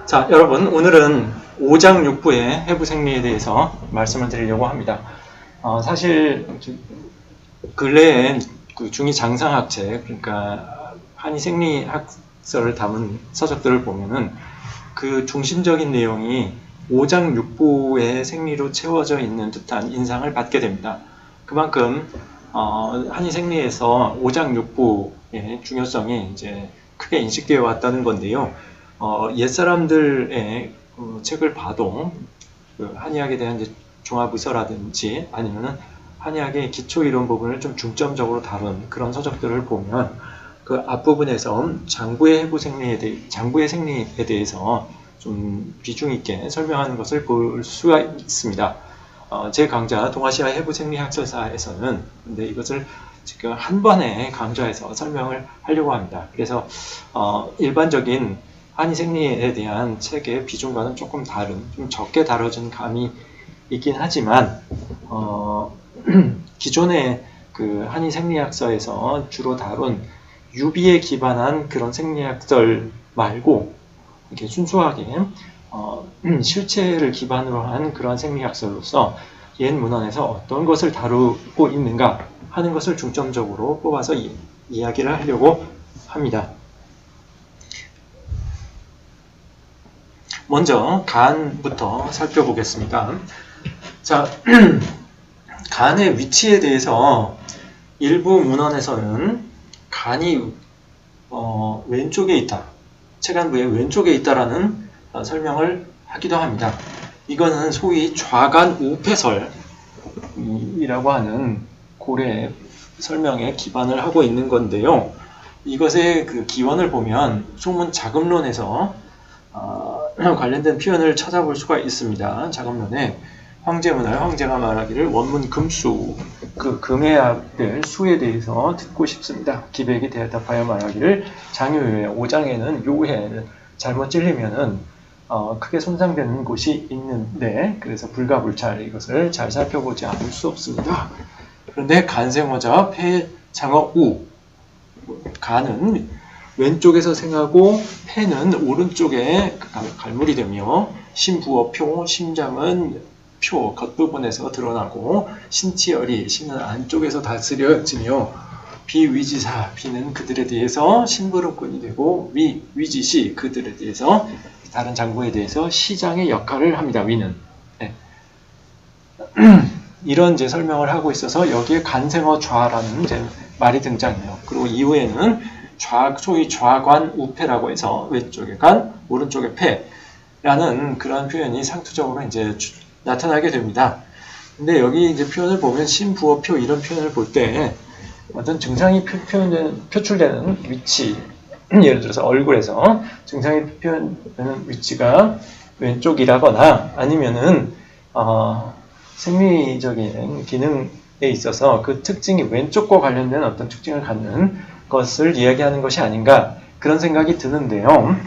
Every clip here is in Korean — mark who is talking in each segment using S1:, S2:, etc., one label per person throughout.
S1: 자, 여러분, 오늘은 5장 6부의 해부생리에 대해서 말씀을 드리려고 합니다. 사실 근래에 그 중2 장상학책, 그러니까 한의생리학설을 담은 서적들을 보면은 그 중심적인 내용이 5장 6부의 생리로 채워져 있는 듯한 인상을 받게 됩니다. 그만큼 한의생리에서 5장 6부의 중요성이 이제 크게 인식되어 왔다는 건데요. 옛사람들의 책을 봐도 그 한의학에 대한 이제 종합의서라든지 아니면은 한의학의 기초이론 부분을 좀 중점적으로 다룬 그런 서적들을 보면 그 앞부분에서 장부의 생리에 대해서 좀 비중 있게 설명하는 것을 볼 수가 있습니다. 제 강좌 동아시아 해부생리학설사에서는 근데 이것을 지금 한 번에 강좌에서 설명을 하려고 합니다. 그래서 일반적인 한의생리에 대한 책의 비중과는 조금 다른, 좀 적게 다뤄진 감이 있긴 하지만 기존의 그 한의생리학서에서 주로 다룬 유비에 기반한 그런 생리학설 말고 이렇게 순수하게 실체를 기반으로 한 그런 생리학설로서 옛 문헌에서 어떤 것을 다루고 있는가 하는 것을 중점적으로 뽑아서 이야기를 하려고 합니다. 먼저 간부터 살펴보겠습니다. 자, 간의 위치에 대해서 일부 문헌에서는 간이 왼쪽에 있다, 체간부의 왼쪽에 있다라는 설명을 하기도 합니다. 이거는 소위 좌간 우패설이라고 하는 고래 설명에 기반을 하고 있는 건데요. 이것의 그 기원을 보면 소문 자금론에서 관련된 표현을 찾아볼 수가 있습니다. 자금론에 황제문할 황제가 말하기를 원문 금수, 그 금의 아들 수에 대해서 듣고 싶습니다. 기백이 대답하여 말하기를 장유의 5장에는 요해를 잘못 찔리면은 크게 손상되는 곳이 있는데 그래서 불가불찰 이것을 잘 살펴보지 않을 수 없습니다. 그런데 간생어자 폐장어 우, 간은 왼쪽에서 생하고 폐는 오른쪽에 갈물이 되며 심부어표, 심장은 표 겉부분에서 드러나고 신치열이 신은 안쪽에서 다스려지며 비위지사 비는 그들에 대해서 심부름꾼이 되고 위지시 그들에 대해서 다른 장부에 대해서 시장의 역할을 합니다. 위는 이런 이제 설명을 하고 있어서 여기에 간생어 좌라는 이제 말이 등장해요. 그리고 이후에는 소위 좌관 우패라고 해서 왼쪽에 간, 오른쪽에 패라는 그런 표현이 상투적으로 이제 나타나게 됩니다. 근데 여기 이제 표현을 보면 심부어표 이런 표현을 볼 때 어떤 증상이 표출되는 위치, 예를 들어서 얼굴에서 증상이 표현되는 위치가 왼쪽이라거나 아니면은 생리적인 기능에 있어서 그 특징이 왼쪽과 관련된 어떤 특징을 갖는 것을 이야기하는 것이 아닌가 그런 생각이 드는데요.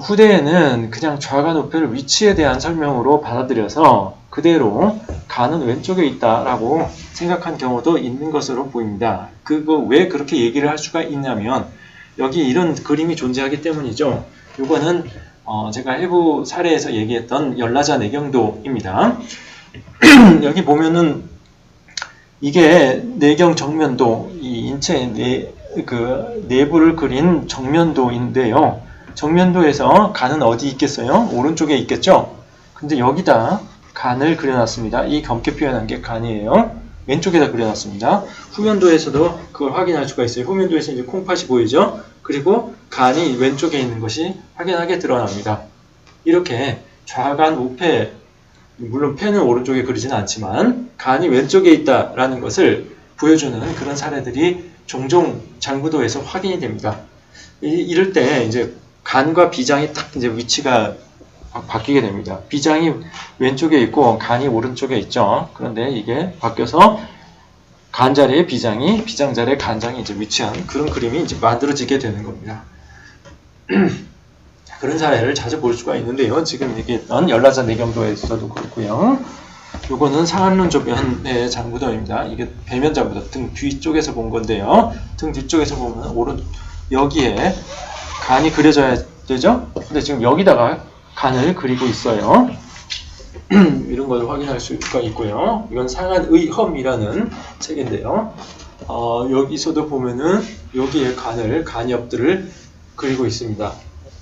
S1: 후대에는 그냥 좌간 우패를 위치에 대한 설명으로 받아들여서 그대로 간은 왼쪽에 있다라고 생각한 경우도 있는 것으로 보입니다. 그거 왜 그렇게 얘기를 할 수가 있냐면 여기 이런 그림이 존재하기 때문이죠. 이거는 제가 해부 사례에서 얘기했던 열라자 내경도입니다. 여기 보면은 이게 내경 정면도, 이 인체의 그 내부를 그린 정면도인데요. 정면도에서 간은 어디 있겠어요? 오른쪽에 있겠죠? 근데 여기다 간을 그려놨습니다. 이 검게 표현한 게 간이에요. 왼쪽에다 그려놨습니다. 후면도에서도 그걸 확인할 수가 있어요. 후면도에서 이제 콩팥이 보이죠? 그리고 간이 왼쪽에 있는 것이 확연하게 드러납니다. 이렇게 좌간 우패, 물론 폐는 오른쪽에 그리지는 않지만 간이 왼쪽에 있다라는 것을 보여주는 그런 사례들이 종종 장부도에서 확인이 됩니다. 이럴 때 이제 간과 비장이 딱 이제 위치가 바뀌게 됩니다. 비장이 왼쪽에 있고 간이 오른쪽에 있죠. 그런데 이게 바뀌어서 간 자리에 비장이, 비장 자리에 간장이 이제 위치한 그런 그림이 이제 만들어지게 되는 겁니다. 그런 사례를 자주 볼 수가 있는데요. 지금 얘기했던 열라자 내경도에서도 그렇고요. 요거는 상한론 조변의 장부도입니다. 이게 배면 장부도 등 뒤쪽에서 본 건데요. 등 뒤쪽에서 보면 여기에 간이 그려져 되죠? 근데 지금 여기다가 간을 그리고 있어요. 이런 걸 확인할 수가 있고요. 이건 상한의험이라는 책인데요. 여기서도 보면은 여기에 간엽들을 그리고 있습니다.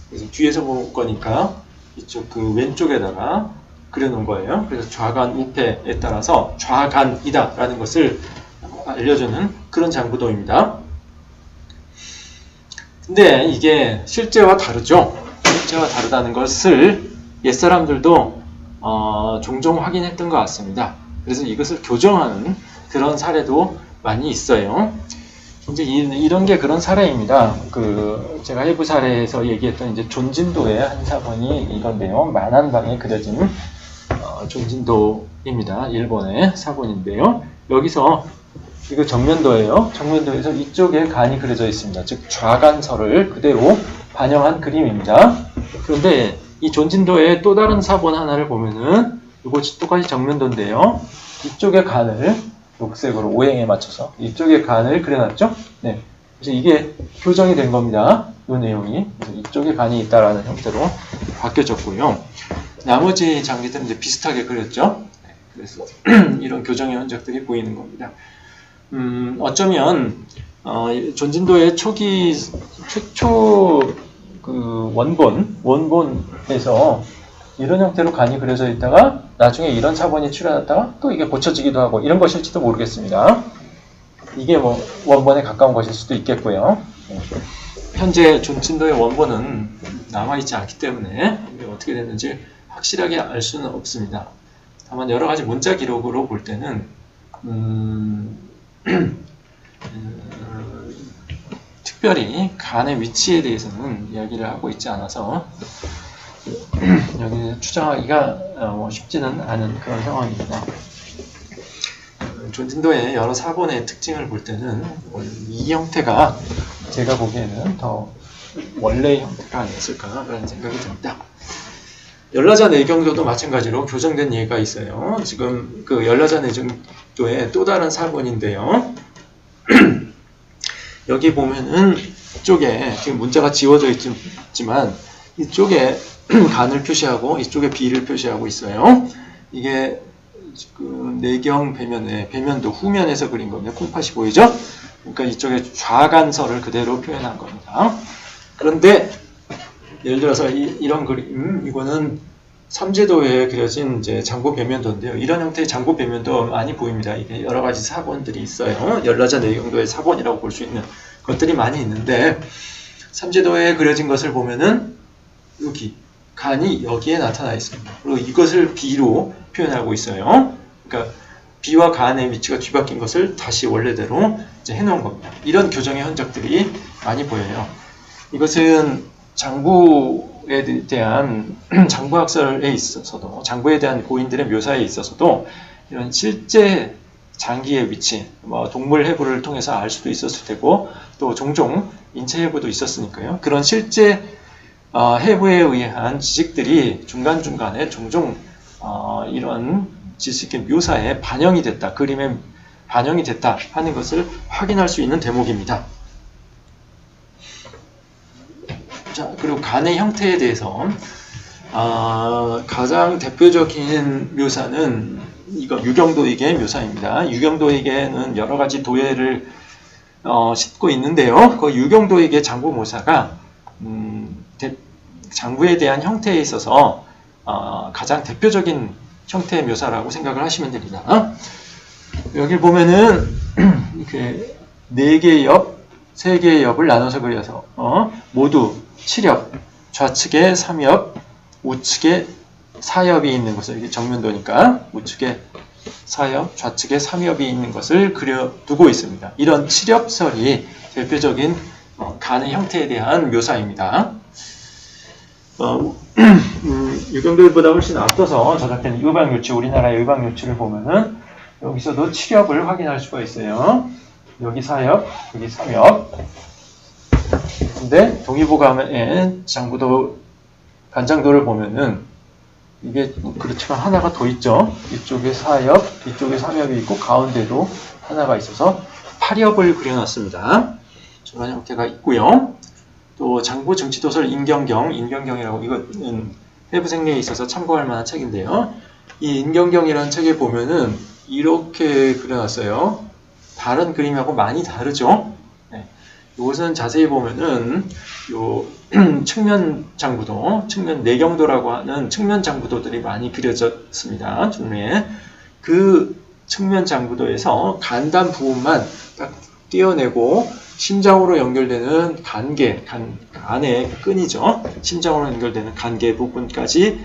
S1: 그래서 뒤에서 본 거니까 이쪽 그 왼쪽에다가 그려놓은 거예요. 그래서 좌간 우패에 따라서 좌간이다 라는 것을 알려주는 그런 장구도입니다. 근데 이게 실제와 다르죠. 실제와 다르다는 것을 옛사람들도 종종 확인했던 것 같습니다. 그래서 이것을 교정하는 그런 사례도 많이 있어요. 이제 이런 게 그런 사례입니다. 제가 해부 사례에서 얘기했던 이제 존진도의 한 사본이 이건데요. 만한방에 그려진 존진도입니다. 일본의 사본인데요. 여기서 이거 정면도예요. 정면도에서 이쪽에 간이 그려져 있습니다. 즉 좌간설을 그대로 반영한 그림입니다. 그런데 이 존진도의 또 다른 사본 하나를 보면은 이것이 똑같이 정면도인데요. 이쪽에 간을 녹색으로 오행에 맞춰서 이쪽에 간을 그려놨죠. 네, 그래서 이게 교정이 된 겁니다. 이 내용이 그래서 이쪽에 간이 있다라는 형태로 바뀌어졌고요. 나머지 장비들은 이제 비슷하게 그렸죠. 네, 그래서 이런 교정의 흔적들이 보이는 겁니다. 어쩌면 존진도의 최초 그 원본에서 이런 형태로 간이 그려져 있다가 나중에 이런 사본이 출현했다가 또 이게 고쳐지기도 하고 이런 것일지도 모르겠습니다. 이게 뭐 원본에 가까운 것일 수도 있겠고요. 현재 존진도의 원본은 남아있지 않기 때문에 이게 어떻게 됐는지 확실하게 알 수는 없습니다. 다만 여러 가지 문자 기록으로 볼 때는 특별히 간의 위치에 대해서는 이야기를 하고 있지 않아서 여기 추정하기가 쉽지는 않은 그런 상황입니다. 존진도의 여러 사본의 특징을 볼 때는 이 형태가 제가 보기에는 더 원래의 형태가 아니었을까라는 생각이 듭니다. 열라자 내경도도 마찬가지로 교정된 예가 있어요. 지금 그 열라자 내경도의 또 다른 사본인데요. 여기 보면은 이쪽에 지금 문자가 지워져 있지만 이쪽에 간을 표시하고 이쪽에 비를 표시하고 있어요. 이게 그 내경 배면도 후면에서 그린 겁니다. 콩팥이 보이죠? 그러니까 이쪽에 좌간설을 그대로 표현한 겁니다. 그런데 예를 들어서 이런 그림, 이거는 삼제도에 그려진 이제 장구 배면도인데요. 이런 형태의 장구 배면도 많이 보입니다. 이게 여러 가지 사본들이 있어요. 열라자 내경도의 사본이라고 볼 수 있는 것들이 많이 있는데 삼제도에 그려진 것을 보면은 여기 간이 여기에 나타나 있습니다. 그리고 이것을 비로 표현하고 있어요. 그러니까 비와 간의 위치가 뒤바뀐 것을 다시 원래대로 이제 해놓은 겁니다. 이런 교정의 흔적들이 많이 보여요. 이것은 장구에 대한 장구학설에 있어서도 장구에 대한 고인들의 묘사에 있어서도 이런 실제 장기의 위치, 동물 해부를 통해서 알 수도 있었을 테고 또 종종 인체 해부도 있었으니까요. 그런 실제 해부에 의한 지식들이 중간중간에 종종 이런 지식의 묘사에 반영이 됐다, 그림에 반영이 됐다 하는 것을 확인할 수 있는 대목입니다. 자, 그리고 간의 형태에 대해서 가장 대표적인 묘사는 이거 유경도익의 묘사입니다. 유경도익에는 여러 가지 도예를 싣고 있는데요. 그 유경도익의 장구모사가 장구에 대한 형태에 있어서 가장 대표적인 형태의 묘사라고 생각을 하시면 됩니다. 여기 보면은 이렇게 4개의 옆, 3개의 옆을 나눠서 그려서 모두 7옆, 좌측에 3옆, 우측에 4옆이 있는 것을, 이게 정면도니까 우측에 4옆, 좌측에 3옆이 있는 것을 그려두고 있습니다. 이런 7옆설이 대표적인 간의 형태에 대한 묘사입니다. 유경도보다 훨씬 앞서서 저작된 의방요치, 우리나라의 의방요치를 보면은 여기서도 7옆을 확인할 수가 있어요. 여기 4옆, 여기 3옆. 근데 동의보감의 장구도, 간장도를 보면은 이게 그렇지만 하나가 더 있죠. 이쪽에 4옆, 이쪽에 3옆이 있고 가운데도 하나가 있어서 8옆을 그려놨습니다. 저런 형태가 있고요. 또 장보 정치도설 인경경이라고, 이거는 해부 생리에 있어서 참고할 만한 책인데요. 이 인경경이라는 책에 보면은 이렇게 그려놨어요. 다른 그림하고 많이 다르죠. 네. 이것은 자세히 보면은 요 측면 장부도, 측면 내경도라고 하는 측면 장부도들이 많이 그려졌습니다. 중매에. 그 측면 장부도에서 간단 부분만 딱 떼어내고 심장으로 연결되는 간의 끈이죠. 심장으로 연결되는 간계 부분까지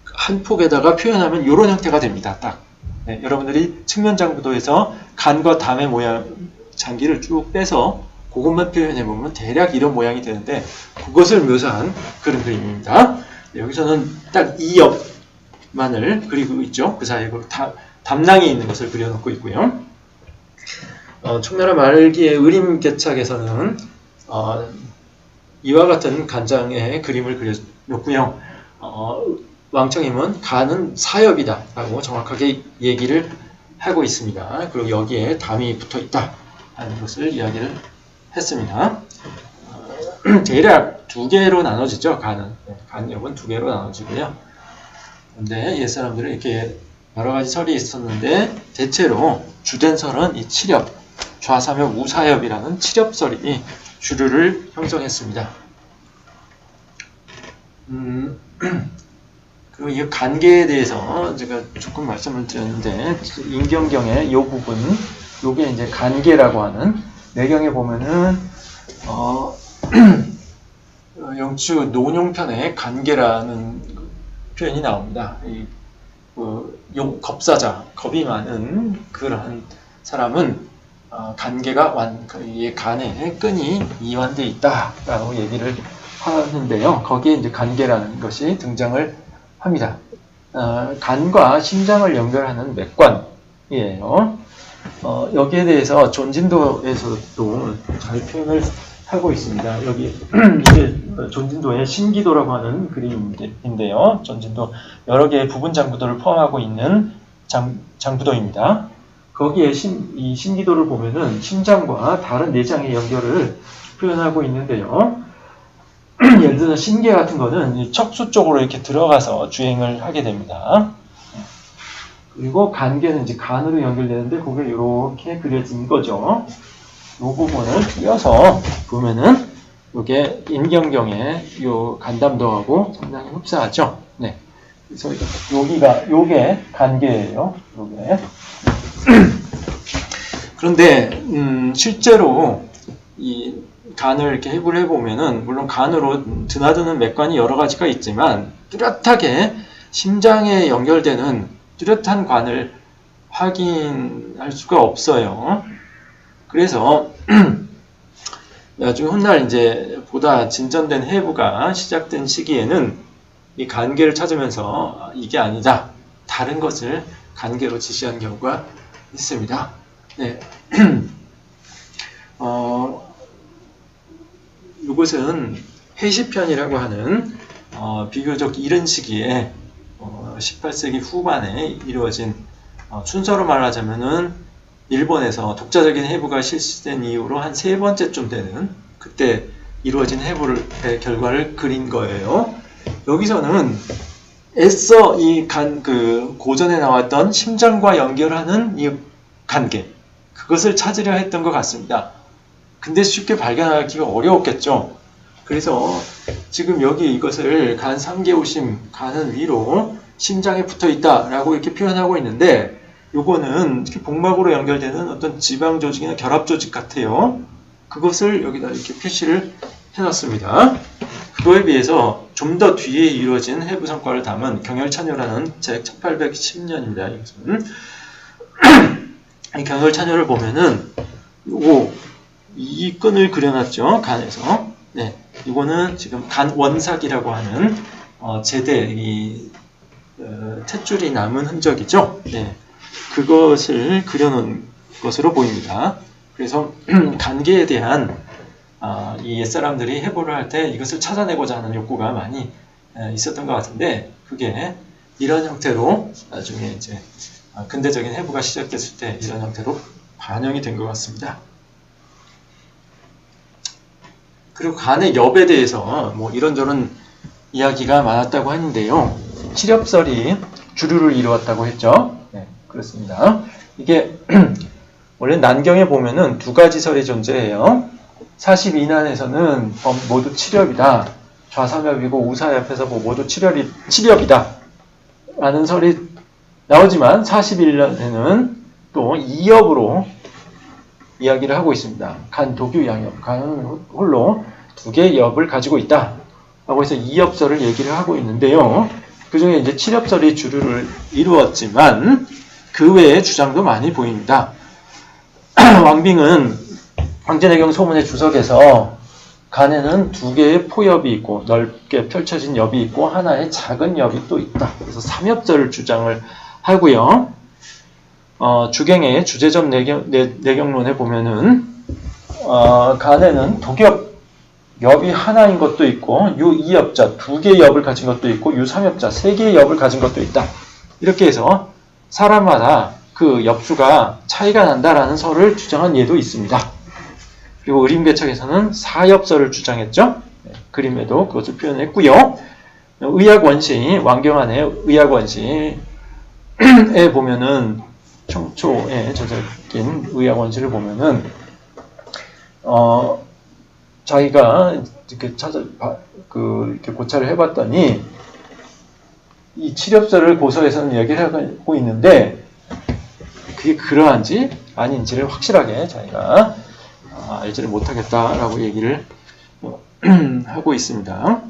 S1: 한 폭에다가 표현하면 이런 형태가 됩니다. 딱. 네, 여러분들이 측면 장부도에서 간과 담의 모양, 장기를 쭉 빼서 그것만 표현해보면 대략 이런 모양이 되는데, 그것을 묘사한 그런 그림입니다. 네, 여기서는 딱 이 옆만을 그리고 있죠. 그 사이에 담낭이 있는 것을 그려놓고 있고요. 청나라 말기의 의림개착에서는 이와 같은 간장의 그림을 그려놓고요. 왕청임은 간은 사엽이다 라고 정확하게 얘기를 하고 있습니다. 그리고 여기에 담이 붙어 있다 하는 것을 이야기를 했습니다. 대략 두 개로 나눠지죠. 간엽은 두 개로 나눠지고요. 근데 옛사람들은 이렇게 여러 가지 설이 있었는데, 대체로 주된 설은 이 칠엽, 좌삼엽, 우사엽이라는 칠엽설이 주류를 형성했습니다. 그리고 이 간계에 대해서 제가 조금 말씀을 드렸는데, 인경경의 이 부분, 요게 이제 간계라고 하는, 내경에 보면은 영추 논용편에 간계라는 표현이 나옵니다. 겁사자, 겁이 많은 그러한 사람은 간계가 이 간에 끈이 이완되어 있다라고 얘기를 하는데요. 거기에 이제 간계라는 것이 등장을 합니다. 간과 심장을 연결하는 맥관이에요. 여기에 대해서 존진도에서도 잘 표현을 하고 있습니다. 여기 이게 존진도의 신기도라고 하는 그림인데요. 존진도 여러 개의 부분 장부도를 포함하고 있는 장부도입니다. 거기에 이 신기도를 보면은 심장과 다른 내장의 연결을 표현하고 있는데요. 예를 들어서 신계 같은 거는 척수 쪽으로 이렇게 들어가서 주행을 하게 됩니다. 그리고 간계는 이제 간으로 연결되는데 그게 이렇게 그려진 거죠. 이 부분을 띄어서 보면은 이게 인경경의 요 간담도하고 상당히 흡사하죠. 네. 그래서 요게 간계예요. 요게. 그런데 실제로 이 간을 이렇게 해부를 해보면은, 물론 간으로 드나드는 맥관이 여러 가지가 있지만 뚜렷하게 심장에 연결되는 뚜렷한 관을 확인할 수가 없어요. 그래서 나중에 훗날 이제 보다 진전된 해부가 시작된 시기에는 이 간계를 찾으면서 이게 아니다, 다른 것을 간계로 지시한 경우가 있습니다. 네. 이것은 해시편이라고 하는 비교적 이른 시기에 18세기 후반에 이루어진, 순서로 말하자면은 일본에서 독자적인 해부가 실시된 이후로 한 세 번째쯤 되는 그때 이루어진 해부의 결과를 그린 거예요. 여기서는 애써 고전에 나왔던 심장과 연결하는 이 관계, 그것을 찾으려 했던 것 같습니다. 근데 쉽게 발견하기가 어려웠겠죠. 그래서 지금 여기 이것을 간 3개호심, 간은 위로 심장에 붙어 있다라고 이렇게 표현하고 있는데, 요거는 복막으로 연결되는 어떤 지방 조직이나 결합 조직 같아요. 그것을 여기다 이렇게 표시를 해놨습니다. 그거에 비해서 좀 더 뒤에 이루어진 해부 성과를 담은 경혈찬요라는 책 1810년입니다. 이것은 이 경혈찬요를 보면은 이 끈을 그려놨죠. 간에서. 네, 이거는 지금 간 원삭이라고 하는 제대 탯줄이 남은 흔적이죠. 네, 그것을 그려놓은 것으로 보입니다. 그래서 간계에 대한 이 옛사람들이 해부를 할 때 이것을 찾아내고자 하는 욕구가 많이 있었던 것 같은데, 그게 이런 형태로 나중에 이제 근대적인 해부가 시작됐을 때 이런 형태로 반영이 된 것 같습니다. 그리고 간의 엽에 대해서 뭐 이런저런 이야기가 많았다고 하는데요. 칠엽설이 주류를 이루었다고 했죠. 네, 그렇습니다. 이게 원래 난경에 보면은 두 가지 설이 존재해요. 42난에서는 모두 칠엽이다. 좌삼엽이고 우사엽에서 모두 칠엽이다. 라는 설이 나오지만 41년에는 또 2엽으로 이야기를 하고 있습니다. 간, 독유, 양엽. 간은 홀로 두 개의 엽을 가지고 있다. 라고 해서 2엽설을 얘기를 하고 있는데요. 그 중에 이제 7엽설이 주류를 이루었지만 그 외의 주장도 많이 보입니다. 왕빙은 황제내경 소문의 주석에서 간에는 두 개의 포엽이 있고 넓게 펼쳐진 엽이 있고 하나의 작은 엽이 또 있다. 그래서 3엽설을 주장을 하고요. 주경의 주제점 내경론에 보면은 간에는 독엽 엽이 하나인 것도 있고 유2엽자 두 개의 엽을 가진 것도 있고 유3엽자 세 개의 엽을 가진 것도 있다. 이렇게 해서 사람마다 그 엽수가 차이가 난다라는 설을 주장한 예도 있습니다. 그리고 의림개척에서는 4엽설을 주장했죠. 그림에도 그것을 표현했고요. 의학원시 왕경안의 의학원시에 보면은 청초에 저작인 의학원시를 보면은 자기가 이렇게 이렇게 고찰을 해봤더니 이 칠엽설을 고서에서는 얘기를 하고 있는데 그게 그러한지 아닌지를 확실하게 자기가 알지를 못하겠다라고 얘기를 하고 있습니다.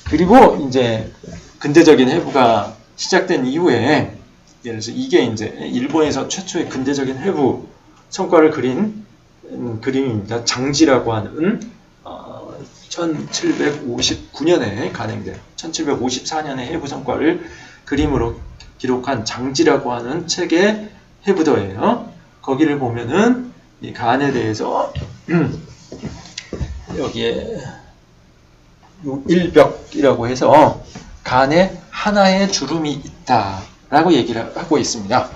S1: 그리고 이제 근대적인 해부가 시작된 이후에 예를 들어서 이게 이제 일본에서 최초의 근대적인 해부 성과를 그린 그림입니다. 장지라고 하는 1759년에 간행된 1754년의 해부 성과를 그림으로 기록한 장지라고 하는 책의 해부도예요. 거기를 보면은 이 간에 대해서 여기에 일벽이라고 해서 간에 하나의 주름이 있다라고 얘기를 하고 있습니다.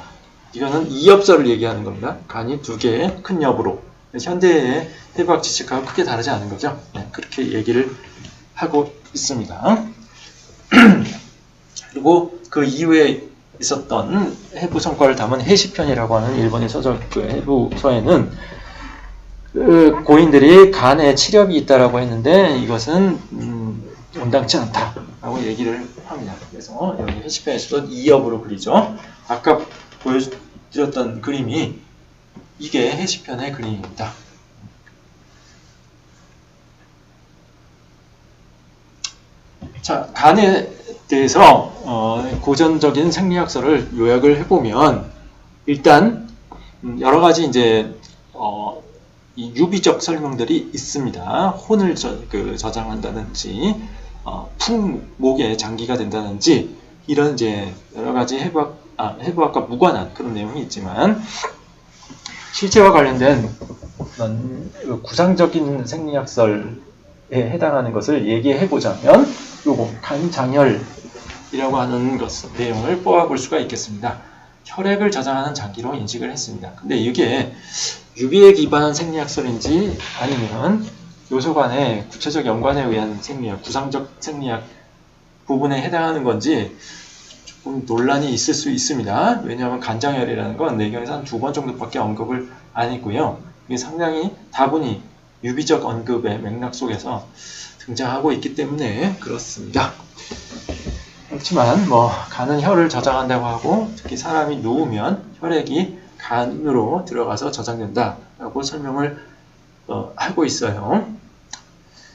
S1: 이거는 이엽설을 얘기하는 겁니다. 간이 두 개의 큰 엽으로. 현대의 해부학 지식하고 크게 다르지 않은 거죠. 네, 그렇게 얘기를 하고 있습니다. 그리고 그 이후에 있었던 해부 성과를 담은 해시편이라고 하는 일본의 서적 그 해부서에는 그 고인들이 간에 칠엽이 있다라고 했는데 이것은 온당치 않다라고 얘기를 합니다. 그래서 여기 해시편에서도 2엽으로 그리죠. 아까 보여드렸던 그림이 이게 해시편의 그림입니다. 자, 간에 대해서 고전적인 생리학설을 요약을 해보면 일단 여러 가지 이제 이 유비적 설명들이 있습니다. 혼을 저장한다든지 풍목에 장기가 된다든지 이런 이제 여러 가지 해부학과 무관한 그런 내용이 있지만 실제와 관련된 구상적인 생리학설에 해당하는 것을 얘기해 보자면 요거 간장혈이라고 하는 내용을 뽑아볼 수가 있겠습니다. 혈액을 저장하는 장기로 인식을 했습니다. 근데 이게 유비에 기반한 생리학설인지 아니면 요소 간의 구체적 연관에 의한 생리학, 구상적 생리학 부분에 해당하는 건지 조금 논란이 있을 수 있습니다. 왜냐하면 간장혈이라는 건 내경에서 한 2번 정도밖에 언급을 안 했고요. 이게 상당히 다분히 유비적 언급의 맥락 속에서 등장하고 있기 때문에 그렇습니다. 그렇지만 간은 혈을 저장한다고 하고 특히 사람이 누우면 혈액이 간으로 들어가서 저장된다라고 설명을 하고 있어요.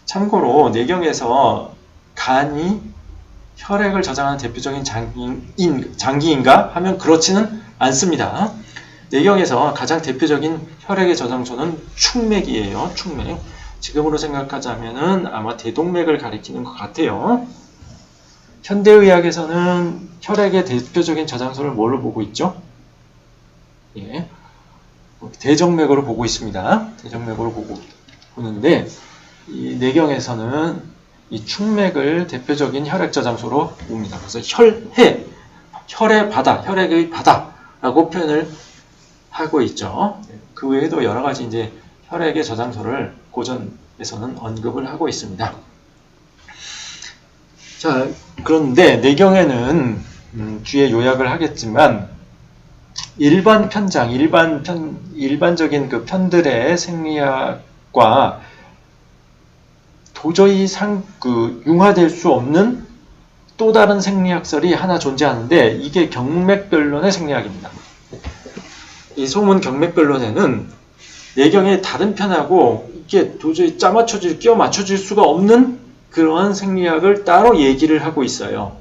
S1: 참고로 내경에서 간이 혈액을 저장하는 대표적인 장기인가 하면 그렇지는 않습니다. 내경에서 가장 대표적인 혈액의 저장소는 충맥이에요. 충맥. 지금으로 생각하자면은 아마 대동맥을 가리키는 것 같아요. 현대의학에서는 혈액의 대표적인 저장소를 뭘로 보고 있죠? 예, 대정맥으로 보고 있습니다. 대정맥으로 보는데 이 내경에서는 이 충맥을 대표적인 혈액 저장소로 봅니다. 그래서 혈의 바다, 혈액의 바다라고 표현을 하고 있죠. 그 외에도 여러 가지 이제 혈액의 저장소를 고전 내경에서는 언급을 하고 있습니다. 자, 그런데 내경에는 뒤에 요약을 하겠지만 일반 편장, 일반적인 그 편들의 생리학과 도저히 융화될 수 없는 또 다른 생리학설이 하나 존재하는데 이게 경맥변론의 생리학입니다. 이 소문 경맥변론에는 내경의 다른 편하고 이게 도저히 끼워 맞춰질 수가 없는 그러한 생리학을 따로 얘기를 하고 있어요.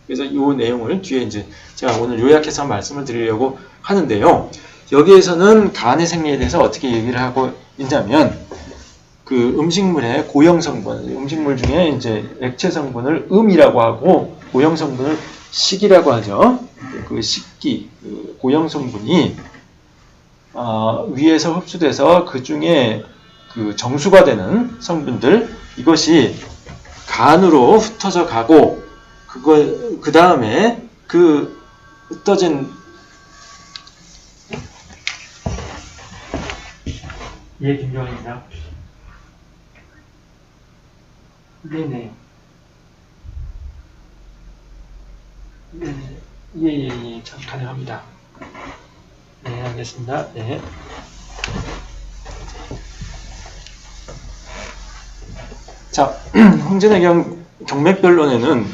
S1: 그래서 이 내용을 뒤에 이제 제가 오늘 요약해서 말씀을 드리려고 하는데요. 여기에서는 간의 생리에 대해서 어떻게 얘기를 하고 있냐면 그 음식물의 고형 성분, 음식물 중에 이제 액체 성분을 음이라고 하고 고형 성분을 식이라고 하죠. 그 식기, 그 고형 성분이 위에서 흡수돼서 그 중에 그 정수가 되는 성분들 이것이 간으로 흩어져 가고 그 다음에 그 흩어진
S2: 예, 김정환입니다. 네네. 네네. 예, 참 가능합니다. 네, 알겠습니다. 네.
S1: 자, 홍제내경 경맥변론에는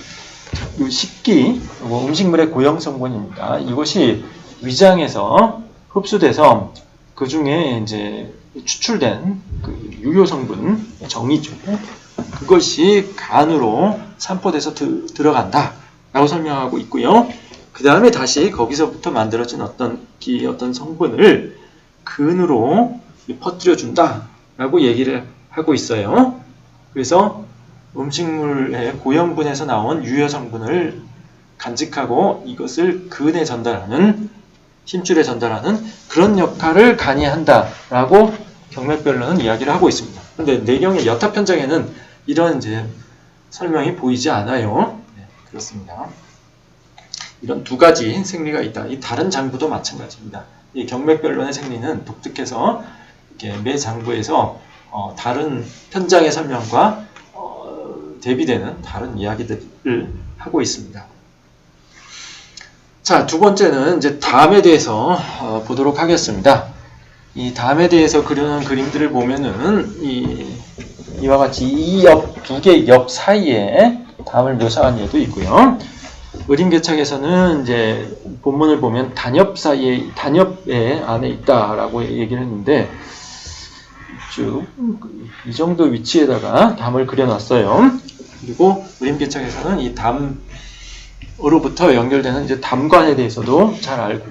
S1: 이 식기, 음식물의 고형 성분입니다. 이것이 위장에서 흡수돼서 그 중에 이제 추출된 그 유효 성분, 정이죠. 그것이 간으로 산포돼서 들어간다라고 설명하고 있고요. 그 다음에 다시 거기서부터 만들어진 어떤 성분을 근으로 퍼뜨려준다라고 얘기를 하고 있어요. 그래서 음식물의 고형분에서 나온 유효 성분을 간직하고 이것을 근에 전달하는, 힘줄에 전달하는 그런 역할을 간이 한다라고 경맥변론은 이야기를 하고 있습니다. 그런데 내경의 여타편장에는 이런 이제 설명이 보이지 않아요. 네, 그렇습니다. 이런 두 가지 생리가 있다. 이 다른 장부도 마찬가지입니다. 이 경맥변론의 생리는 독특해서 이렇게 매 장부에서 다른 편장의 설명과 대비되는 다른 이야기들을 하고 있습니다. 자, 두 번째는 이제 담에 대해서 보도록 하겠습니다. 이 담에 대해서 그려놓은 그림들을 보면은 이와 같이 두 개의 옆 사이에 담을 묘사한 예도 있고요. 의림개착에서는 이제 본문을 보면 단엽의 안에 있다라고 얘기를 했는데 쭉 이 정도 위치에다가 담을 그려놨어요. 그리고 의림개착에서는 이 담으로부터 연결되는 이제 담관에 대해서도 잘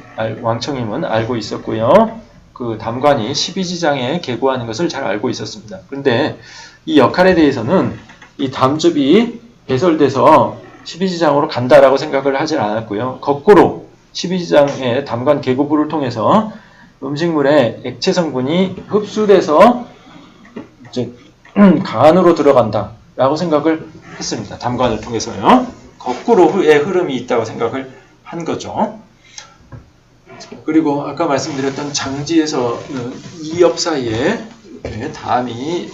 S1: 왕청임은 알고 있었고요. 그 담관이 12지장에 계고하는 것을 잘 알고 있었습니다. 그런데 이 역할에 대해서는 이 담즙이 배설돼서 12지장으로 간다라고 생각을 하진 않았고요. 거꾸로 12지장의 담관 계고부를 통해서 음식물의 액체 성분이 흡수돼서 이제 간으로 들어간다라고 생각을 했습니다. 담관을 통해서요. 거꾸로의 흐름이 있다고 생각을 한 거죠. 그리고 아까 말씀드렸던 장지에서는 이 옆 사이에 이렇게 담이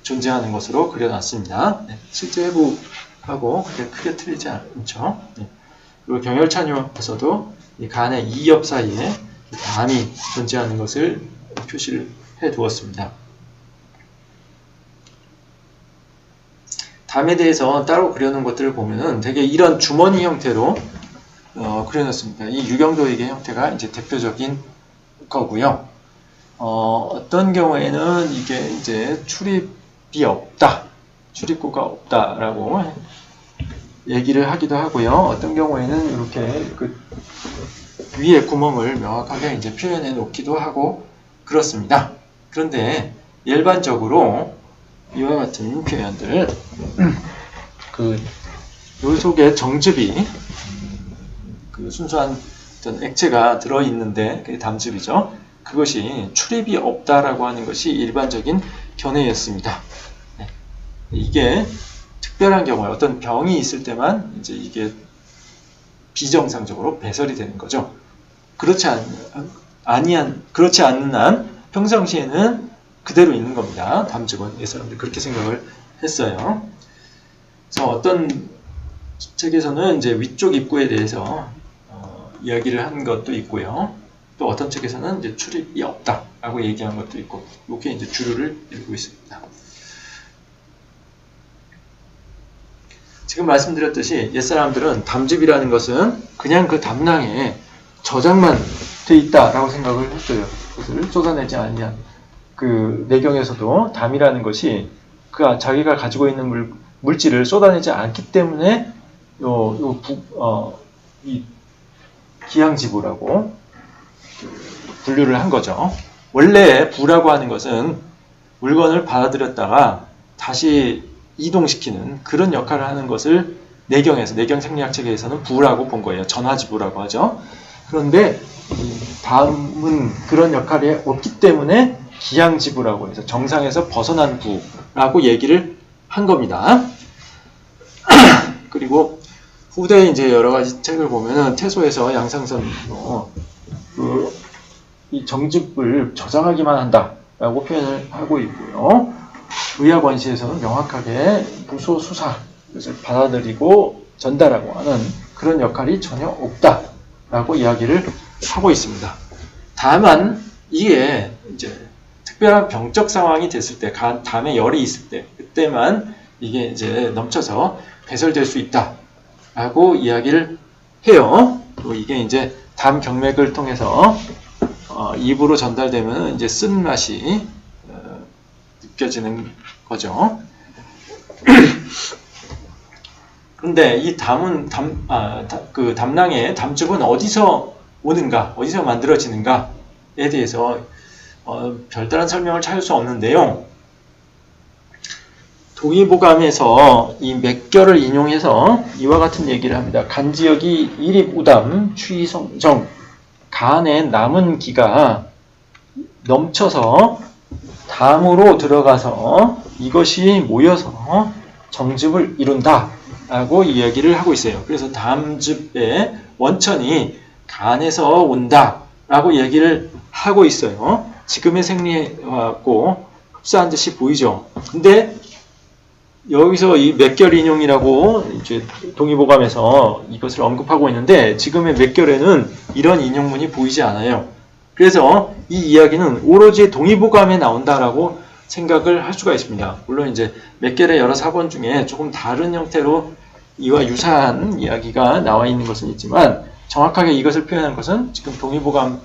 S1: 존재하는 것으로 그려놨습니다. 네, 실제 해부하고 그렇게 크게 틀리지 않죠. 네. 그리고 경혈찬유에서도 이 간의 이 옆 사이에 담이 존재하는 것을 표시를 해 두었습니다. 담에 대해서 따로 그려놓은 것들을 보면은 되게 이런 주머니 형태로 그려놨습니다. 이 유경도익의 형태가 이제 대표적인 거고요. 어떤 경우에는 이게 이제 출입이 없다, 출입구가 없다라고 얘기를 하기도 하고요. 어떤 경우에는 이렇게 그 위에 구멍을 명확하게 이제 표현해 놓기도 하고 그렇습니다. 그런데 일반적으로 이와 같은 표현들, 요 속에 정즙이 그 순수한 어떤 액체가 들어있는데 그게 담즙이죠. 그것이 출입이 없다라고 하는 것이 일반적인 견해였습니다. 네. 이게 특별한 경우에 어떤 병이 있을 때만 이제 이게 비정상적으로 배설이 되는 거죠. 그렇지 않는 한 평상시에는 그대로 있는 겁니다. 담즙은 옛사람들이 그렇게 생각을 했어요. 그래서 어떤 책에서는 이제 위쪽 입구에 대해서 이야기를 한 것도 있고요. 또 어떤 책에서는 이제 출입이 없다라고 얘기한 것도 있고, 이렇게 이제 주류를 이루고 있습니다. 지금 말씀드렸듯이 옛사람들은 담즙이라는 것은 그냥 그 담낭에 저장만 돼 있다라고 생각을 했어요. 그것을 쏟아내지 아니한. 그 내경에서도 담이라는 것이 그 자기가 가지고 있는 물질을 쏟아내지 않기 때문에 이 기양지부라고 분류를 한 거죠. 원래 부라고 하는 것은 물건을 받아들였다가 다시 이동시키는 그런 역할을 하는 것을 내경에서, 내경생리학체계에서는 부라고 본 거예요. 전화지부라고 하죠. 그런데 이 담은 그런 역할이 없기 때문에 기양지부라고 해서 정상에서 벗어난 부라고 얘기를 한 겁니다. 그리고 후대에 이제 여러 가지 책을 보면은 태소에서 양상선 이 정즙을 저장하기만 한다라고 표현을 하고 있고요. 의학원시에서는 명확하게 부소 수사, 그것을 받아들이고 전달하고 하는 그런 역할이 전혀 없다라고 이야기를 하고 있습니다. 다만 이게 이제 특별한 병적 상황이 됐을 때, 담에 열이 있을 때, 그때만 이게 이제 넘쳐서 배설될 수 있다라고 이야기를 해요. 또 이게 이제 담 경맥을 통해서 입으로 전달되면 이제 쓴 맛이 느껴지는 거죠. 그런데 이 그 담낭의 담즙은 어디서 오는가, 어디서 만들어지는가에 대해서 별다른 설명을 찾을 수 없는데요. 동의보감에서 이 맥결을 인용해서 이와 같은 얘기를 합니다. 간지역이 일입우담 추이성정, 간에 남은 기가 넘쳐서 담으로 들어가서 이것이 모여서 정즙을 이룬다 라고 이야기를 하고 있어요. 그래서 담즙의 원천이 간에서 온다 라고 얘기를 하고 있어요. 지금의 생리하고 흡사한 듯이 보이죠. 근데 여기서 이 맥결 인용이라고 이제 동의보감에서 이것을 언급하고 있는데 지금의 맥결에는 이런 인용문이 보이지 않아요. 그래서 이 이야기는 오로지 동의보감에 나온다라고 생각을 할 수가 있습니다. 물론 이제 맥결의 여러 사본 중에 조금 다른 형태로 이와 유사한 이야기가 나와 있는 것은 있지만 정확하게 이것을 표현한 것은 지금 동의보감에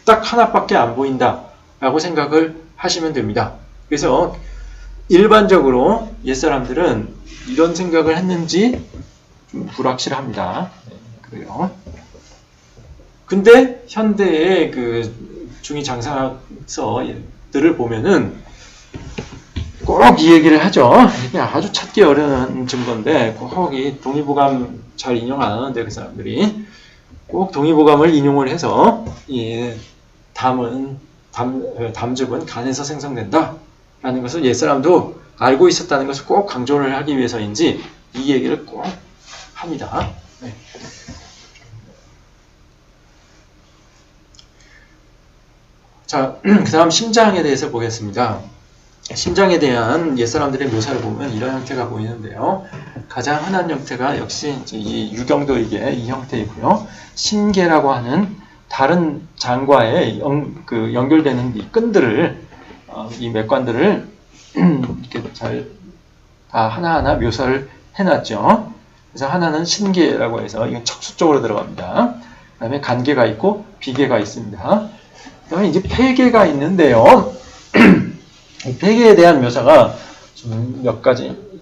S1: 딱 하나밖에 안 보인다라고 생각을 하시면 됩니다. 그래서 일반적으로 옛사람들은 이런 생각을 했는지 좀 불확실합니다. 네, 그래요. 근데 현대의 그 중의장사서들을 보면은 꼭 이 얘기를 하죠. 이게 아주 찾기 어려운 증거인데 꼭 이 동의보감 잘 인용 안 하는데 그 사람들이 꼭 동의보감을 인용을 해서 이 담즙은 간에서 생성된다 라는 것을 옛사람도 알고 있었다는 것을 꼭 강조를 하기 위해서인지 이 얘기를 꼭 합니다. 네. 자, 그 다음 심장에 대해서 보겠습니다. 심장에 대한 옛사람들의 묘사를 보면 이런 형태가 보이는데요. 가장 흔한 형태가 역시 이제 이 유경도이게 이 형태이고요. 신계라고 하는 다른 장과의 연결되는 이 끈들을 이 맥관들을 이렇게 잘 다 하나하나 묘사를 해놨죠. 그래서 하나는 신계라고 해서 이건 척수 쪽으로 들어갑니다. 그 다음에 간계가 있고 비계가 있습니다. 그 다음에 이제 폐계가 있는데요. 이 폐계에 대한 묘사가 좀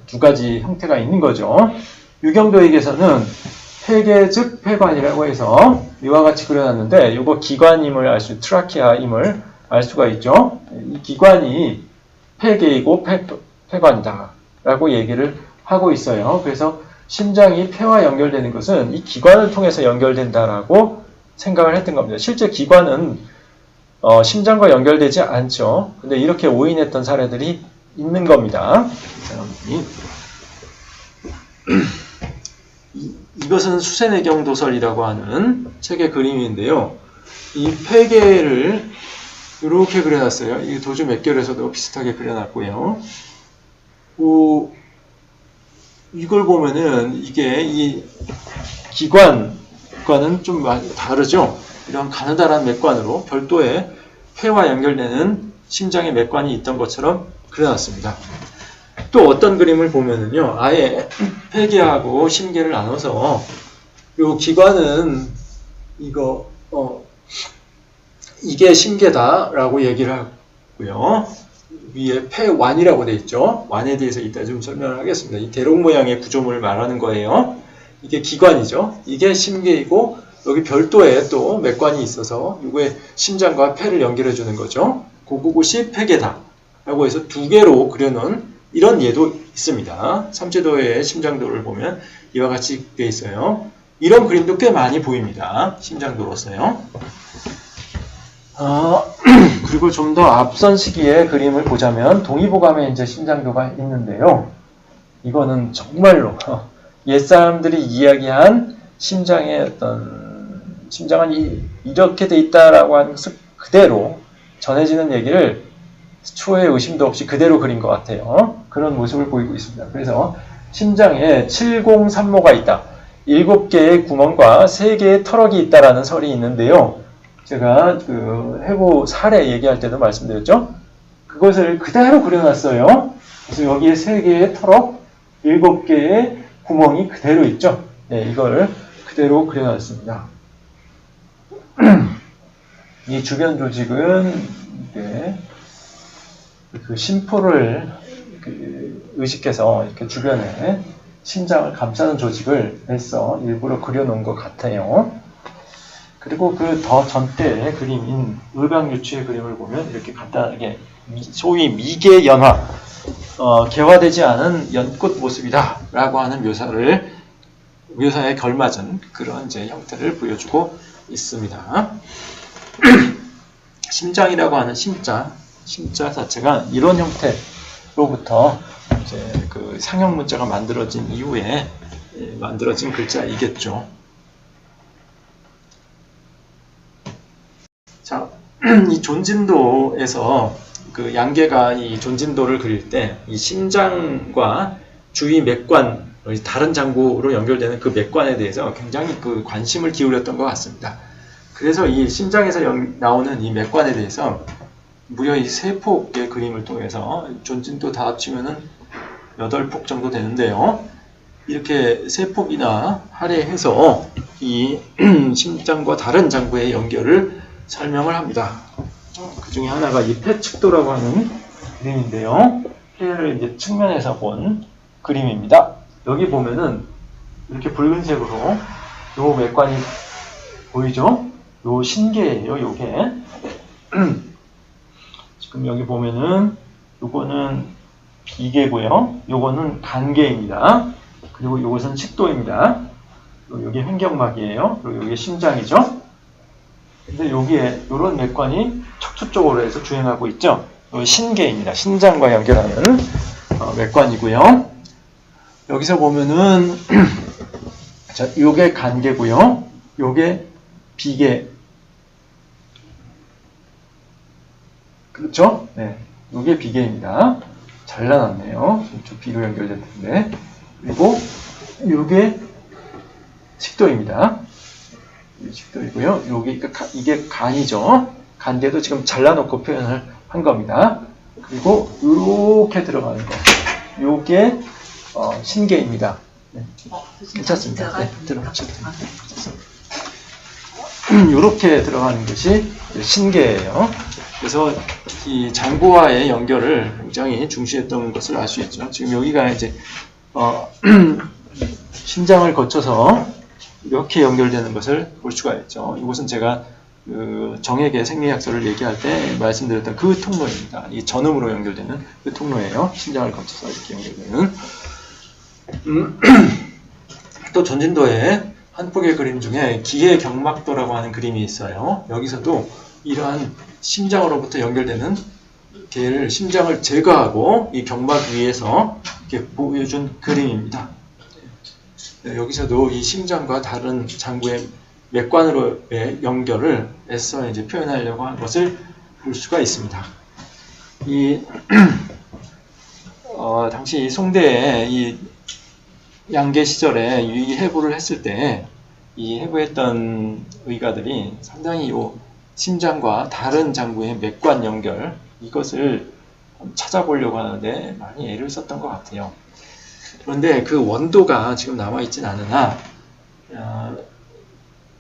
S1: 두 가지 형태가 있는 거죠. 유경도에게서는 폐계 즉 폐관이라고 해서 이와 같이 그려놨는데 이거 기관임을 트라키아임을 알 수가 있죠. 이 기관이 폐계이고 폐관이다 라고 얘기를 하고 있어요. 그래서 심장이 폐와 연결되는 것은 이 기관을 통해서 연결된다라고 생각을 했던 겁니다. 실제 기관은 심장과 연결되지 않죠. 근데 이렇게 오인했던 사례들이 있는 겁니다. 이것은 수세내경도설이라고 하는 책의 그림인데요. 이 폐계를 이렇게 그려놨어요. 이 도주 맥결에서도 비슷하게 그려놨고요. 이걸 보면은 이게 이 기관과는 좀 다르죠. 이런 가느다란 맥관으로 별도의 폐와 연결되는 심장의 맥관이 있던 것처럼 그려놨습니다. 또 어떤 그림을 보면은요, 아예 폐계하고 심계를 나눠서 요 기관은 이게 심계다라고 얘기를 하고요. 위에 폐완이라고 되어 있죠. 완에 대해서 이따 좀 설명을 하겠습니다. 이 대롱 모양의 구조물을 말하는 거예요. 이게 기관이죠. 이게 심계이고 여기 별도의 또 맥관이 있어서 이거에 심장과 폐를 연결해 주는 거죠. 그것이 폐계다 라고 해서 두 개로 그려놓은 이런 예도 있습니다. 삼체도의 심장도를 보면 이와 같이 되어 있어요. 이런 그림도 꽤 많이 보입니다. 심장도로서요. 그리고 좀 더 앞선 시기의 그림을 보자면 동의보감에 이제 심장도가 있는데요. 이거는 정말로 옛사람들이 이야기한 심장은 이렇게 돼 있다라고 하는 것을 그대로 전해지는 얘기를 초의 의심도 없이 그대로 그린 것 같아요. 그런 모습을 보이고 있습니다. 그래서 심장에 703모가 있다. 7개의 구멍과 3개의 터럭이 있다라는 설이 있는데요. 제가 해부 사례 얘기할 때도 말씀드렸죠. 그것을 그대로 그려놨어요. 그래서 여기에 3개의 터럭, 7개의 구멍이 그대로 있죠. 네, 이걸 그대로 그려놨습니다. 이 주변 조직은 이게 그 심포를 의식해서 이렇게 주변에 심장을 감싸는 조직을 해서 일부러 그려놓은 것 같아요. 그리고 그 더 전때의 그림인 을강유추의 그림을 보면 이렇게 간단하게 소위 미개 연화, 개화되지 않은 연꽃 모습이다 라고 하는 묘사에 걸맞은 그런 이제 형태를 보여주고 있습니다. 심장이라고 하는 심자 자체가 이런 형태로부터 이제 그 상형 문자가 만들어진 이후에 만들어진 글자이겠죠. 자, 이 존진도에서 그 양계가 이 존진도를 그릴 때 이 심장과 주위 맥관, 다른 장구로 연결되는 그 맥관에 대해서 굉장히 그 관심을 기울였던 것 같습니다. 그래서 이 심장에서 나오는 이 맥관에 대해서 무려 이 3폭의 그림을 통해서 존진도 다 합치면은 8폭 정도 되는데요. 이렇게 3폭이나 할애해서 이 심장과 다른 장구의 연결을 설명을 합니다. 그 중에 하나가 이 폐측도라고 하는 그림인데요. 폐를 이제 측면에서 본 그림입니다. 여기 보면은 이렇게 붉은색으로 요 맥관이 보이죠? 요 신계예요, 요게. 지금 여기 보면은 요거는 비계고요. 요거는 간계입니다. 그리고 요것은 식도입니다. 요게 횡격막이에요. 그리고 요게 심장이죠. 근데 여기에 이런 맥관이 척추 쪽으로 해서 주행하고 있죠. 신계입니다. 신장과 연결하는 맥관이고요. 여기서 보면은 자, 요게 간계고요. 요게 비계. 그렇죠? 네. 요게 비계입니다. 잘라놨네요. 좀 비로 연결될 텐데. 그리고 요게 식도입니다. 식도이고요. 여기 이게 간이죠. 간대도 지금 잘라놓고 표현을 한 겁니다. 그리고 이렇게 들어가는 거. 요게 신계입니다. 네. 괜찮습니다. 네, 들어가셔도 됩니다. 이렇게 들어가는 것이 신계예요. 그래서 이 장구와의 연결을 굉장히 중시했던 것을 알 수 있죠. 지금 여기가 이제 심장을 거쳐서 이렇게 연결되는 것을 볼 수가 있죠. 이것은 제가 그 정액의 생리학설을 얘기할 때 말씀드렸던 그 통로입니다. 이 전음으로 연결되는 그 통로예요. 심장을 거쳐서 이렇게 연결되는. 또 전진도의 한 폭의 그림 중에 기해경막도라고 하는 그림이 있어요. 여기서도 이러한 심장으로부터 연결되는 개를 심장을 제거하고 이 경막 위에서 이렇게 보여준 그림입니다. 여기서도 이 심장과 다른 장구의 맥관으로의 연결을 애써 이제 표현하려고 한 것을 볼 수가 있습니다. 당시 송대에 이 양계 시절에 이 해부를 했을 때 이 해부했던 의가들이 상당히 이 심장과 다른 장부의 맥관 연결 이것을 찾아보려고 하는데 많이 애를 썼던 것 같아요. 그런데 그 원도가 지금 남아있진 않으나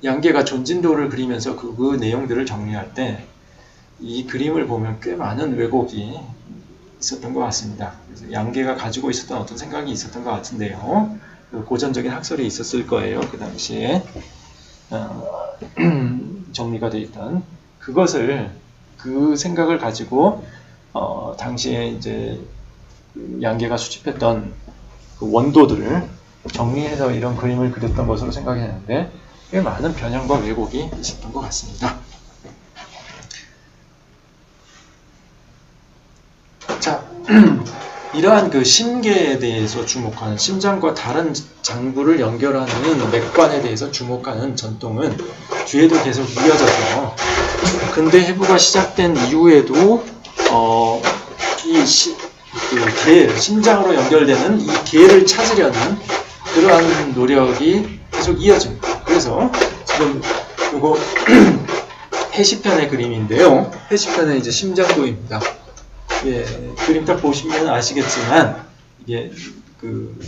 S1: 양계가 존진도를 그리면서 그 내용들을 정리할 때 이 그림을 보면 꽤 많은 왜곡이 있었던 것 같습니다. 그래서 양계가 가지고 있었던 어떤 생각이 있었던 것 같은데요. 그 고전적인 학설이 있었을 거예요. 그 당시에 정리가 되어 있던 그것을 그 생각을 가지고 당시에 이제 양계가 수집했던 그 원도들을 정리해서 이런 그림을 그렸던 것으로 생각했는데 꽤 많은 변형과 왜곡이 있었던 것 같습니다. 자, 이러한 그 심계에 대해서 주목하는 심장과 다른 장부를 연결하는 맥관에 대해서 주목하는 전통은 뒤에도 계속 이어져서 근대 해부가 시작된 이후에도 심장으로 연결되는 이 계를 찾으려는 그러한 노력이 계속 이어집니다. 그래서 지금 이거 해시편의 그림인데요. 해시편은 이제 심장도입니다. 예, 그림 딱 보시면 아시겠지만 이게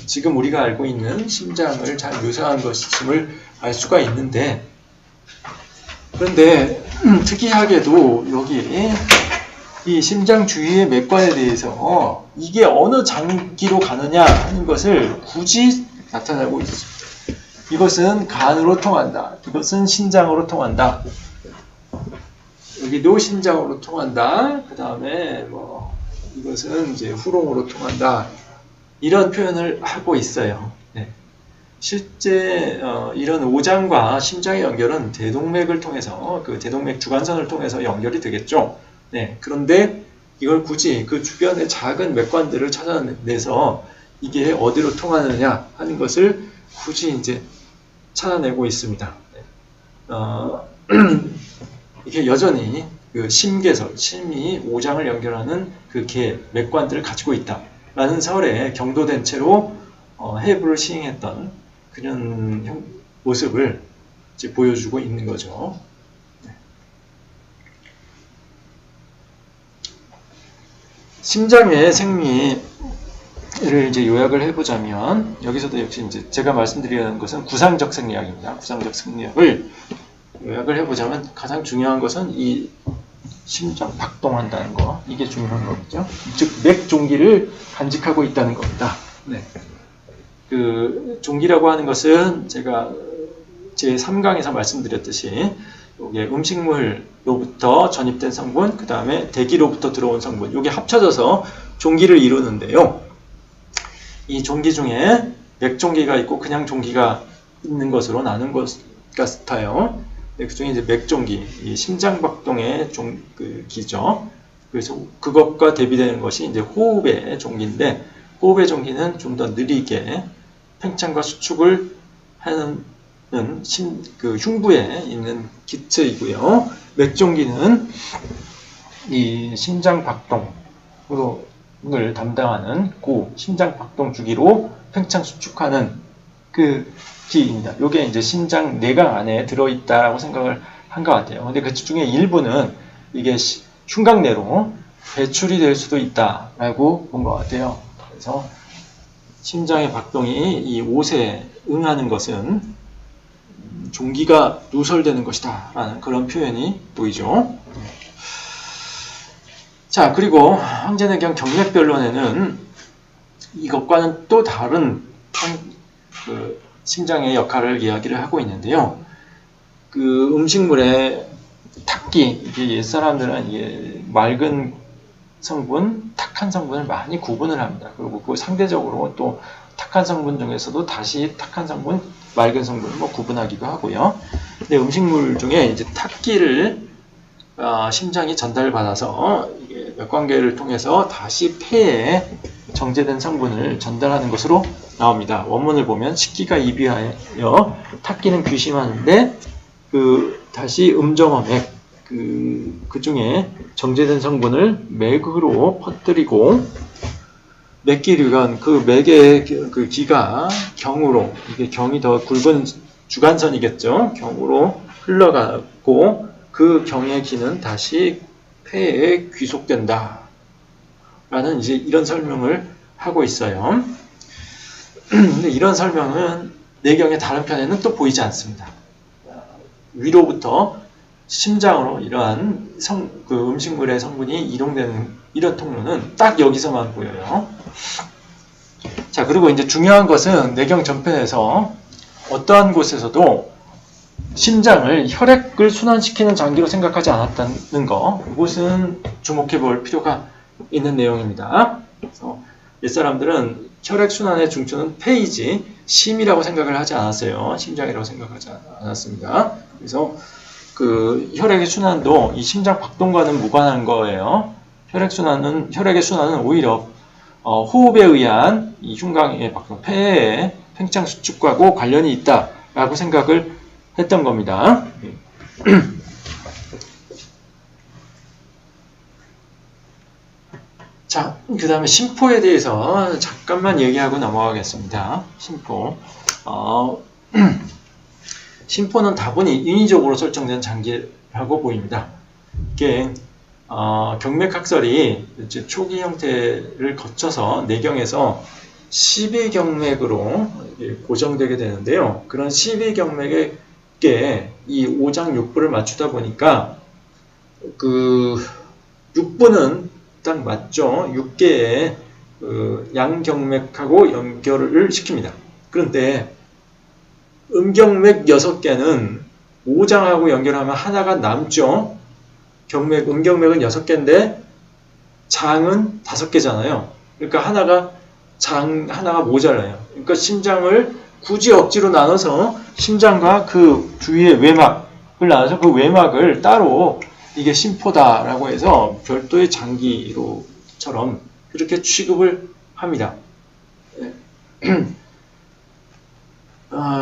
S1: 지금 우리가 알고 있는 심장을 잘 묘사한 것임을 알 수가 있는데 그런데 특이하게도 여기 이 심장 주위의 맥관에 대해서 이게 어느 장기로 가느냐 하는 것을 굳이 나타내고 있습니다. 이것은 간으로 통한다. 이것은 신장으로 통한다. 여기도 심장으로 통한다. 그 다음에 이것은 이제 후롱으로 통한다. 이런 표현을 하고 있어요. 네. 실제 이런 오장과 심장의 연결은 대동맥을 통해서 그 대동맥 주관선을 통해서 연결이 되겠죠. 네. 그런데 이걸 굳이 그 주변의 작은 맥관들을 찾아내서 이게 어디로 통하느냐 하는 것을 굳이 이제 찾아내고 있습니다. 이게 여전히 그 심계설, 심이 오장을 연결하는 그 계, 맥관들을 가지고 있다라는 설에 경도된 채로 해부를 시행했던 그런 모습을 이제 보여주고 있는 거죠. 네. 심장의 생리를 이제 요약을 해보자면 여기서도 역시 이제 제가 말씀드리는 것은 구상적 생리학입니다. 구상적 생리학을 요약을 해보자면 가장 중요한 것은 이 심장 박동한다는 거, 이게 중요한 거겠죠. 즉 맥 종기를 간직하고 있다는 겁니다. 네. 그 종기라고 하는 것은 제가 제 3강에서 말씀드렸듯이 이게 음식물로부터 전입된 성분, 그 다음에 대기로부터 들어온 성분, 이게 합쳐져서 종기를 이루는데요. 이 종기 중에 맥종기가 있고 그냥 종기가 있는 것으로 나눈 것 같아요. 네, 그 중에 이제 맥종기, 이 심장박동의 기죠. 그래서 그것과 대비되는 것이 이제 호흡의 종기인데, 호흡의 종기는 좀 더 느리게 팽창과 수축을 하는 흉부에 있는 기체이고요. 맥종기는 이 심장박동을 담당하는 심장박동 주기로 팽창 수축하는 그 기입니다. 이게 이제 심장 내강 안에 들어있다라고 생각을 한 것 같아요. 근데 그 중에 일부는 이게 흉곽 내로 배출이 될 수도 있다라고 본 것 같아요. 그래서 심장의 박동이 이 옷에 응하는 것은 종기가 누설되는 것이다 라는 그런 표현이 보이죠. 자, 그리고 황제내경 경맥변론에는 이것과는 또 다른 심장의 역할을 이야기를 하고 있는데요. 그 음식물의 탁기, 이게 옛사람들은 이게 맑은 성분, 탁한 성분을 많이 구분을 합니다. 그리고 그 상대적으로 또 탁한 성분 중에서도 다시 탁한 성분, 맑은 성분을 구분하기도 하고요. 근데 음식물 중에 이제 탁기를 심장이 전달받아서 맥관계를 통해서 다시 폐에 정제된 성분을 전달하는 것으로 나옵니다. 원문을 보면 식기가 이비하여 탁기는 귀심하는데 다시 음정어맥, 그 중에 정제된 성분을 맥으로 퍼뜨리고 맥기류는 그 맥의 그 기가 경으로, 이게 경이 더 굵은 주간선이겠죠. 경으로 흘러가고 그 경의 기는 다시 폐에 귀속된다. 라는 이제 이런 설명을 하고 있어요. 근데 이런 설명은 내경의 다른 편에는 또 보이지 않습니다. 위로부터 심장으로 이러한 그 음식물의 성분이 이동되는 이런 통로는 딱 여기서만 보여요. 자, 그리고 이제 중요한 것은 내경 전편에서 어떠한 곳에서도 심장을 혈액을 순환시키는 장기로 생각하지 않았다는 거, 이것은 주목해 볼 필요가 있는 내용입니다. 그래서 옛사람들은 혈액 순환의 중추는 폐이지 심이라고 생각을 하지 않았어요. 심장이라고 생각하지 않았습니다. 그래서 그 혈액의 순환도 이 심장 박동과는 무관한 거예요. 혈액의 순환은 오히려 호흡에 의한 이 흉곽의 박동, 폐의 팽창 수축과고 관련이 있다라고 생각을 했던 겁니다. 자, 그 다음에 심포에 대해서 잠깐만 얘기하고 넘어가겠습니다. 심포. 심포는 다분히 인위적으로 설정된 장기라고 보입니다. 이게 경맥학설이 이제 초기 형태를 거쳐서 내경에서 12경맥으로 고정되게 되는데요. 그런 12경맥에 이 5장 6부를 맞추다 보니까 그 6부는 딱 맞죠. 6개의 그 양경맥하고 연결을 시킵니다. 그런데 음경맥 6개는 5장하고 연결하면 하나가 남죠. 음경맥은 6개인데 장은 5개잖아요. 그러니까 하나가 모자라요. 그러니까 심장을 굳이 억지로 나눠서 심장과 그 주위의 외막을 나눠서 그 외막을 따로 이게 심포다라고 해서 별도의 장기로처럼 그렇게 취급을 합니다.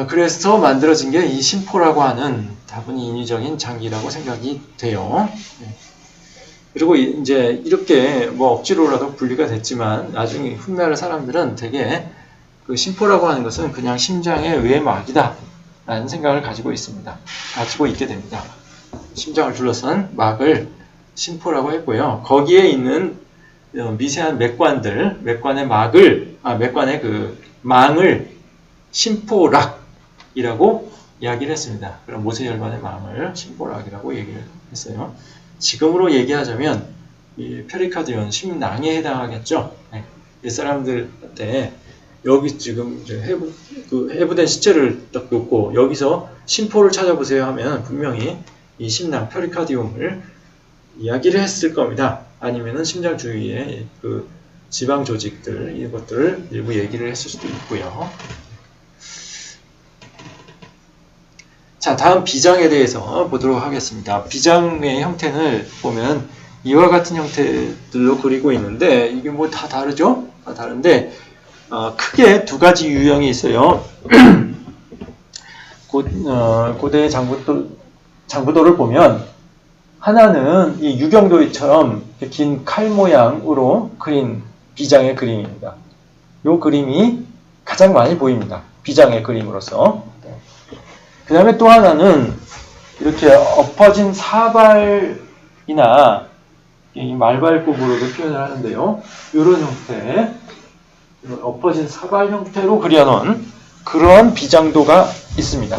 S1: 그래서 만들어진 게 이 심포라고 하는 다분히 인위적인 장기라고 생각이 돼요. 그리고 이제 이렇게 뭐 억지로라도 분리가 됐지만 나중에 훗날 사람들은 되게 그 심포라고 하는 것은 그냥 심장의 외막이다 라는 생각을 가지고 있게 됩니다. 심장을 둘러싼 막을 심포라고 했고요. 거기에 있는 미세한 맥관의 그 망을 심포락이라고 이야기를 했습니다. 그럼 모세혈관의 망을 심포락이라고 얘기를 했어요. 지금으로 얘기하자면 이 페리카디온 심낭에 해당하겠죠. 네. 옛사람들한테 여기 지금 해부된 시체를 딱 놓고 여기서 심포를 찾아보세요 하면 분명히 이 심낭 페리카디움을 이야기를 했을 겁니다. 아니면은 심장 주위에 그 지방 조직들 이것들을 일부 얘기를 했을 수도 있고요. 자, 다음 비장에 대해서 보도록 하겠습니다. 비장의 형태를 보면 이와 같은 형태들로 그리고 있는데 이게 뭐 다 다르죠? 다 다른데 크게 두 가지 유형이 있어요. 고대 장부도를 보면 하나는 이 유경도처럼 긴 칼 모양으로 그린 비장의 그림입니다. 이 그림이 가장 많이 보입니다. 비장의 그림으로서. 그 다음에 또 하나는 이렇게 엎어진 사발이나 이 말발굽으로도 표현을 하는데요. 이런 형태, 엎어진 사발 형태로 그려놓은 그런 비장도가 있습니다.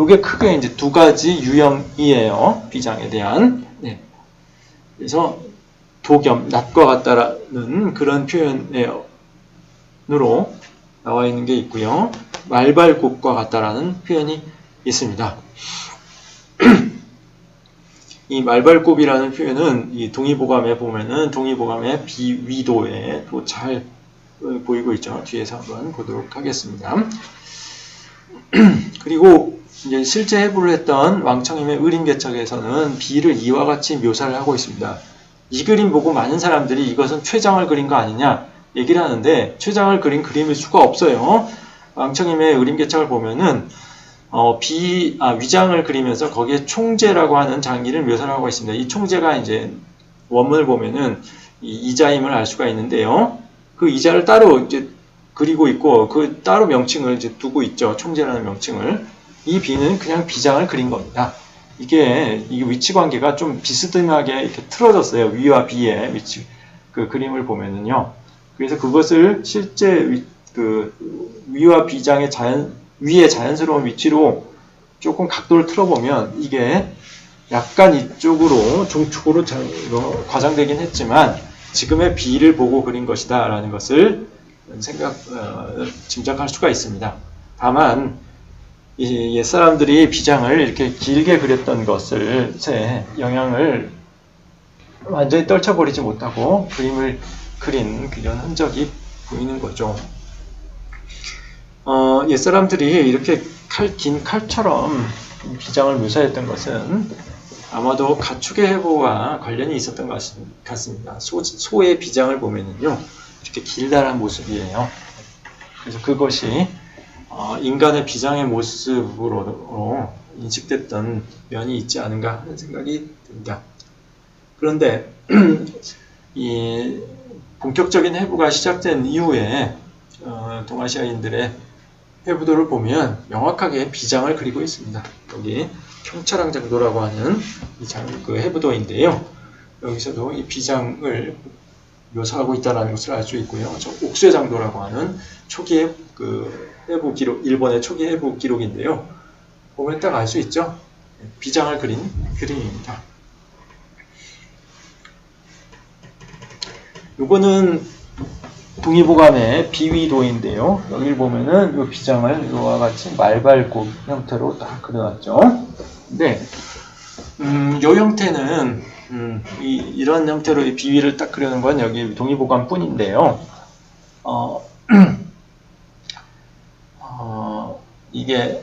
S1: 이게 크게 이제 두 가지 유형이에요. 비장에 대한. 네. 그래서 도겸, 낫과 같다라는 그런 표현으로 나와 있는 게 있고요. 말발굽과 같다라는 표현이 있습니다. 이 말발굽이라는 표현은 이 동의보감에 보면은 동의보감의 비위도에 또 잘 보이고 있죠. 뒤에서 한번 보도록 하겠습니다. 그리고 이제 실제 해부를 했던 왕청임의 의림개척에서는 비를 이와 같이 묘사를 하고 있습니다. 이 그림 보고 많은 사람들이 이것은 췌장을 그린 거 아니냐 얘기를 하는데 췌장을 그린 그림일 수가 없어요. 왕청임의 의림개척을 보면은 위장을 그리면서 거기에 총재라고 하는 장기를 묘사를 하고 있습니다. 이 총재가 이제 원문을 보면은 이자임을 알 수가 있는데요. 그 이자를 따로 이제 그리고 있고 그 따로 명칭을 이제 두고 있죠. 총재라는 명칭을. 이 비는 그냥 비장을 그린 겁니다. 이게 위치 관계가 좀 비스듬하게 이렇게 틀어졌어요. 위와 비의 위치 그 그림을 보면은요. 그래서 그것을 실제 위와 비장의 위의 자연스러운 위치로 조금 각도를 틀어보면 이게 약간 이쪽으로 중축으로 과장되긴 했지만 지금의 비를 보고 그린 것이다 라는 것을 짐작할 수가 있습니다. 다만 이 옛사람들이 비장을 이렇게 길게 그렸던 것을 제 영향을 완전히 떨쳐버리지 못하고 그림을 그린 그런 흔적이 보이는 거죠. 옛사람들이 이렇게 긴 칼처럼 비장을 묘사했던 것은 아마도 가축의 해부와 관련이 있었던 것 같습니다. 소의 비장을 보면은요, 이렇게 길다란 모습이에요. 그래서 그것이 인간의 비장의 모습으로 인식됐던 면이 있지 않은가 하는 생각이 듭니다. 그런데 이 본격적인 해부가 시작된 이후에 동아시아인들의 해부도를 보면 명확하게 비장을 그리고 있습니다. 여기 평차랑장도라고 하는 그 해부도인데요. 여기서도 이 비장을 묘사하고 있다는 것을 알 수 있고요. 저 옥쇠장도라고 하는 초기의 그 해부 기록, 일본의 초기 해부 기록인데요. 보면 딱 알 수 있죠. 비장을 그린 그림입니다. 요거는 동의보감의 비위도인데요. 여기를 보면은 이 비장을 이와 같이 말발굽 형태로 딱 그려놨죠. 근데 요 형태는 이런 형태로 이 비위를 딱 그려놓은 건 여기 동의보감 뿐인데요. 이게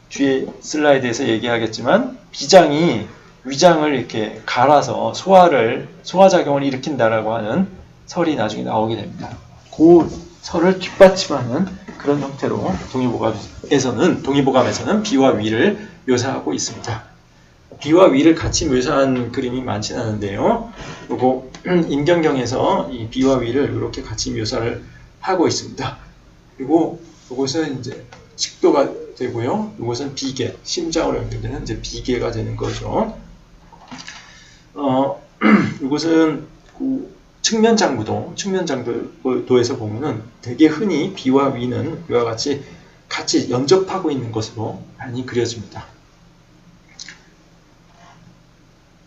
S1: 뒤에 슬라이드에서 얘기하겠지만 비장이 위장을 이렇게 갈아서 소화작용을 일으킨다라고 하는 설이 나중에 나오게 됩니다. 그 설을 뒷받침하는 그런 형태로 동의보감에서는 비와 위를 묘사하고 있습니다. 비와 위를 같이 묘사한 그림이 많지는 않은데요. 요거 임경경에서 이 비와 위를 이렇게 같이 묘사를 하고 있습니다. 그리고 이것은 이제 식도가 되고요. 이것은 비계, 심장으로 연결되는 이제 비계가 되는 거죠. 이것은 측면장도에서 보면은 되게 흔히 비와 위는 이와 같이 연접하고 있는 것으로 많이 그려집니다.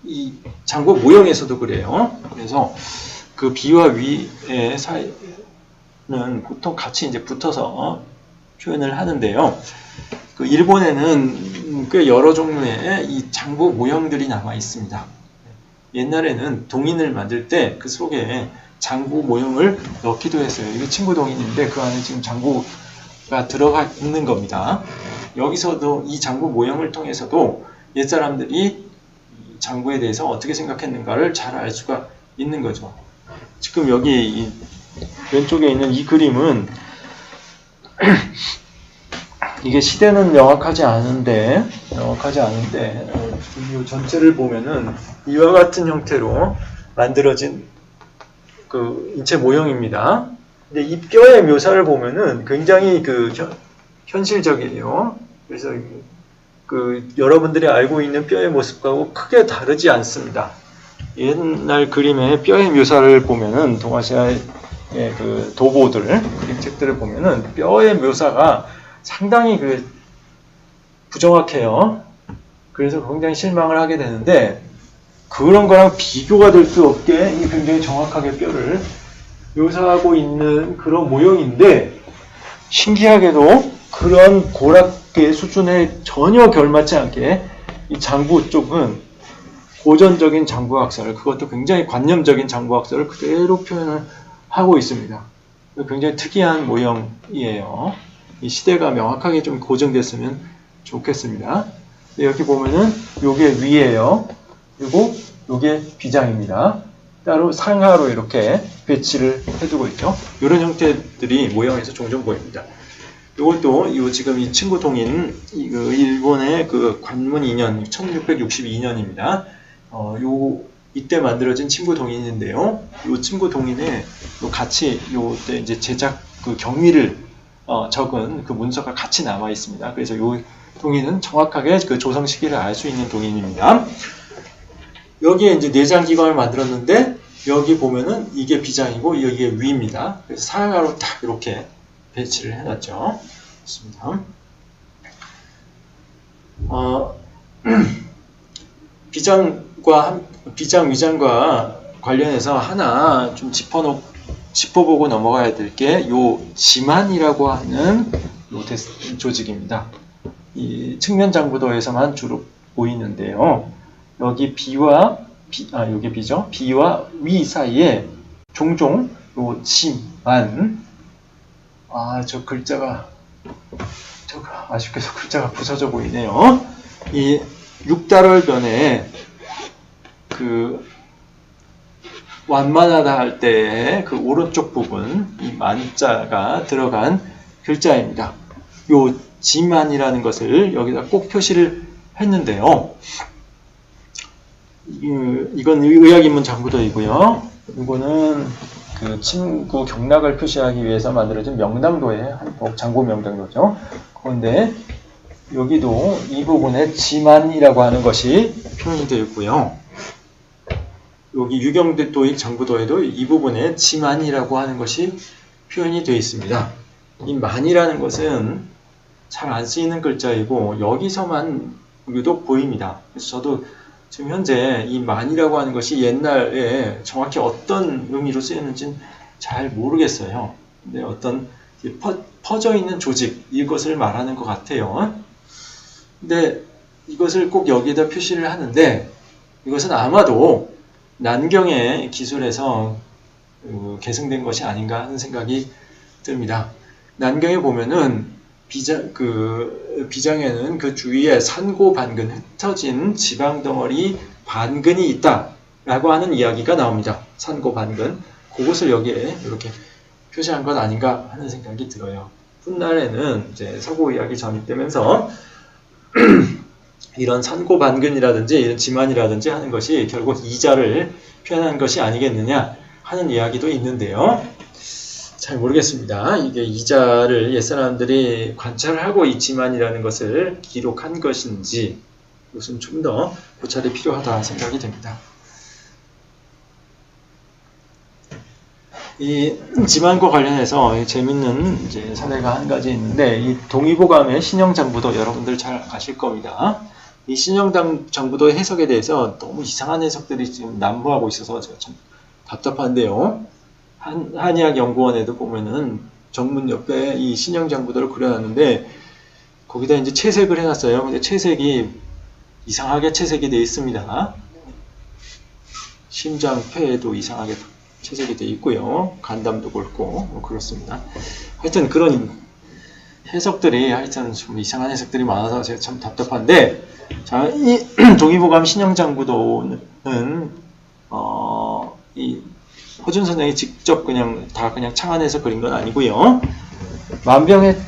S1: 이 장구 모형에서도 그래요. 그래서 그 비와 위의 사이는 보통 같이 이제 붙어서 표현을 하는데요. 그 일본에는 꽤 여러 종류의 이 장구 모형들이 남아 있습니다. 옛날에는 동인을 만들 때 그 속에 장구 모형을 넣기도 했어요. 이게 친구 동인인데 그 안에 지금 장구가 들어가 있는 겁니다. 여기서도 이 장구 모형을 통해서도 옛사람들이 장구에 대해서 어떻게 생각했는가를 잘 알 수가 있는 거죠. 지금 여기 이 왼쪽에 있는 이 그림은 이게 시대는 명확하지 않은데 이 전체를 보면은 이와 같은 형태로 만들어진 그 인체 모형입니다. 근데 이 뼈의 묘사를 보면은 굉장히 현실적이에요. 그래서 여러분들이 알고 있는 뼈의 모습하고 크게 다르지 않습니다. 옛날 그림의 뼈의 묘사를 보면은 동아시아의 그 도보들, 그림책들을 보면은 뼈의 묘사가 상당히 부정확해요. 그래서 굉장히 실망을 하게 되는데 그런 거랑 비교가 될 수 없게 굉장히 정확하게 뼈를 묘사하고 있는 그런 모형인데 신기하게도 그런 고락의 수준에 전혀 결맞지 않게 이 장구 쪽은 고전적인 장구학설, 그것도 굉장히 관념적인 장구학설을 그대로 표현을 하고 있습니다. 굉장히 특이한 모형이에요. 이 시대가 명확하게 좀 고정됐으면 좋겠습니다. 여기 보면은 요게 위예요. 그리고 요게 비장입니다. 따로 상하로 이렇게 배치를 해두고 있죠. 이런 형태들이 모형에서 종종 보입니다. 이것도 지금 이 친구 동인 일본의 그 관문 2년 1662년입니다. 이때 만들어진 친구 동인인데요. 이 친구 동인에 같이 요때 이제 제작 그 경위를 적은 그 문서가 같이 남아 있습니다. 그래서 이 동인은 정확하게 그 조성 시기를 알 수 있는 동인입니다. 여기에 이제 내장기관을 만들었는데 여기 보면은 이게 비장이고 여기에 위입니다. 그래서 사각으로 딱 이렇게 배치를 해놨죠. 좋습니다. 비장 위장과 관련해서 하나 좀 짚어보고 넘어가야 될 게 요 지만이라고 하는 요 조직입니다. 이 측면 장부도에서만 주로 보이는데요. 여기 여기 비죠. 비와 위 사이에 종종 요 지만 저 글자가 아쉽게도 글자가 부서져 보이네요. 이 6달월변에 그 완만하다 할 때의 그 오른쪽 부분 이 만자가 들어간 글자입니다. 요 지만이라는 것을 여기다 꼭 표시를 했는데요. 이건 의학인문 장부도이고요. 이거는 그 친구 경락을 표시하기 위해서 만들어진 명당도의 한복 장부 명당도죠. 그런데 여기도 이 부분에 지만이라고 하는 것이 표현이 되어 있고요. 여기 유경도의 장부도에도 이 부분에 지만이라고 하는 것이 표현이 되어 있습니다. 이 만이라는 것은 잘 안 쓰이는 글자이고 여기서만 유독 보입니다. 그래서 저도 지금 현재 이 만이라고 하는 것이 옛날에 정확히 어떤 의미로 쓰였는지는 잘 모르겠어요. 근데 어떤 퍼져 있는 조직 이것을 말하는 것 같아요. 근데 이것을 꼭 여기에다 표시를 하는데 이것은 아마도 난경의 기술에서 계승된 것이 아닌가 하는 생각이 듭니다. 난경에 보면은 비장에는 그 주위에 산고 반근, 흩어진 지방 덩어리 반근이 있다라고 하는 이야기가 나옵니다. 산고 반근. 그것을 여기에 이렇게 표시한 것 아닌가 하는 생각이 들어요. 훗날에는 이제 서구의학이 전입되면서 이런 산고 반근이라든지 이런 지만이라든지 하는 것이 결국 이자를 표현한 것이 아니겠느냐 하는 이야기도 있는데요. 잘 모르겠습니다. 이게 이자를 옛사람들이 관찰을 하고 이 지만이라는 것을 기록한 것인지 이것은 좀 더 고찰이 필요하다 생각이 됩니다. 이 지만과 관련해서 재밌는 이제 사례가 한 가지 있는데 이 동의보감의 신형장부도 여러분들 잘 아실 겁니다. 이 신형장부도의 해석에 대해서 너무 이상한 해석들이 지금 난무하고 있어서 제가 참 답답한데요. 한의학연구원에도 보면은 정문 옆에 이 신형장부도를 그려놨는데 거기다 이제 채색을 해놨어요. 근데 채색이 이상하게 채색이 되어 있습니다. 심장, 폐에도 이상하게 채색이 되어 있고요. 간담도 그렇고 뭐 그렇습니다. 하여튼 그런 해석들이 하여튼 좀 이상한 해석들이 많아서 제가 참 답답한데 자, 이 동의보감 신형장부도는 이 허준 선생이 직접 그냥 창안해서 그린 건 아니고요. 만병의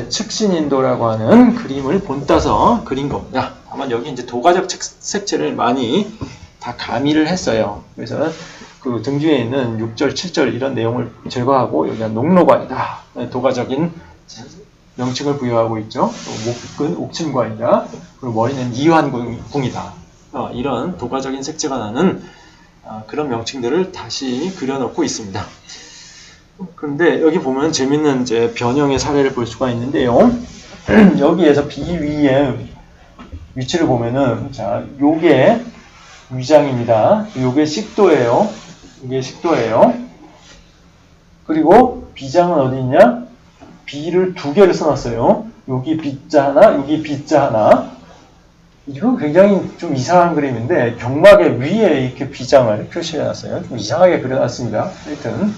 S1: 측신인도라고 하는 그림을 본따서 그린 겁니다. 다만 여기 이제 도가적 색채를 많이 다 가미를 했어요. 그래서 그 등 뒤에 있는 6절, 7절 이런 내용을 제거하고 여기가 녹로관이다. 도가적인 명칭을 부여하고 있죠. 목은 옥침관이다. 그리고 머리는 이환궁이다. 이런 도가적인 색채가 나는 그런 명칭들을 다시 그려놓고 있습니다. 그런데 여기 보면 재밌는 이제 변형의 사례를 볼 수가 있는데요. 여기에서 비위의 위치를 보면은 자, 요게 위장입니다. 요게 식도예요. 이게 식도예요. 그리고 비장은 어디 있냐? 비를 두 개를 써놨어요. 여기 비자 하나, 여기 비자 하나. 이거 굉장히 좀 이상한 그림인데 경막의 위에 이렇게 비장을 표시해놨어요. 좀 이상하게 그려놨습니다. 하여튼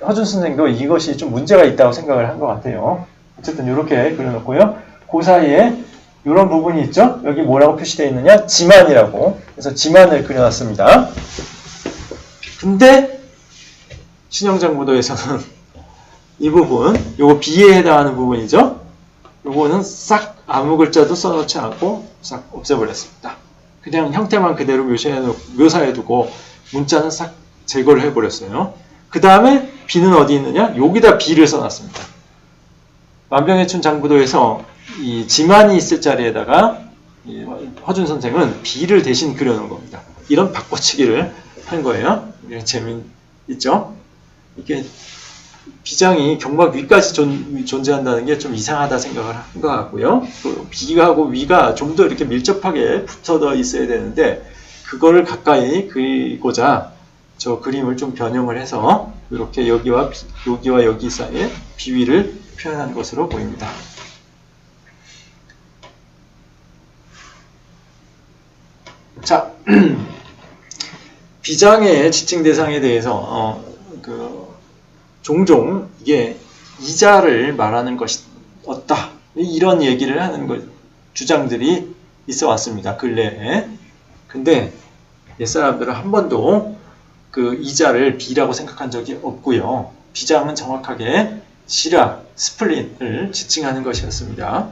S1: 허준 선생도 이것이 좀 문제가 있다고 생각을 한 것 같아요. 어쨌든 이렇게 그려놓고요. 그 사이에 이런 부분이 있죠. 여기 뭐라고 표시되어 있느냐? 지만이라고. 그래서 지만을 그려놨습니다. 근데 신형장부도에서는 이 부분, 요거 B에 해당하는 부분이죠. 요거는 싹 아무 글자도 써놓지 않고 싹 없애버렸습니다. 그냥 형태만 그대로 묘사해두고 문자는 싹 제거를 해버렸어요. 그 다음에 B는 어디 있느냐? 여기다 B를 써놨습니다. 만병의 춘장부도에서 이 지만이 있을 자리에다가 허준 선생은 B를 대신 그려놓은 겁니다. 이런 바꿔치기를 한 거예요. 재미있죠? 이게 비장이 경막 위까지 존재한다는 게 좀 이상하다 생각을 한 것 같고요. 또 B하고 위가 좀 더 이렇게 밀접하게 붙어 있어야 되는데 그거를 가까이 그리고자 저 그림을 좀 변형을 해서 이렇게 여기와 여기 사이에 비위를 표현한 것으로 보입니다. 자, 비장의 지칭 대상에 대해서 종종 이게 이자를 말하는 것이 없다 이런 얘기를 하는 주장들이 있어 왔습니다. 근래에. 근데 옛사람들은 한 번도 그 이자를 B라고 생각한 적이 없고요. 비장은 정확하게 시라, 스플린을 지칭하는 것이었습니다.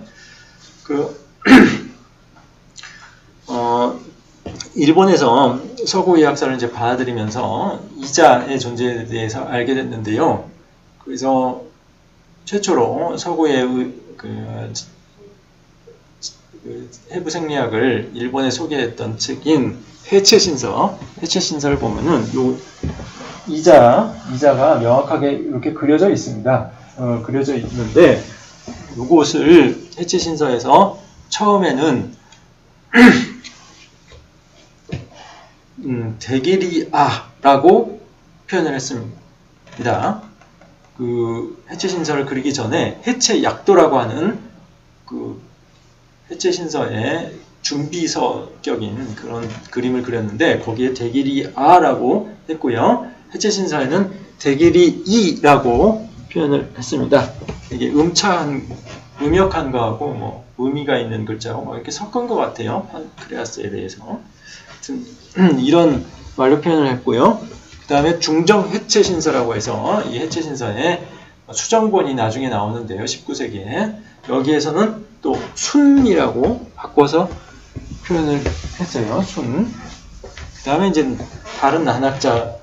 S1: 일본에서 서구의학사를 이제 받아들이면서 이자의 존재에 대해서 알게 됐는데요. 그래서 최초로 서구의 해부생리학을 일본에 소개했던 책인 해체신서를 보면은 요 이자가 명확하게 이렇게 그려져 있습니다. 그려져 있는데 요것을 해체신서에서 처음에는 대게리아라고 표현을 했습니다. 그 해체신서를 그리기 전에 해체약도라고 하는 그 해체신서의 준비서격인 그런 그림을 그렸는데 거기에 대게리아라고 했고요. 해체신서에는 대게리이라고 표현을 했습니다. 이게 음역한 거하고 뭐 의미가 있는 글자하고 뭐 이렇게 섞은 것 같아요. 판크레아스에 대해서. 이런 말로 표현을 했고요. 그 다음에 중정해체신서라고 해서 이 해체신서에 수정본이 나중에 나오는데요. 19세기에. 여기에서는 또 순이라고 바꿔서 표현을 했어요. 순. 그 다음에 이제 다른 한학자,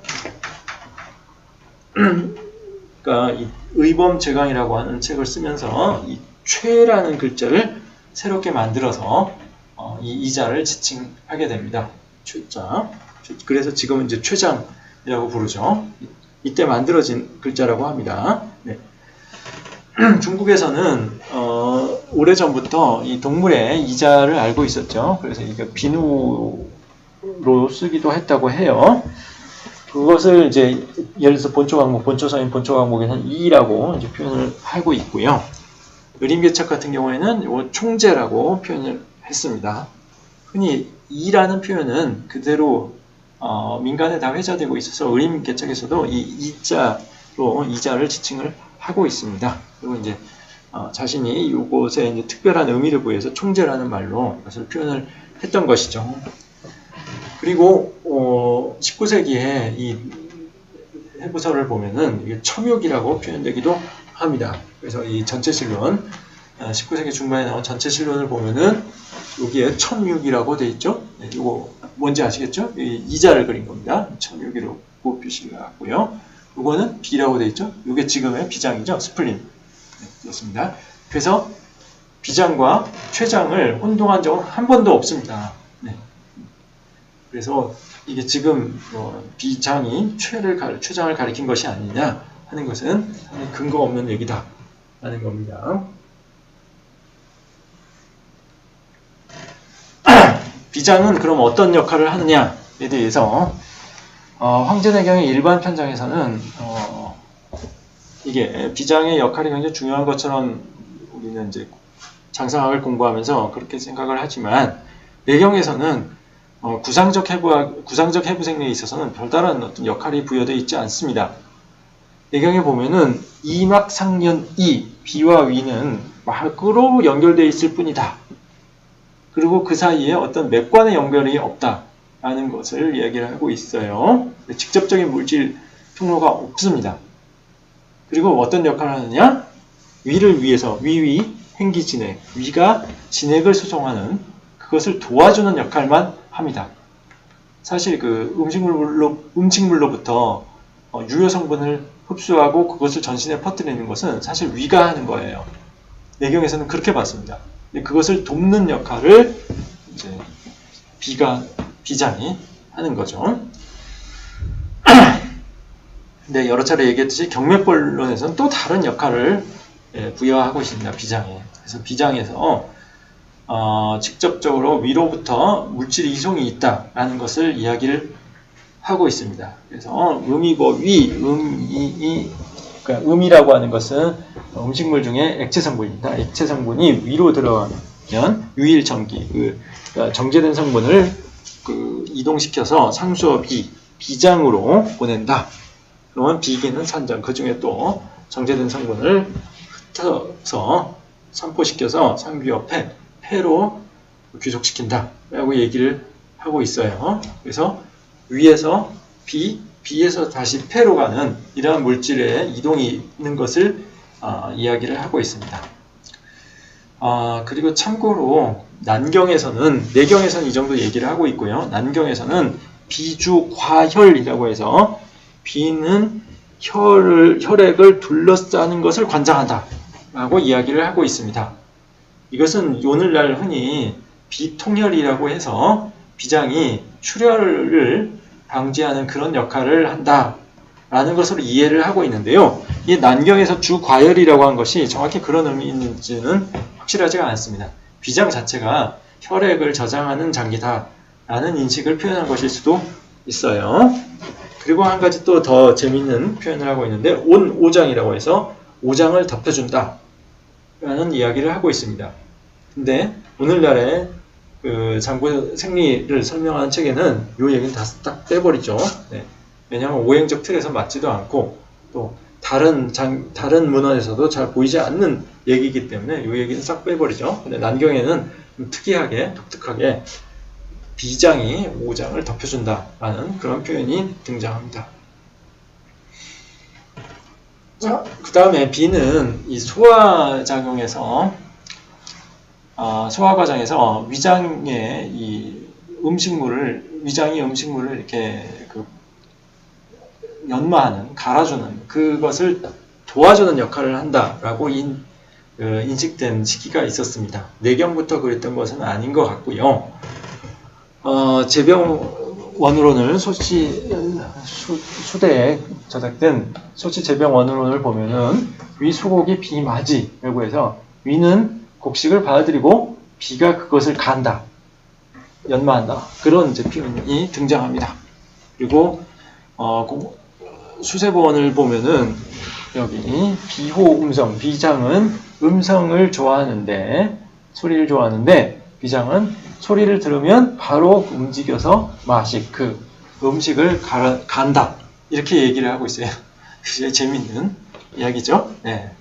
S1: 그러니까 이 의범제강이라고 하는 책을 쓰면서 이 최라는 글자를 새롭게 만들어서 이 이자를 지칭하게 됩니다. 최자. 그래서 지금은 이제 최장이라고 부르죠. 이때 만들어진 글자라고 합니다. 네. 중국에서는 오래전부터 이 동물의 이자를 알고 있었죠. 그래서 이게 비누로 쓰기도 했다고 해요. 그것을 이제 예를 들어서 본초강목, 본초서인, 본초강목에서는 이라고 이제 표현을 하고 있고요. 의림개척 같은 경우에는 요 총재라고 표현을 했습니다. 흔히 이라는 표현은 그대로 민간에 다 회자되고 있어서 의림개척에서도 이 이자로 이자를 지칭을 하고 있습니다. 그리고 이제 자신이 이곳에 이제 특별한 의미를 부여해서 총재라는 말로 이것을 표현을 했던 것이죠. 그리고 19세기에 이 해부서를 보면은 이게 첨육이라고 표현되기도 합니다. 그래서 이 전체신론 19세기 중반에 나온 전체신론을 보면은 여기에 첨육이라고 돼 있죠. 네, 이거 뭔지 아시겠죠? 이자를 그린 겁니다. 첨육이로 표시가 났고요. 이거는 B라고 돼 있죠. 이게 지금의 비장이죠. 스플린. 네, 그렇습니다. 그래서 비장과 최장을 혼동한 적은 한 번도 없습니다. 네. 그래서 이게 지금 비장이 최장을 가리킨 것이 아니냐 하는 것은 근거 없는 얘기다 라는 겁니다. 비장은 그럼 어떤 역할을 하느냐에 대해서 황제내경의 일반 편장에서는 이게 비장의 역할이 굉장히 중요한 것처럼 우리는 이제 장상학을 공부하면서 그렇게 생각을 하지만 내경에서는 구상적 해부생리에 있어서는 별다른 어떤 역할이 부여되어 있지 않습니다. 내경에 보면은 이막상년이 비와 위는 막으로 연결되어 있을 뿐이다. 그리고 그 사이에 어떤 맥관의 연결이 없다라는 것을 이야기를 하고 있어요. 직접적인 물질 통로가 없습니다. 그리고 어떤 역할을 하느냐? 위를 위해서 위위 행기진액, 위가 진액을 수송하는 그것을 도와주는 역할만 합니다. 사실 그 음식물로부터 유효 성분을 흡수하고 그것을 전신에 퍼뜨리는 것은 사실 위가 하는 거예요. 내경에서는 그렇게 봤습니다. 그것을 돕는 역할을 이제 비장이 하는 거죠. 네, 여러 차례 얘기했듯이 경맥본론에서는 또 다른 역할을 부여하고 있습니다. 비장에. 그래서 비장에서 직접적으로 위로부터 물질 이송이 있다라는 것을 이야기를 하고 있습니다. 그래서 음이고 위, 그러니까 음이라고 하는 것은 음식물 중에 액체 성분입니다. 액체 성분이 위로 들어가면 유일전기, 그러니까 정제된 성분을 이동시켜서 상수어 비장으로 보낸다. 그러면 비기는 산전, 그 중에 또 정제된 성분을 흩어서 산포시켜서 상비어 폐로 귀속시킨다 라고 얘기를 하고 있어요. 그래서 위에서 비에서 다시 폐로 가는 이러한 물질의 이동이 있는 것을 이야기를 하고 있습니다. 그리고 참고로 난경에서는, 내경에서는 이 정도 얘기를 하고 있고요. 난경에서는 비주과혈이라고 해서 비는 혈액을 둘러싸는 것을 관장한다 라고 이야기를 하고 있습니다. 이것은 오늘날 흔히 비통혈이라고 해서 비장이 출혈을 방지하는 그런 역할을 한다 라는 것으로 이해를 하고 있는데요. 이 난경에서 주과혈이라고 한 것이 정확히 그런 의미인지는 확실하지가 않습니다. 비장 자체가 혈액을 저장하는 장기다 라는 인식을 표현한 것일 수도 있어요. 그리고 한 가지 또 더 재밌는 표현을 하고 있는데 오장이라고 해서 오장을 덮여준다 라는 이야기를 하고 있습니다. 근데 오늘날의 그 장부 생리를 설명하는 책에는 이 얘기는 다 딱 빼버리죠. 네. 왜냐하면 오행적 틀에서 맞지도 않고 또 다른 문헌에서도 잘 보이지 않는 얘기이기 때문에 이 얘기는 싹 빼버리죠. 근데 난경에는 좀 특이하게 독특하게 비장이 오장을 덮여준다라는 그런 표현이 등장합니다. 자, 그 다음에 비는 이 소화작용에서 소화 과정에서 위장의 위장이 음식물을 이렇게 연마하는, 갈아주는 그것을 도와주는 역할을 한다라고 인식된 시기가 있었습니다. 내경부터 그랬던 것은 아닌 것 같고요. 제병원으론을 수대에 저작된 소치 제병원으론을 보면은 위 소곡이 비마지라고 해서 위는 곡식을 받아들이고 비가 그것을 간다, 연마한다, 그런 이제 표현이 등장합니다. 그리고 수세보원을 보면은 여기 비호 음성, 비장은 음성을 좋아하는데, 소리를 좋아하는데 비장은 소리를 들으면 바로 움직여서 그 음식을 간다 이렇게 얘기를 하고 있어요. 굉장히 재밌는 이야기죠. 네.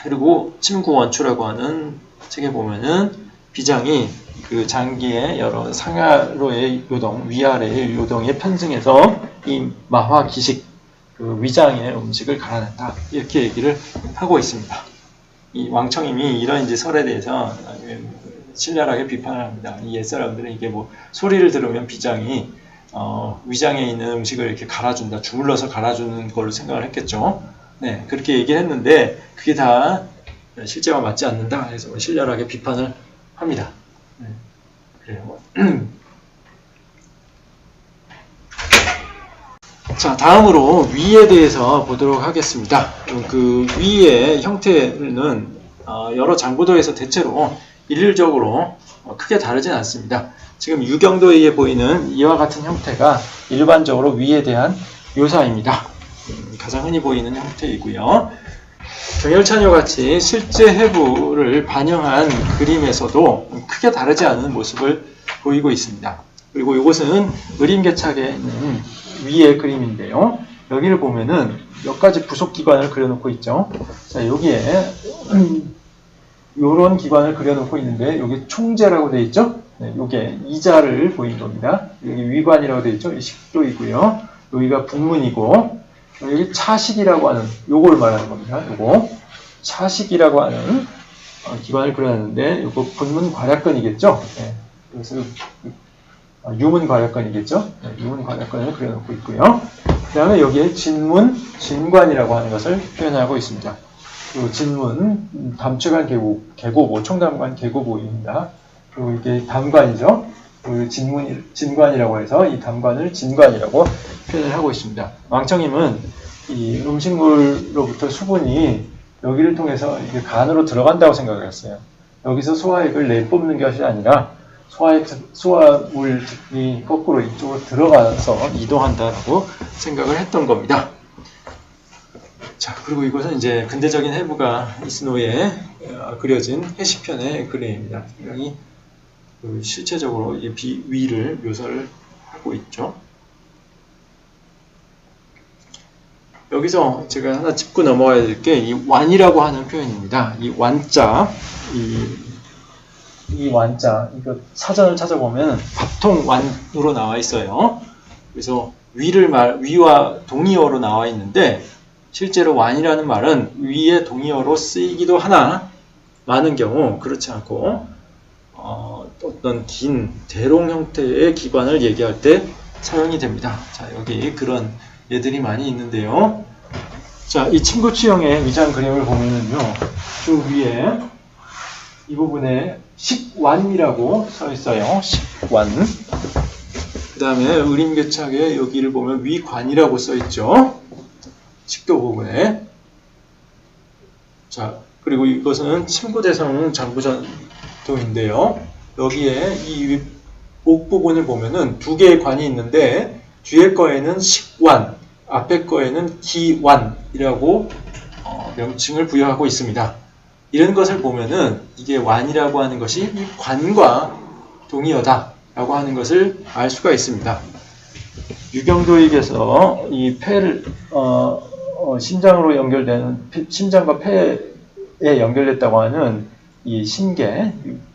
S1: 그리고 침구원추라고 하는 책에 보면은 비장이 그 장기의 여러 상하로의 요동, 위아래의 요동에 편승해서 이 마화 기식, 그 위장의 음식을 갈아낸다 이렇게 얘기를 하고 있습니다. 이 왕청임이 이런 이제 설에 대해서 신랄하게 비판을 합니다. 이 옛사람들은 이게 뭐 소리를 들으면 비장이 위장에 있는 음식을 이렇게 갈아준다, 주물러서 갈아주는 걸로 생각을 했겠죠. 네, 그렇게 얘기를 했는데 그게 다 실제와 맞지 않는다 해서 신랄하게 비판을 합니다. 네, 그래요. 자, 다음으로 위에 대해서 보도록 하겠습니다. 그 위의 형태는 여러 장부도에서 대체로 일률적으로 크게 다르진 않습니다. 지금 유경도에 보이는 이와 같은 형태가 일반적으로 위에 대한 묘사입니다. 가장 흔히 보이는 형태이고요. 경열찬요 같이 실제 해부를 반영한 그림에서도 크게 다르지 않은 모습을 보이고 있습니다. 그리고 이것은 의림개착에 있는 위의 그림인데요. 여기를 보면은 몇 가지 부속 기관을 그려놓고 있죠. 자, 여기에 이런 기관을 그려놓고 있는데 여기 총재라고 되어 있죠. 네, 이게 이자를 보인 겁니다. 여기 위관이라고 되어 있죠. 이 식도이고요. 여기가 북문이고 여기 차식이라고 하는 요걸 말하는 겁니다. 요거 차식이라고 하는 기관을 그려놨는데 요거 분문 괄약근이겠죠. 네. 그래서 유문 괄약근이겠죠. 네. 유문 괄약근을 그려놓고 있고요. 그 다음에 여기에 진문, 진관이라고 하는 것을 표현하고 있습니다. 그리고 진문, 담추관 계곡, 총담관 계곡입니다. 그리고 이게 담관이죠. 그리고 진관이라고 해서 이 담관을 진관이라고 표현을 하고 있습니다. 왕청임은 이 음식물로부터 수분이 여기를 통해서 이게 간으로 들어간다고 생각을 했어요. 여기서 소화액을 내뿜는 것이 아니라 소화물이 거꾸로 이쪽으로 들어가서 이동한다고 생각을 했던 겁니다. 자, 그리고 이것은 이제 근대적인 해부가 이스노에 그려진 해시편의 그림입니다. 굉장히 실체적으로 위를 묘사를 하고 있죠. 여기서 제가 하나 짚고 넘어가야 될 게 이 완이라고 하는 표현입니다. 이 완자, 이 완자, 이거 사전을 찾아보면 밥통완으로 나와 있어요. 그래서 위와 동의어로 나와 있는데 실제로 완이라는 말은 위의 동의어로 쓰이기도 하나 많은 경우 그렇지 않고 어떤 긴 대롱 형태의 기관을 얘기할 때 사용이 됩니다. 자, 여기 그런 예들이 많이 있는데요. 자, 이 침구치형의 위장 그림을 보면은요, 쭉 위에 이 부분에 식완이라고 써 있어요. 식완. 그 다음에 의림개착에 여기를 보면 위관이라고 써 있죠. 식도 부분에. 자, 그리고 이것은 침구대성 장부전도인데요. 여기에 이 목 부분을 보면은 두 개의 관이 있는데 뒤에 거에는 식완, 앞에 거에는 기완이라고 명칭을 부여하고 있습니다. 이런 것을 보면은 이게 완이라고 하는 것이 이 관과 동의어다라고 하는 것을 알 수가 있습니다. 유경도익에서 이 폐를 심장으로 연결되는 심장과 폐에 연결됐다고 하는 이 신계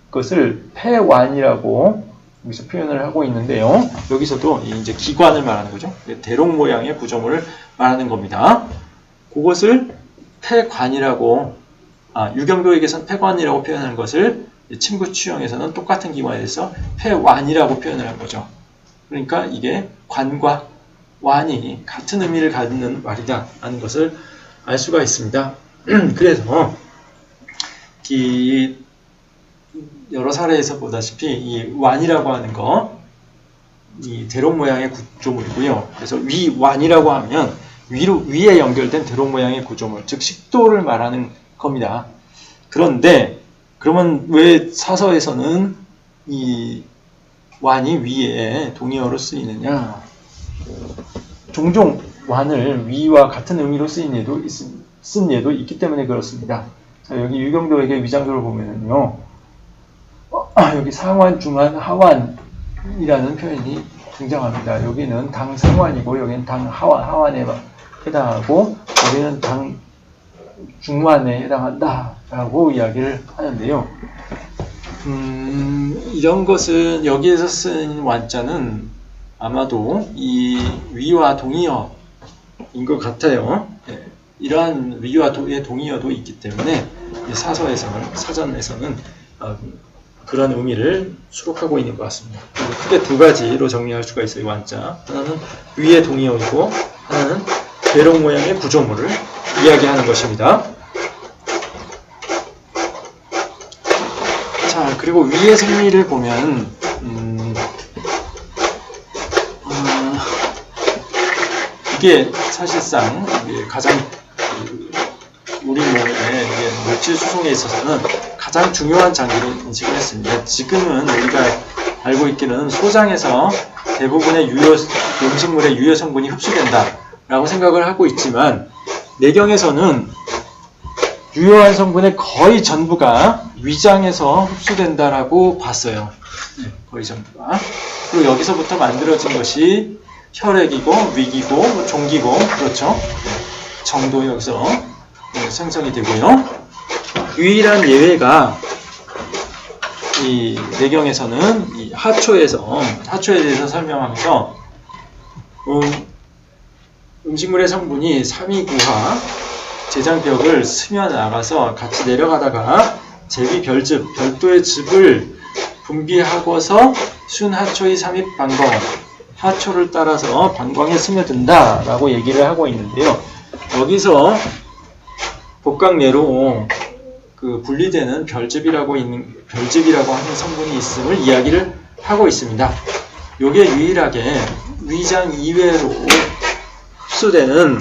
S1: 이것을 폐완이라고 여기서 표현을 하고 있는데요. 여기서도 이제 기관을 말하는 거죠. 대롱 모양의 구조물을 말하는 겁니다. 그것을 폐관이라고 유경도에게서는 폐관이라고 표현하는 것을 침구취형에서는 똑같은 기관에 대해서 폐완이라고 표현을 한 거죠. 그러니까 이게 관과 완이 같은 의미를 갖는 말이다 라는 것을 알 수가 있습니다. 그래서 여러 사례에서 보다시피 이 완이라고 하는 거, 이 대롱 모양의 구조물이고요. 그래서 위완이라고 하면 위에 연결된 대롱 모양의 구조물, 즉 식도를 말하는 겁니다. 그런데 그러면 왜 사서에서는 이 완이 위에 동의어로 쓰이느냐? 종종 완을 위와 같은 의미로 쓴 예도 있기 때문에 그렇습니다. 자, 여기 유경도에게 위장도를 보면은요. 여기 상완, 중완, 하완이라는 표현이 등장합니다. 여기는 당 상완이고 여기는 당 하완에 해당하고 여기는 당 중완에 해당한다라고 이야기를 하는데요. 이런 것은 여기에서 쓴 완자는 아마도 이 위와 동의어인 것 같아요. 네, 이러한 위와 동의어도 있기 때문에 사전에서는 그런 의미를 수록하고 있는 것 같습니다. 크게 두 가지로 정리할 수가 있어요. 완자. 하나는 위의 동의어이고 하나는 대롱 모양의 구조물을 이야기하는 것입니다. 자, 그리고 위의 생리를 보면 이게 사실상 가장 우리 몸의 물질 수송에 있어서는 가장 중요한 장기로 인식을 했습니다. 지금은 우리가 알고 있기로는 소장에서 대부분의 음식물의 유효 성분이 흡수된다라고 생각을 하고 있지만 내경에서는 유효한 성분의 거의 전부가 위장에서 흡수된다라고 봤어요. 거의 전부가. 그리고 여기서부터 만들어진 것이 혈액이고 위기고 종기고 그렇죠. 정도 여기서 생성이 되고요. 유일한 예외가 이 내경에서는 이 하초에 대해서 설명하면서 음식물의 성분이 329화 제장벽을 스며 나가서 같이 내려가다가 제비 별즙, 별도의 즙을 분비하고서 순하초의 삼입 반광, 하초를 따라서 반광에 스며든다 라고 얘기를 하고 있는데요. 여기서 복강내로 그 분리되는 별즙이라고 하는 성분이 있음을 이야기를 하고 있습니다. 요게 유일하게 위장 이외로 흡수되는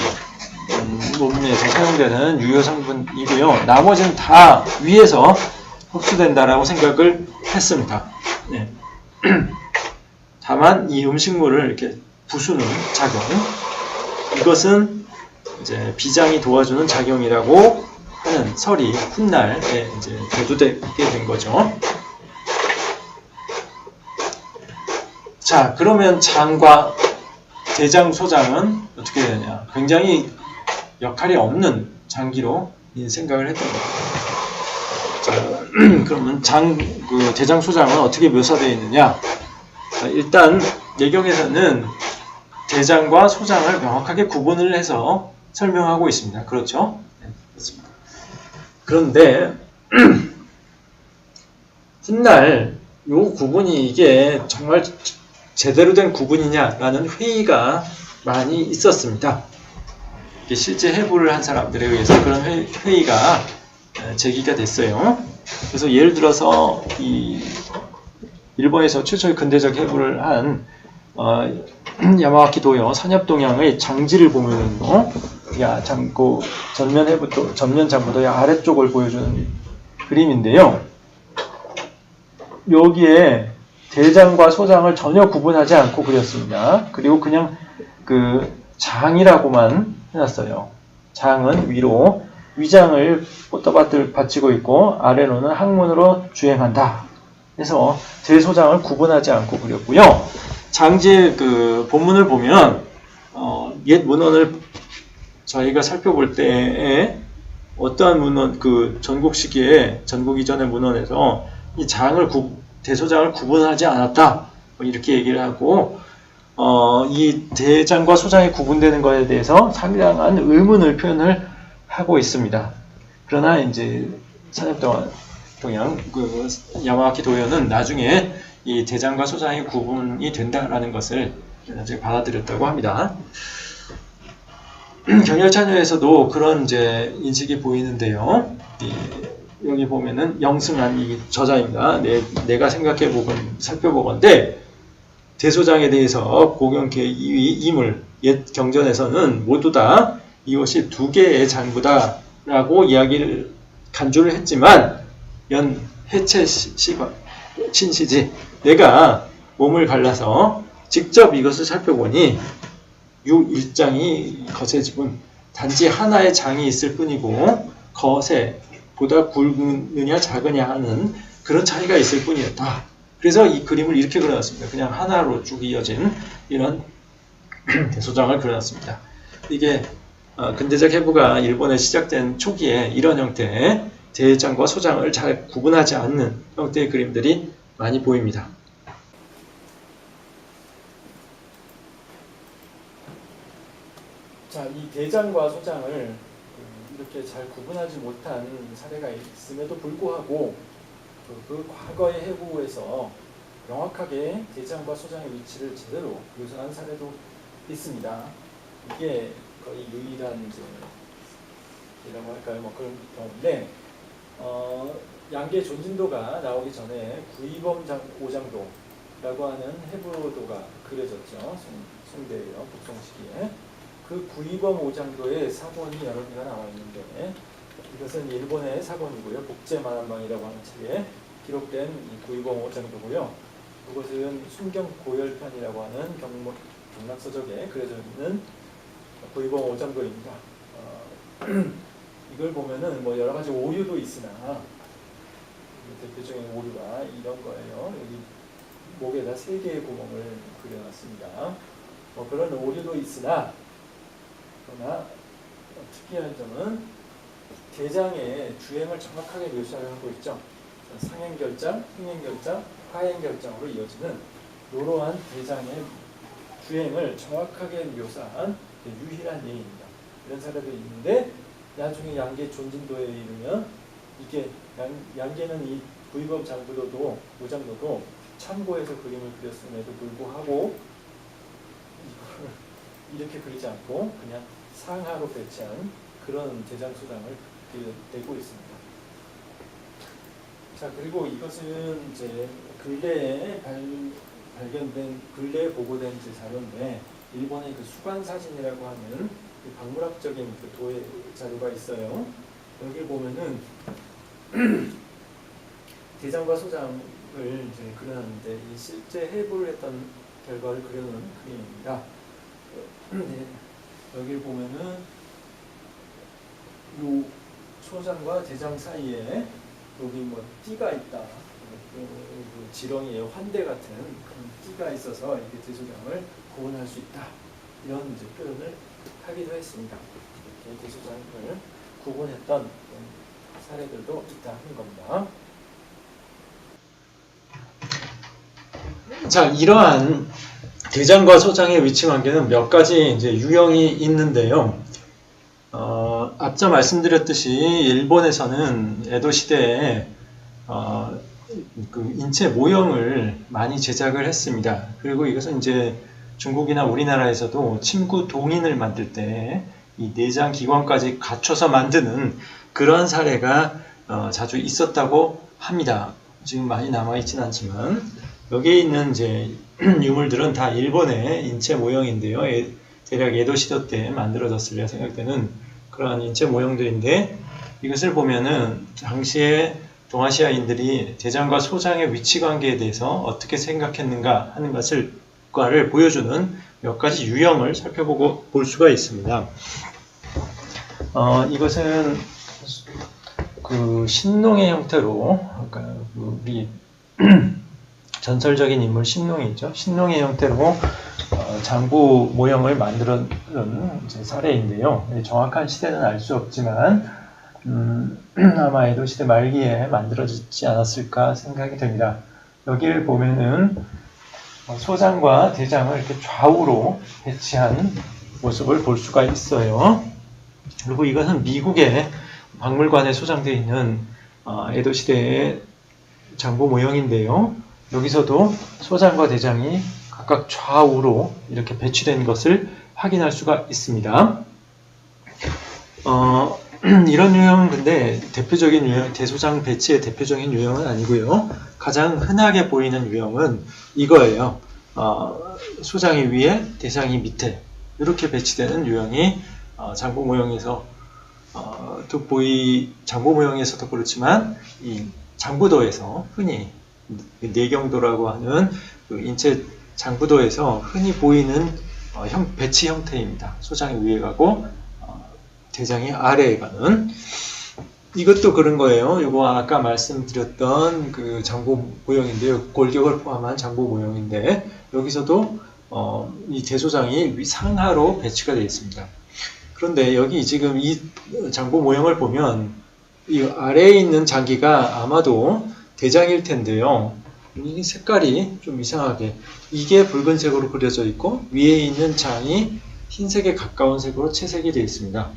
S1: 몸에서 사용되는 유효 성분이고요. 나머지는 다 위에서 흡수된다라고 생각을 했습니다. 네. 다만 이 음식물을 이렇게 부수는 작용, 이것은 이제 비장이 도와주는 작용이라고 하는 설이 훗날에 이제 대두되게 된 거죠. 자, 그러면 장과 대장, 소장은 어떻게 되냐? 굉장히 역할이 없는 장기로 생각을 했던 겁니다. 자, 그러면 대장, 소장은 어떻게 묘사되어 있느냐? 자, 일단 예경에서는 대장과 소장을 명확하게 구분을 해서 설명하고 있습니다. 그렇죠? 네, 그렇습니다. 그런데 훗날 요 구분이 이게 정말 제대로 된 구분이냐라는 회의가 많이 있었습니다. 실제 해부를 한 사람들에 의해서 그런 회의가 제기가 됐어요. 그래서 예를 들어서 이 일본에서 최초의 근대적 해부를 한 야마와키 도요 산엽동양의 장지를 보면은요, 전면 해부도 전면 장부도의 아래쪽을 보여주는 그림인데요. 여기에 대장과 소장을 전혀 구분하지 않고 그렸습니다. 그리고 그냥 그 장이라고만 해놨어요. 장은 위로 위장을 꽃다발을 받치고 있고 아래로는 항문으로 주행한다. 그래서 대소장을 구분하지 않고 그렸고요. 장지의 그 본문을 보면 옛 문헌을 저희가 살펴볼 때에 어떠한 문헌, 그 전국 시기에 전국 이전의 문헌에서 이 대소장을 구분하지 않았다 이렇게 얘기를 하고 이 대장과 소장이 구분되는 것에 대해서 상당한 의문을 표현을 하고 있습니다. 그러나 이제 산엽동양 그 야마와키 도요는 나중에 이 대장과 소장이 구분이 된다라는 것을 나중에 받아들였다고 합니다. 경열찬요에서도 그런 이제 인식이 보이는데요. 여기 보면은 영승한 이 저자입니다. 내가 살펴보건데 대소장에 대해서 고경계 2위 이물 옛 경전에서는 모두 다 이것이 두 개의 장부다라고 이야기를 간주를 했지만 연 해체 신시지 내가 몸을 갈라서 직접 이것을 살펴보니 유일장이 거세 지분 단지 하나의 장이 있을 뿐이고 거세 보다 굵느냐 작으냐 하는 그런 차이가 있을 뿐이었다. 그래서 이 그림을 이렇게 그려놨습니다. 그냥 하나로 쭉 이어진 이런 대소장을 그려놨습니다. 이게 근대적 해부가 일본에 시작된 초기에 이런 형태의 대장과 소장을 잘 구분하지 않는 형태의 그림들이 많이 보입니다. 자, 이 대장과 소장을 이렇게 잘 구분하지 못한 사례가 있음에도 불구하고 그 과거의 해부에서 명확하게 대장과 소장의 위치를 제대로 묘사한 사례도 있습니다. 이게 거의 유일한 이라고 할까요? 뭐 그런 경우인데 양계 존진도가 나오기 전에 구이범 오장도라고 하는 해부도가 그려졌죠. 송대예요. 북송 시기에. 그 구이범 오장도의 사본이 여러 개가 나와 있는데 이것은 일본의 사본이고요. 복제만한방이라고 하는 책에 기록된 이 구이범 오장도고요. 그것은 순경고열편이라고 하는 경락서적에 그려져 있는 구이범 오장도입니다. 이걸 보면은 뭐 여러 가지 오류도 있으나 대표적인 오류가 이런 거예요. 여기 목에다 3개의 구멍을 그려놨습니다. 뭐 그런 오류도 있으나 그러나 특이한 점은 대장의 주행을 정확하게 묘사를 하고 있죠. 상행결장, 흥행결장, 하행결장으로 이어지는 이러한 대장의 주행을 정확하게 묘사한 유일한 예입니다. 이런 사례도 있는데 나중에 양계 존진도에 이르면 이게 양계는 이 구이법 장부도도 오장도도 참고해서 그림을 그렸음에도 불구하고 이걸 이렇게 그리지 않고 그냥 상하로 배치한 그런 대장소장을 내고 있습니다. 자, 그리고 이것은 이제 근래에 발견된, 근래에 보고된 자료인데, 일본의 그 수관사진이라고 하는 그 박물학적인 그 도의 자료가 있어요. 여기 보면은 대장과 소장을 이제 그려놨는데, 이 실제 해부를 했던 결과를 그려놓은 그림입니다. 네, 여기 보면은 요 소장과 대장 사이에 여기 뭐 띠가 있다. 그 지렁이의 환대 같은 그런 띠가 있어서 이게 대소장을 구분할 수 있다. 이런 이제 표현을 하기도 했습니다. 이렇게 대소장을 구분했던 사례들도 있다 하는 겁니다. 자, 이러한 대장과 소장의 위치 관계는 몇 가지 이제 유형이 있는데요. 앞서 말씀드렸듯이 일본에서는 에도 시대에 그 인체 모형을 많이 제작을 했습니다. 그리고 이것은 이제 중국이나 우리나라에서도 침구 동인을 만들 때 이 내장 기관까지 갖춰서 만드는 그런 사례가 자주 있었다고 합니다. 지금 많이 남아있지는 않지만 여기에 있는 이제 유물들은 다 일본의 인체 모형인데요. 대략 에도 시대 때 만들어졌으리라 생각되는 그러한 인체 모형들인데, 이것을 보면은 당시에 동아시아인들이 대장과 소장의 위치 관계에 대해서 어떻게 생각했는가 하는 것을 보여주는 몇 가지 유형을 살펴보고 볼 수가 있습니다. 이것은 그 신농의 형태로, 그러니까 우리 전설적인 인물 신농이 있죠. 신농의 형태로 장부 모형을 만들어낸 사례인데요. 정확한 시대는 알 수 없지만 아마 에도 시대 말기에 만들어지지 않았을까 생각이 됩니다. 여기를 보면은 소장과 대장을 이렇게 좌우로 배치한 모습을 볼 수가 있어요. 그리고 이것은 미국의 박물관에 소장되어 있는 에도 시대의 장부 모형인데요. 여기서도 소장과 대장이 각각 좌우로 이렇게 배치된 것을 확인할 수가 있습니다. 이런 유형은 근데 대표적인 유형, 대소장 배치의 대표적인 유형은 아니고요. 가장 흔하게 보이는 유형은 이거예요. 소장이 위에, 대장이 밑에 이렇게 배치되는 유형이 장부 모형에서 장부 모형에서도 그렇지만 이 장부도에서 흔히 내경도라고 하는 그 인체 장부도에서 흔히 보이는 배치 형태입니다. 소장이 위에 가고 대장이 아래에 가는. 이것도 그런 거예요. 이거 아까 말씀드렸던 그 장부 모형인데요. 골격을 포함한 장부 모형인데 여기서도 이 대소장이 상하로 배치가 되어 있습니다. 그런데 여기 지금 이 장부 모형을 보면 이 아래에 있는 장기가 아마도 대장일 텐데요. 이 색깔이 좀 이상하게, 이게 붉은색으로 그려져 있고 위에 있는 장이 흰색에 가까운 색으로 채색이 되어 있습니다.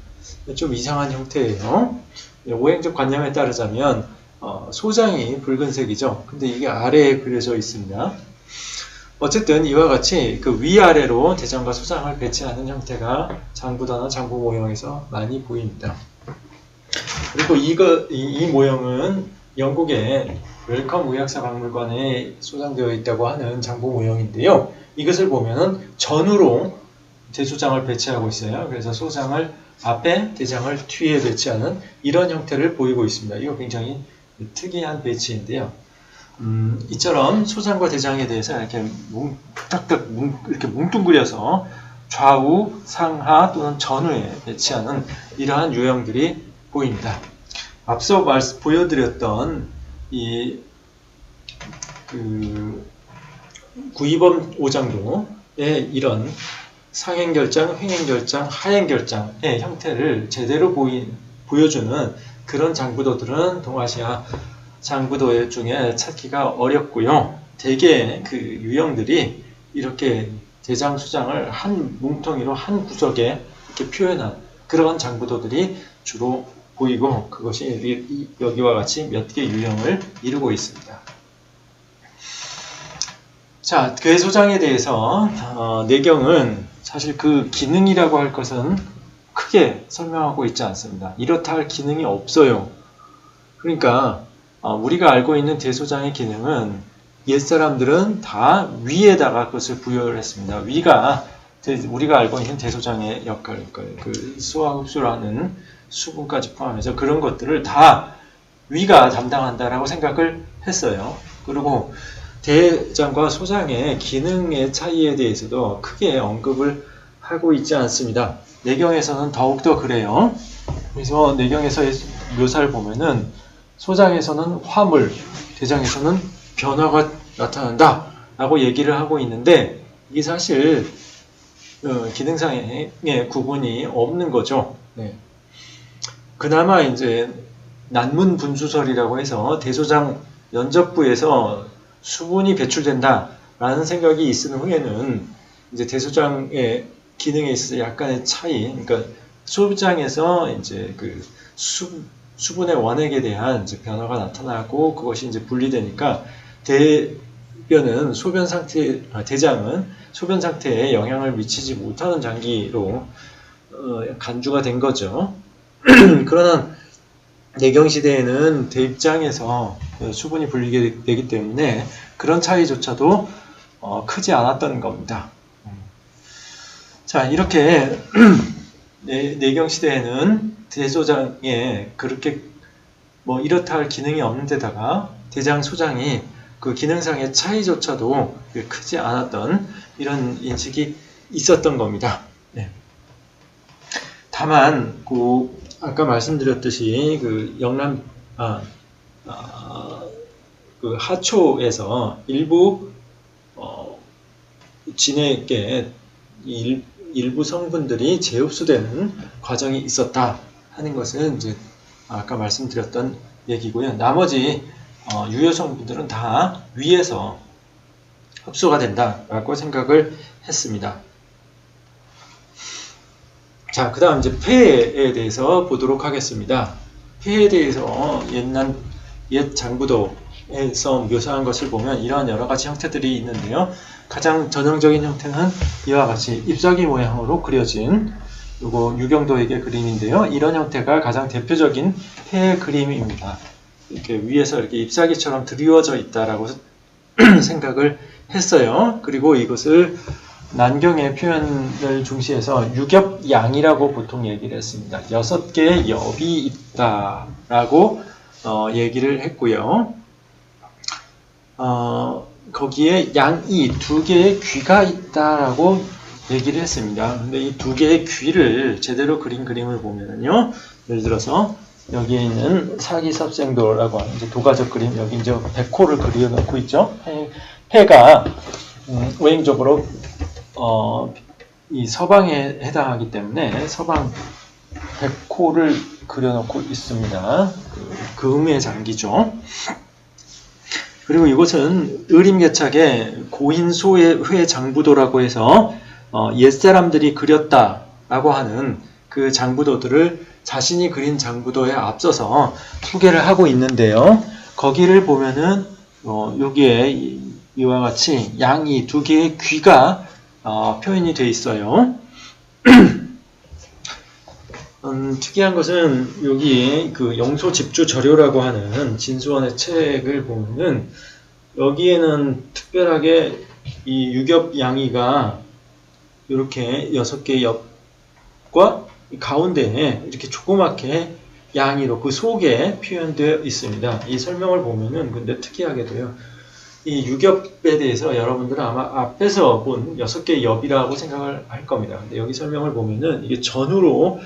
S1: 좀 이상한 형태예요. 오행적 관념에 따르자면 소장이 붉은색이죠. 근데 이게 아래에 그려져 있습니다. 어쨌든 이와 같이 그 위아래로 대장과 소장을 배치하는 형태가 장부도나 장부 모형에서 많이 보입니다. 그리고 이 모형은 영국의 웰컴 의학사 박물관에 소장되어 있다고 하는 장부 모형인데요. 이것을 보면은 전으로 대소장을 배치하고 있어요. 그래서 소장을 앞에, 대장을 뒤에 배치하는 이런 형태를 보이고 있습니다. 이거 굉장히 특이한 배치인데요. 이처럼 소장과 대장에 대해서 이렇게 딱딱 이렇게 뭉뚱그려서 좌우, 상하 또는 전후에 배치하는 이러한 유형들이 보입니다. 앞서 보여드렸던 이 구이범 오장도의 이런 상행결장, 횡행결장, 하행결장의 형태를 제대로 보여주는 그런 장부도들은 동아시아 장부도 중에 찾기가 어렵고요. 대개 그 유형들이 이렇게 대장, 수장을 한 뭉텅이로 한 구석에 이렇게 표현한 그런 장부도들이 주로 보이고 그것이 여기와 같이 몇 개 유형을 이루고 있습니다. 자, 괴소장에 대해서 내경은 사실 그 기능이라고 할 것은 크게 설명하고 있지 않습니다. 이렇다 할 기능이 없어요. 그러니까 우리가 알고 있는 대소장의 기능은 옛사람들은 다 위에다가 그것을 부여를 했습니다. 위가 우리가 알고 있는 대소장의 역할, 그 수화 흡수를 하는 수분까지 포함해서 그런 것들을 다 위가 담당한다라고 생각을 했어요. 그리고 대장과 소장의 기능의 차이에 대해서도 크게 언급을 하고 있지 않습니다. 내경에서는 더욱더 그래요. 그래서 내경에서의 묘사를 보면은 소장에서는 화물, 대장에서는 변화가 나타난다 라고 얘기를 하고 있는데 이게 사실 기능상의 구분이 없는 거죠. 네. 그나마 이제 난문 분수설이라고 해서 대소장 연접부에서 수분이 배출된다 라는 생각이 있은 후에는 이제 대소장의 기능에 있어서 약간의 차이, 그러니까 소장에서 이제 그 수분의 원액에 대한 이제 변화가 나타나고 그것이 이제 분리되니까 대장은 소변 상태에 영향을 미치지 못하는 장기로 간주가 된 거죠. 그러나 내경 시대에는 대입장에서 수분이 분리게 되기 때문에 그런 차이조차도 크지 않았던 겁니다. 자, 이렇게 내경 시대에는 대소장에 그렇게 뭐 이렇다 할 기능이 없는 데다가 대장, 소장이 그 기능상의 차이조차도 크지 않았던 이런 인식이 있었던 겁니다. 네. 다만 아까 말씀드렸듯이 그 그 하초에서 일부 진액에 일부 성분들이 재흡수되는 과정이 있었다 하는 것은 이제 아까 말씀드렸던 얘기고요. 나머지 유효 성분들은 다 위에서 흡수가 된다라고 생각을 했습니다. 자, 그 다음 이제 폐에 대해서 보도록 하겠습니다. 폐에 대해서 옛 장부도에서 묘사한 것을 보면 이러한 여러 가지 형태들이 있는데요. 가장 전형적인 형태는 이와 같이 잎사귀 모양으로 그려진 요거 유경도액의 그림인데요. 이런 형태가 가장 대표적인 폐의 그림입니다. 이렇게 위에서 이렇게 잎사귀처럼 드리워져 있다라고 생각을 했어요. 그리고 이것을 난경의 표현을 중시해서 유겹양이라고 보통 얘기를 했습니다. 6개의 엽이 있다라고 얘기를 했고요. 거기에 양이 2개의 귀가 있다라고 얘기를 했습니다. 근데 이 2개의 귀를 제대로 그린 그림을 보면은요, 예를 들어서 여기에 있는 사기섭생도라고 하는 이제 도가적 그림, 여기 이제 백호를 그려놓고 있죠. 해가 외행적으로 이 서방에 해당하기 때문에 서방 백호를 그려놓고 있습니다. 금의 장기죠. 그리고 이곳은 의림개착의 고인소의 장부도라고 해서 옛사람들이 그렸다라고 하는 그 장부도들을 자신이 그린 장부도에 앞서서 소개를 하고 있는데요. 거기를 보면은 여기에 이와 같이 양이 2개의 귀가 표현이 되어 있어요. 특이한 것은 여기 그 영소집주저료라고 하는 진수원의 책을 보면은 여기에는 특별하게 이 유겹양이가 이렇게 6개의 엽과 가운데에 이렇게 조그맣게 양이로 그 속에 표현되어 있습니다. 이 설명을 보면은 근데 특이하게도요. 이 유겹에 대해서 여러분들은 아마 앞에서 본 6개의 엽이라고 생각을 할 겁니다. 근데 여기 설명을 보면은 이게 전후로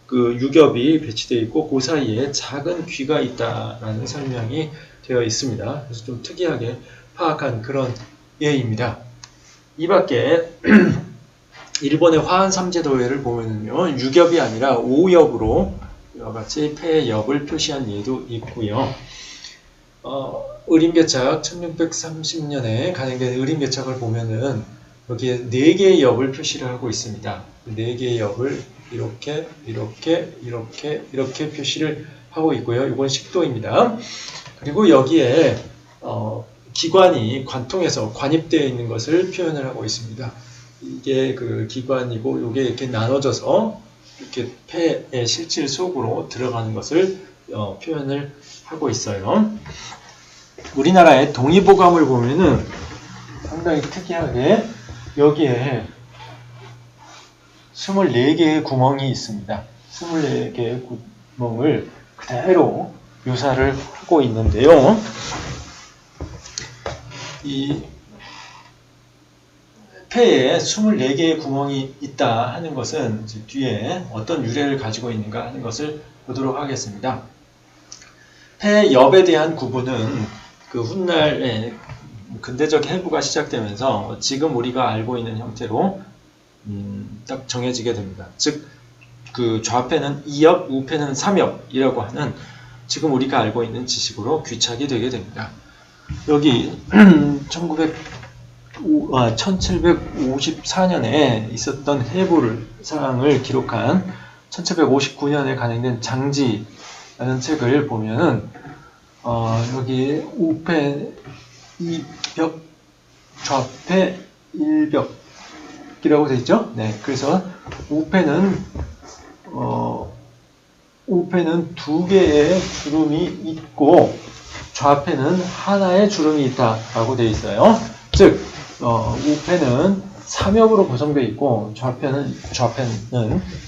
S1: 그 유겹이 배치되어 있고 그 사이에 작은 귀가 있다라는 설명이 되어 있습니다. 그래서 좀 특이하게 파악한 그런 예입니다. 이 밖에 일본의 화한삼재도회를 보면은요, 유겹이 아니라 5엽으로 이와 같이 폐의 엽을 표시한 예도 있고요. 의림개착 1630년에 간행된 의림개착을 보면은 여기에 4개의 엽을 표시를 하고 있습니다. 4개의 엽을 이렇게 표시를 하고 있고요. 이건 식도입니다. 그리고 여기에 기관이 관통해서 관입되어 있는 것을 표현을 하고 있습니다. 이게 그 기관이고 이게 이렇게 나눠져서 이렇게 폐의 실질 속으로 들어가는 것을 표현을 하고 있어요. 우리나라의 동의보감을 보면은 상당히 특이하게 여기에 24개의 구멍이 있습니다. 24개의 구멍을 그대로 묘사를 하고 있는데요. 이 폐에 24개의 구멍이 있다 하는 것은 이제 뒤에 어떤 유래를 가지고 있는가 하는 것을 보도록 하겠습니다. 폐 엽에 대한 구분은 그 훗날에 근대적 해부가 시작되면서 지금 우리가 알고 있는 형태로 딱 정해지게 됩니다. 즉, 그 좌폐는 2엽, 우폐는 3엽이라고 하는 지금 우리가 알고 있는 지식으로 귀착이 되게 됩니다. 여기 1754년에 있었던 해부 사항을 기록한 1759년에 간행된 장지라는 책을 보면은 여기 우폐 2벽, 좌폐 1벽이라고 되어 있죠? 네, 그래서 우폐는 2개의 주름이 있고 좌폐는 하나의 주름이 있다라고 되어 있어요. 즉, 우폐는 3엽으로 구성되어 있고 좌폐는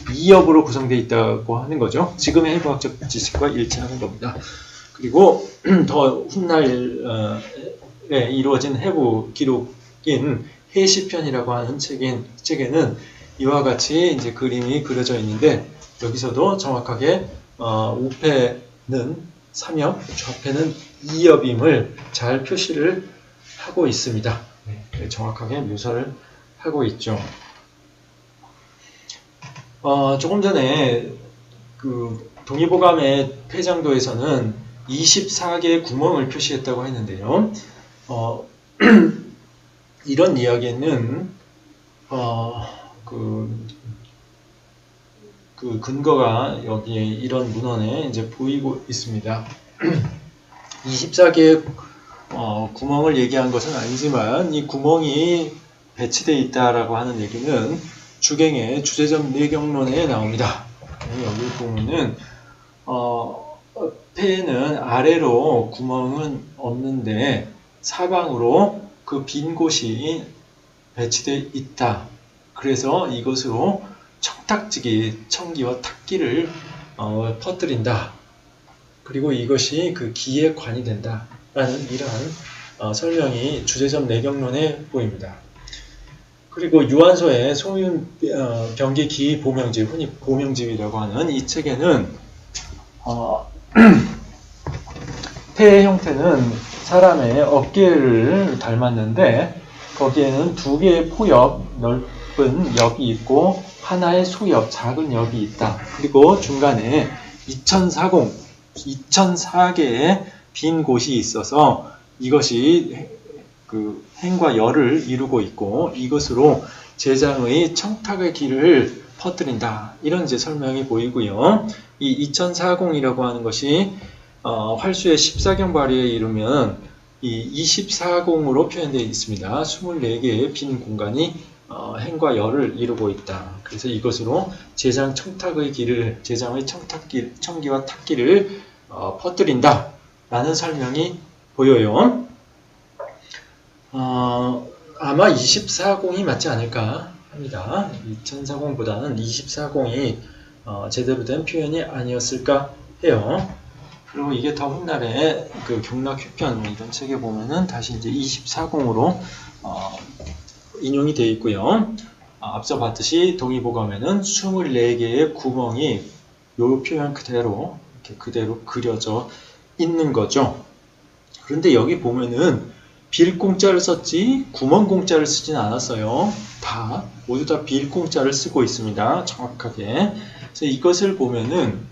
S1: 2엽으로 구성되어 있다고 하는 거죠. 지금의 해부학적 지식과 일치하는 겁니다. 그리고 더 훗날에 이루어진 해부 기록인 해시편이라고 하는 책에는 이와 같이 이제 그림이 그려져 있는데 여기서도 정확하게 우폐는 3엽, 좌폐는 2엽임을 잘 표시를 하고 있습니다. 네, 정확하게 묘사를 하고 있죠. 조금 전에 그 동의보감의 폐장도에서는 24개의 구멍을 표시했다고 했는데요. 이런 이야기는 그 근거가 여기에 이런 문헌에 이제 보이고 있습니다. 24개의 구멍을 얘기한 것은 아니지만 이 구멍이 배치되어 있다라고 하는 얘기는 주갱의 주제점 내경론에 나옵니다. 여기 보면은 폐에는 아래로 구멍은 없는데 사방으로 그 빈 곳이 배치되어 있다. 그래서 이것으로 청탁지기, 청기와 탁기를 퍼뜨린다. 그리고 이것이 그 기의 관이 된다. 라는 이러한 설명이 주제점 내경론에 보입니다. 그리고 유한서의 송윤 병기 기 보명집, 흔히 보명집이라고 하는 이 책에는 폐의 형태는 사람의 어깨를 닮았는데 거기에는 2개의 포엽, 넓은 엽이 있고 하나의 소엽, 작은 엽이 있다. 그리고 중간에 2004개의 빈 곳이 있어서 이것이 그 행과 열을 이루고 있고 이것으로 제장의 청탁의 길을 퍼뜨린다. 이런 이제 설명이 보이고요. 이 2040이라고 하는 것이 활수의 14경 발휘에 이르면 이 24공으로 표현되어 있습니다. 24개의 빈 공간이 행과 열을 이루고 있다. 그래서 이것으로 제장 청탁의 길을, 제장의 청탁길, 청기와 탁기를 퍼뜨린다. 라는 설명이 보여요. 아마 24공이 맞지 않을까 합니다. 2040보다는 24공이 제대로 된 표현이 아니었을까 해요. 그리고 이게 더 훗날에 그 경락휴편 이런 책에 보면은 다시 이제 24공으로 인용이 되어 있고요. 앞서 봤듯이 동의보감에는 24개의 구멍이 요 표현 그대로 이렇게 그대로 그려져 있는 거죠. 그런데 여기 보면은 빌공자를 썼지 구멍공자를 쓰진 않았어요. 모두 다 빌공자를 쓰고 있습니다. 정확하게. 그래서 이것을 보면은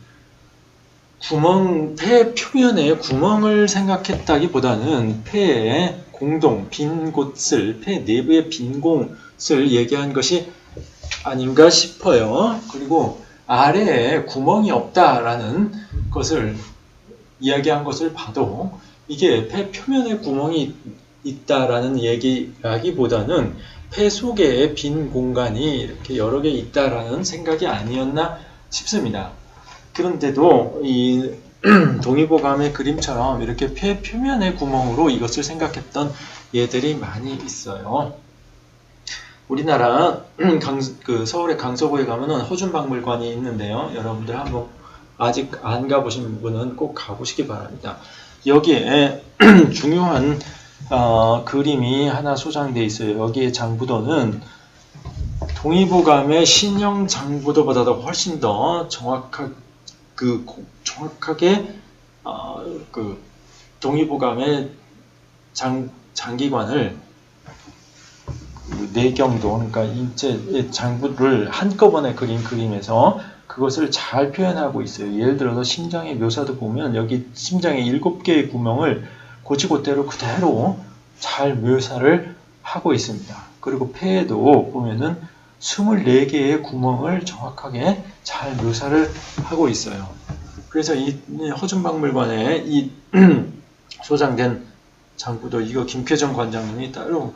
S1: 폐 표면에 구멍을 생각했다기보다는 폐의 공동, 빈 곳을, 폐 내부의 빈 것을 얘기한 것이 아닌가 싶어요. 그리고 아래에 구멍이 없다라는 것을 이야기한 것을 봐도 이게 폐 표면에 구멍이 있다라는 얘기라기보다는 폐 속에 빈 공간이 이렇게 여러 개 있다라는 생각이 아니었나 싶습니다. 그런데도 이 동의보감의 그림처럼 이렇게 폐 표면의 구멍으로 이것을 생각했던 예들이 많이 있어요. 우리나라 서울의 강서구에 가면은 허준박물관이 있는데요. 여러분들 한번 아직 안 가보신 분은 꼭 가보시기 바랍니다. 여기에 중요한 그림이 하나 소장되어 있어요. 여기에 장부도는 동의보감의 신형 장부도보다도 훨씬 더 정확하게 동의보감의 장기관을 내경도, 그러니까 인체 장부를 한꺼번에 그린 그림에서 그것을 잘 표현하고 있어요. 예를 들어서 심장의 묘사도 보면 여기 심장에 7개의 구멍을 고지고대로 그대로 잘 묘사를 하고 있습니다. 그리고 폐에도 보면은 24개의 구멍을 정확하게 잘 묘사를 하고 있어요. 그래서 이 허준박물관에 이 소장된 장부도 이거 김표정 관장님이 따로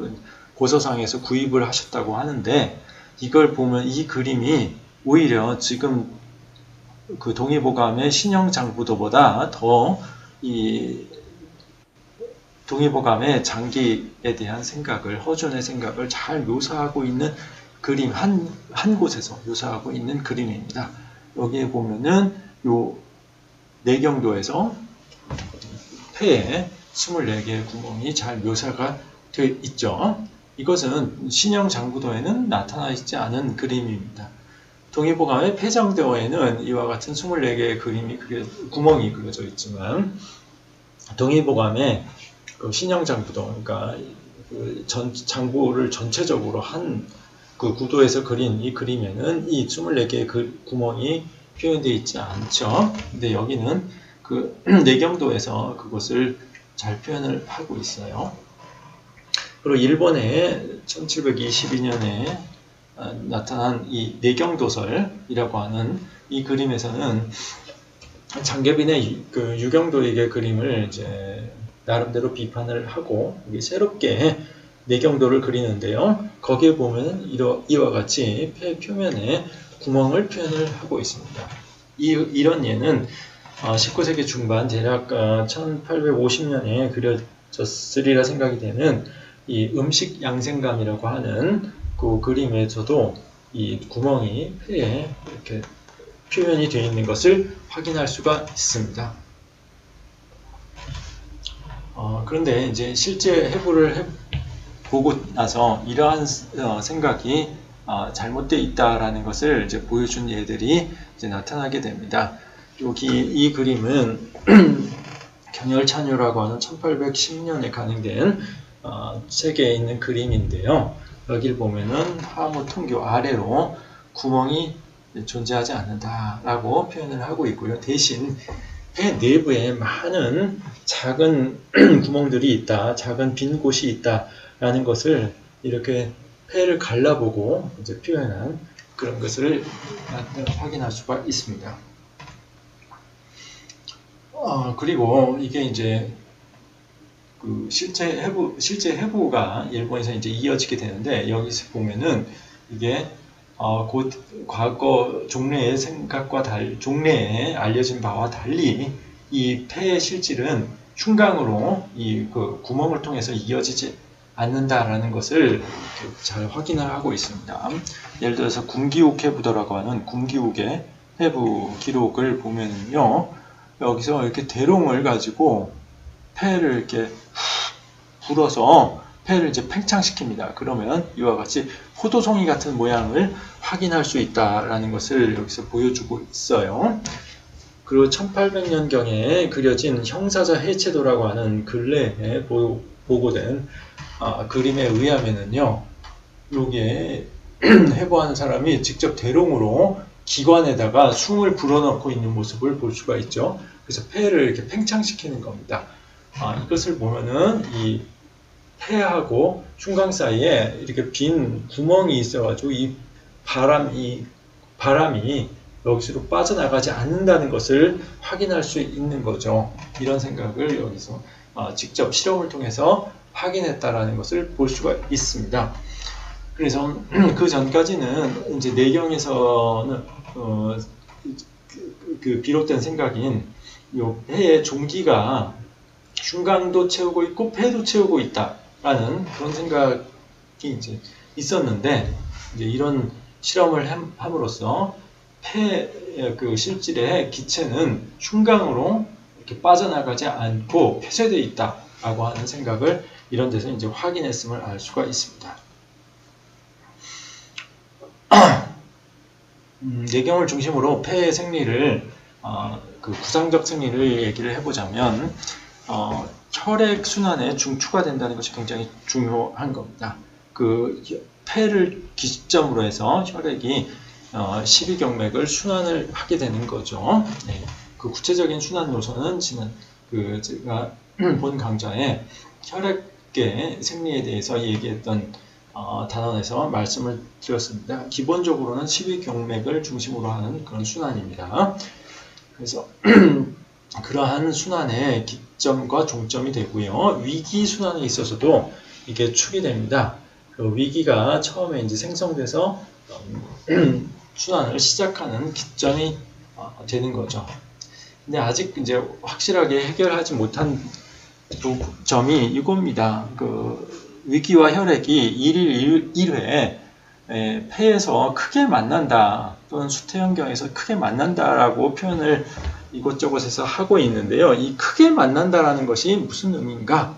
S1: 고서상에서 구입을 하셨다고 하는데, 이걸 보면 이 그림이 오히려 지금 그 동의보감의 신형 장부도보다 더 이 동의보감의 장기에 대한 생각을, 허준의 생각을 잘 묘사하고 있는 그림, 한 곳에서 묘사하고 있는 그림입니다. 여기에 보면은 요 내경도에서 폐에 24개의 구멍이 잘 묘사가 되어 있죠. 이것은 신형 장부도에는 나타나 있지 않은 그림입니다. 동의보감의 폐장도에는 이와 같은 24개의 구멍이 그려져 있지만, 동의보감의 그 신형 장부도, 그러니까 장부를 전체적으로 한 그 구도에서 그린 이 그림에는 이 24개의 구멍이 표현되어 있지 않죠. 근데 여기는 그 내경도에서 그것을 잘 표현을 하고 있어요. 그리고 일본의 1722년에 나타난 이 내경도설이라고 하는 이 그림에서는 장계빈의 그 유경도익의 그림을 이제 나름대로 비판을 하고 새롭게 내경도를 그리는데요. 거기에 보면 이와 같이 폐 표면에 구멍을 표현을 하고 있습니다. 이런 예는 19세기 중반 대략 1850년에 그려졌으리라 생각이 되는 이 음식 양생감이라고 하는 그 그림에서도 이 구멍이 폐에 이렇게 표현이 되어 있는 것을 확인할 수가 있습니다. 그런데 이제 실제 해부를 보고 나서 이러한 생각이 잘못되어 있다라는 것을 이제 보여준 예들이 이제 나타나게 됩니다. 여기 이 그림은 경열찬유라고 하는 1810년에 간행된 책에 있는 그림인데요. 여기를 보면은 하무 통교 아래로 구멍이 존재하지 않는다라고 표현을 하고 있고요. 대신 폐 내부에 많은 작은 구멍들이 있다, 작은 빈 곳이 있다라는 것을 이렇게 폐를 갈라보고 이제 표현한 그런 것을 확인할 수가 있습니다. 그리고 이게 이제 그 실제 해부가 일본에서 이제 이어지게 되는데, 여기서 보면은 이게 곧 과거 종래의 생각과 종래에 알려진 바와 달리 이 폐의 실질은 흉강으로 이 그 구멍을 통해서 이어지지 않는다라는 것을 잘 확인을 하고 있습니다. 예를 들어서 군기욱 해부도라고 하는 군기욱의 해부 기록을 보면요, 여기서 이렇게 대롱을 가지고 폐를 이렇게 불어서 폐를 이제 팽창시킵니다. 그러면 이와 같이 포도송이 같은 모양을 확인할 수 있다라는 것을 여기서 보여주고 있어요. 그리고 1800년경에 그려진 형사자 해체도라고 하는 근래에 보고된 그림에 의하면은요, 여기에 해부하는 사람이 직접 대롱으로 기관에다가 숨을 불어넣고 있는 모습을 볼 수가 있죠. 그래서 폐를 이렇게 팽창시키는 겁니다. 이것을 보면은 이 폐하고 흉곽 사이에 이렇게 빈 구멍이 있어가지고 이 바람이 여기로 빠져나가지 않는다는 것을 확인할 수 있는 거죠. 이런 생각을 여기서 직접 실험을 통해서 확인했다라는 것을 볼 수가 있습니다. 그래서 그 전까지는 이제 내경에서는 비롯된 생각인 요 폐의 종기가 흉곽도 채우고 있고 폐도 채우고 있다라는 그런 생각이 이제 있었는데 이제 이런 실험을 함으로써 폐 그 실질의 기체는 흉곽으로 이렇게 빠져나가지 않고 폐쇄되어 있다라고 하는 생각을 이런 데서 이제 확인했음을 알 수가 있습니다. 내경을 중심으로 폐의 생리를 그 구상적 생리를 얘기를 해보자면 혈액 순환에 중추가 된다는 것이 굉장히 중요한 겁니다. 그 폐를 기점으로 해서 혈액이 12경맥을 순환을 하게 되는 거죠. 네. 그 구체적인 순환 요소는 지난 제가 본 강좌에 혈액계 생리에 대해서 얘기했던 단원에서 말씀을 드렸습니다. 기본적으로는 12경맥을 중심으로 하는 그런 순환입니다. 그래서 그러한 순환의 기점과 종점이 되고요. 위기 순환에 있어서도 이게 축이 됩니다. 그 위기가 처음에 이제 생성돼서 순환을 시작하는 기점이 되는 거죠. 근데 아직 이제 확실하게 해결하지 못한 점이 이겁니다. 그 위기와 혈액이 1일 1회 폐에서 크게 만난다 또는 수태환경에서 크게 만난다라고 표현을 이곳저곳에서 하고 있는데요. 이 크게 만난다라는 것이 무슨 의미인가?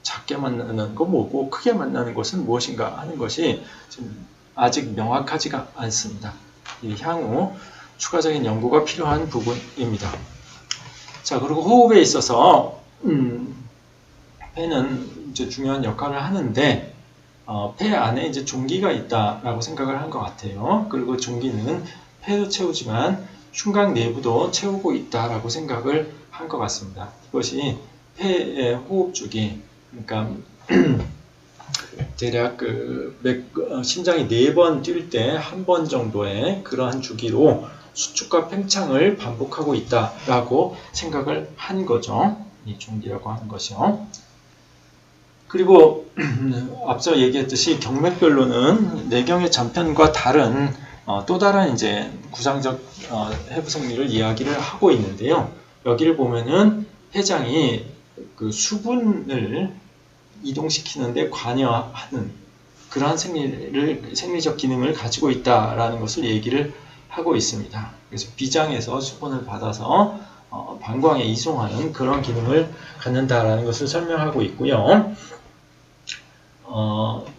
S1: 작게 만나는 거 뭐고 크게 만나는 것은 무엇인가 하는 것이 지금 아직 명확하지가 않습니다. 향후 추가적인 연구가 필요한 부분입니다. 자, 그리고 호흡에 있어서 폐는 이제 중요한 역할을 하는데 폐 안에 이제 종기가 있다라고 생각을 한 것 같아요. 그리고 종기는 폐도 채우지만 흉곽 내부도 채우고 있다라고 생각을 한 것 같습니다. 이것이 폐의 호흡 주기, 그러니까 대략 심장이 4번 뛸 때 한 번 정도의 그러한 주기로 수축과 팽창을 반복하고 있다라고 생각을 한 거죠. 이 종기라고 하는 것이요. 그리고 앞서 얘기했듯이 경맥별로는 내경의 전편과 다른 또 다른 이제 구상적 해부 생리를 이야기를 하고 있는데요. 여기를 보면은 폐장이 그 수분을 이동시키는데 관여하는 그러한 생리적 기능을 가지고 있다라는 것을 얘기를 하고 있습니다. 그래서 비장에서 수분을 받아서 방광에 이송하는 그런 기능을 갖는다라는 것을 설명하고 있고요.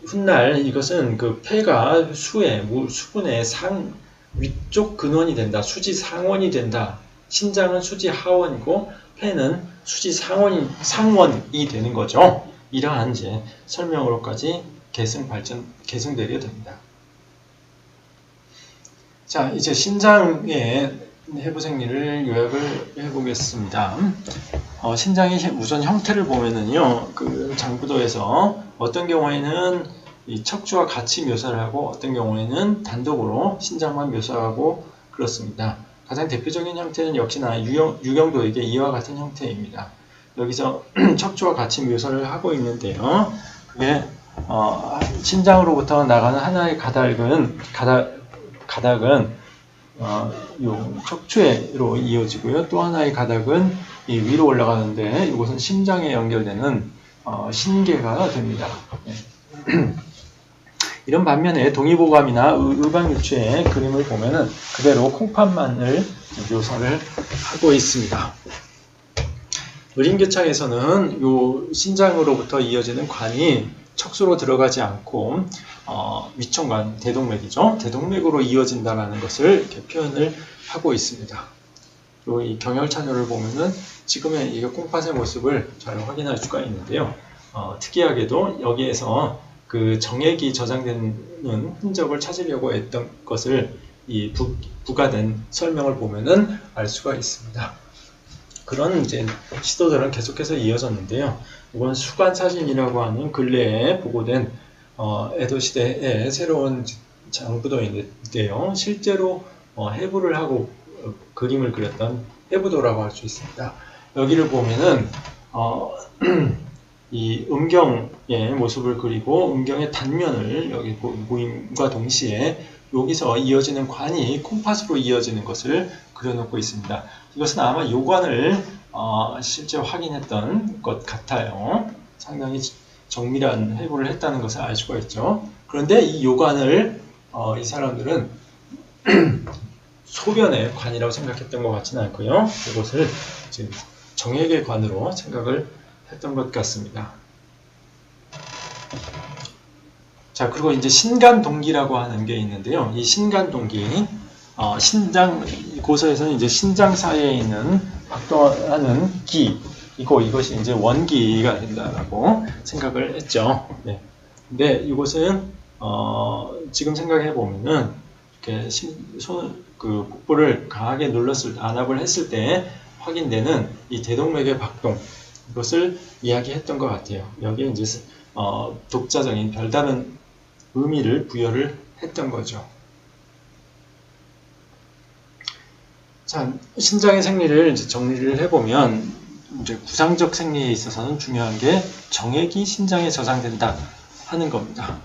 S1: 훗날 이것은 그 폐가 수분의 위쪽 근원이 된다, 수지 상원이 된다. 신장은 수지 하원이고 폐는 수지 상원이 되는 거죠. 이러한 이제 설명으로까지 계승되게 됩니다. 자, 이제 신장의 해부 생리를 요약을 해보겠습니다. 신장의 우선 형태를 보면은요, 그 장부도에서 어떤 경우에는 이 척추와 같이 묘사를 하고 어떤 경우에는 단독으로 신장만 묘사하고 그렇습니다. 가장 대표적인 형태는 역시나 유경도에게 이와 같은 형태입니다. 여기서 척추와 같이 묘사를 하고 있는데요. 그게 신장으로부터 나가는 하나의 가닥은 요 척추로 이어지고요. 또 하나의 가닥은 이 위로 올라가는데 이것은 심장에 연결되는 신계가 됩니다. 이런 반면에 동의보감이나 의방유추의 그림을 보면은 그대로 콩팥만을 묘사를 하고 있습니다. 의림교창에서는 요 신장으로부터 이어지는 관이 척수로 들어가지 않고 위청관, 대동맥이죠. 대동맥으로 이어진다는 것을 이렇게 표현을 하고 있습니다. 그리고 이 경혈찬요를 보면은 지금의 이 콩팥의 모습을 잘 확인할 수가 있는데요. 특이하게도 여기에서 그 정액이 저장되는 흔적을 찾으려고 했던 것을 이 부가된 설명을 보면은 알 수가 있습니다. 그런 이제 시도들은 계속해서 이어졌는데요. 이건 수관 사진이라고 하는 근래에 보고된 에도 시대의 새로운 장부도인데요. 실제로 해부를 하고 그림을 그렸던 해부도라고 할 수 있습니다. 여기를 보면은 이 음경의 모습을 그리고 음경의 단면을 여기 보임과 동시에 여기서 이어지는 관이 콩팥으로 이어지는 것을 그려놓고 있습니다. 이것은 아마 요관을 실제 확인했던 것 같아요. 상당히 정밀한 해부를 했다는 것을 알 수가 있죠. 그런데 이 요관을 이 사람들은 소변의 관이라고 생각했던 것 같지는 않고요. 이것을 지금 정액의 관으로 생각을 했던 것 같습니다. 자, 그리고 이제 신간동기라고 하는 게 있는데요. 이 신간동기, 신장, 고서에서는 이제 신장 사이에 있는 활동하는 기, 이것이 이제 원기가 된다라고 생각을 했죠. 네. 근데 이것은, 지금 생각해 보면은, 이렇게 복부를 강하게 안압을 했을 때 확인되는 이 대동맥의 박동, 이것을 이야기했던 것 같아요. 여기에 이제, 독자적인 별다른 의미를 부여를 했던 거죠. 자, 신장의 생리를 이제 정리를 해보면, 이제 구상적 생리에 있어서는 중요한 게 정액이 신장에 저장된다 하는 겁니다.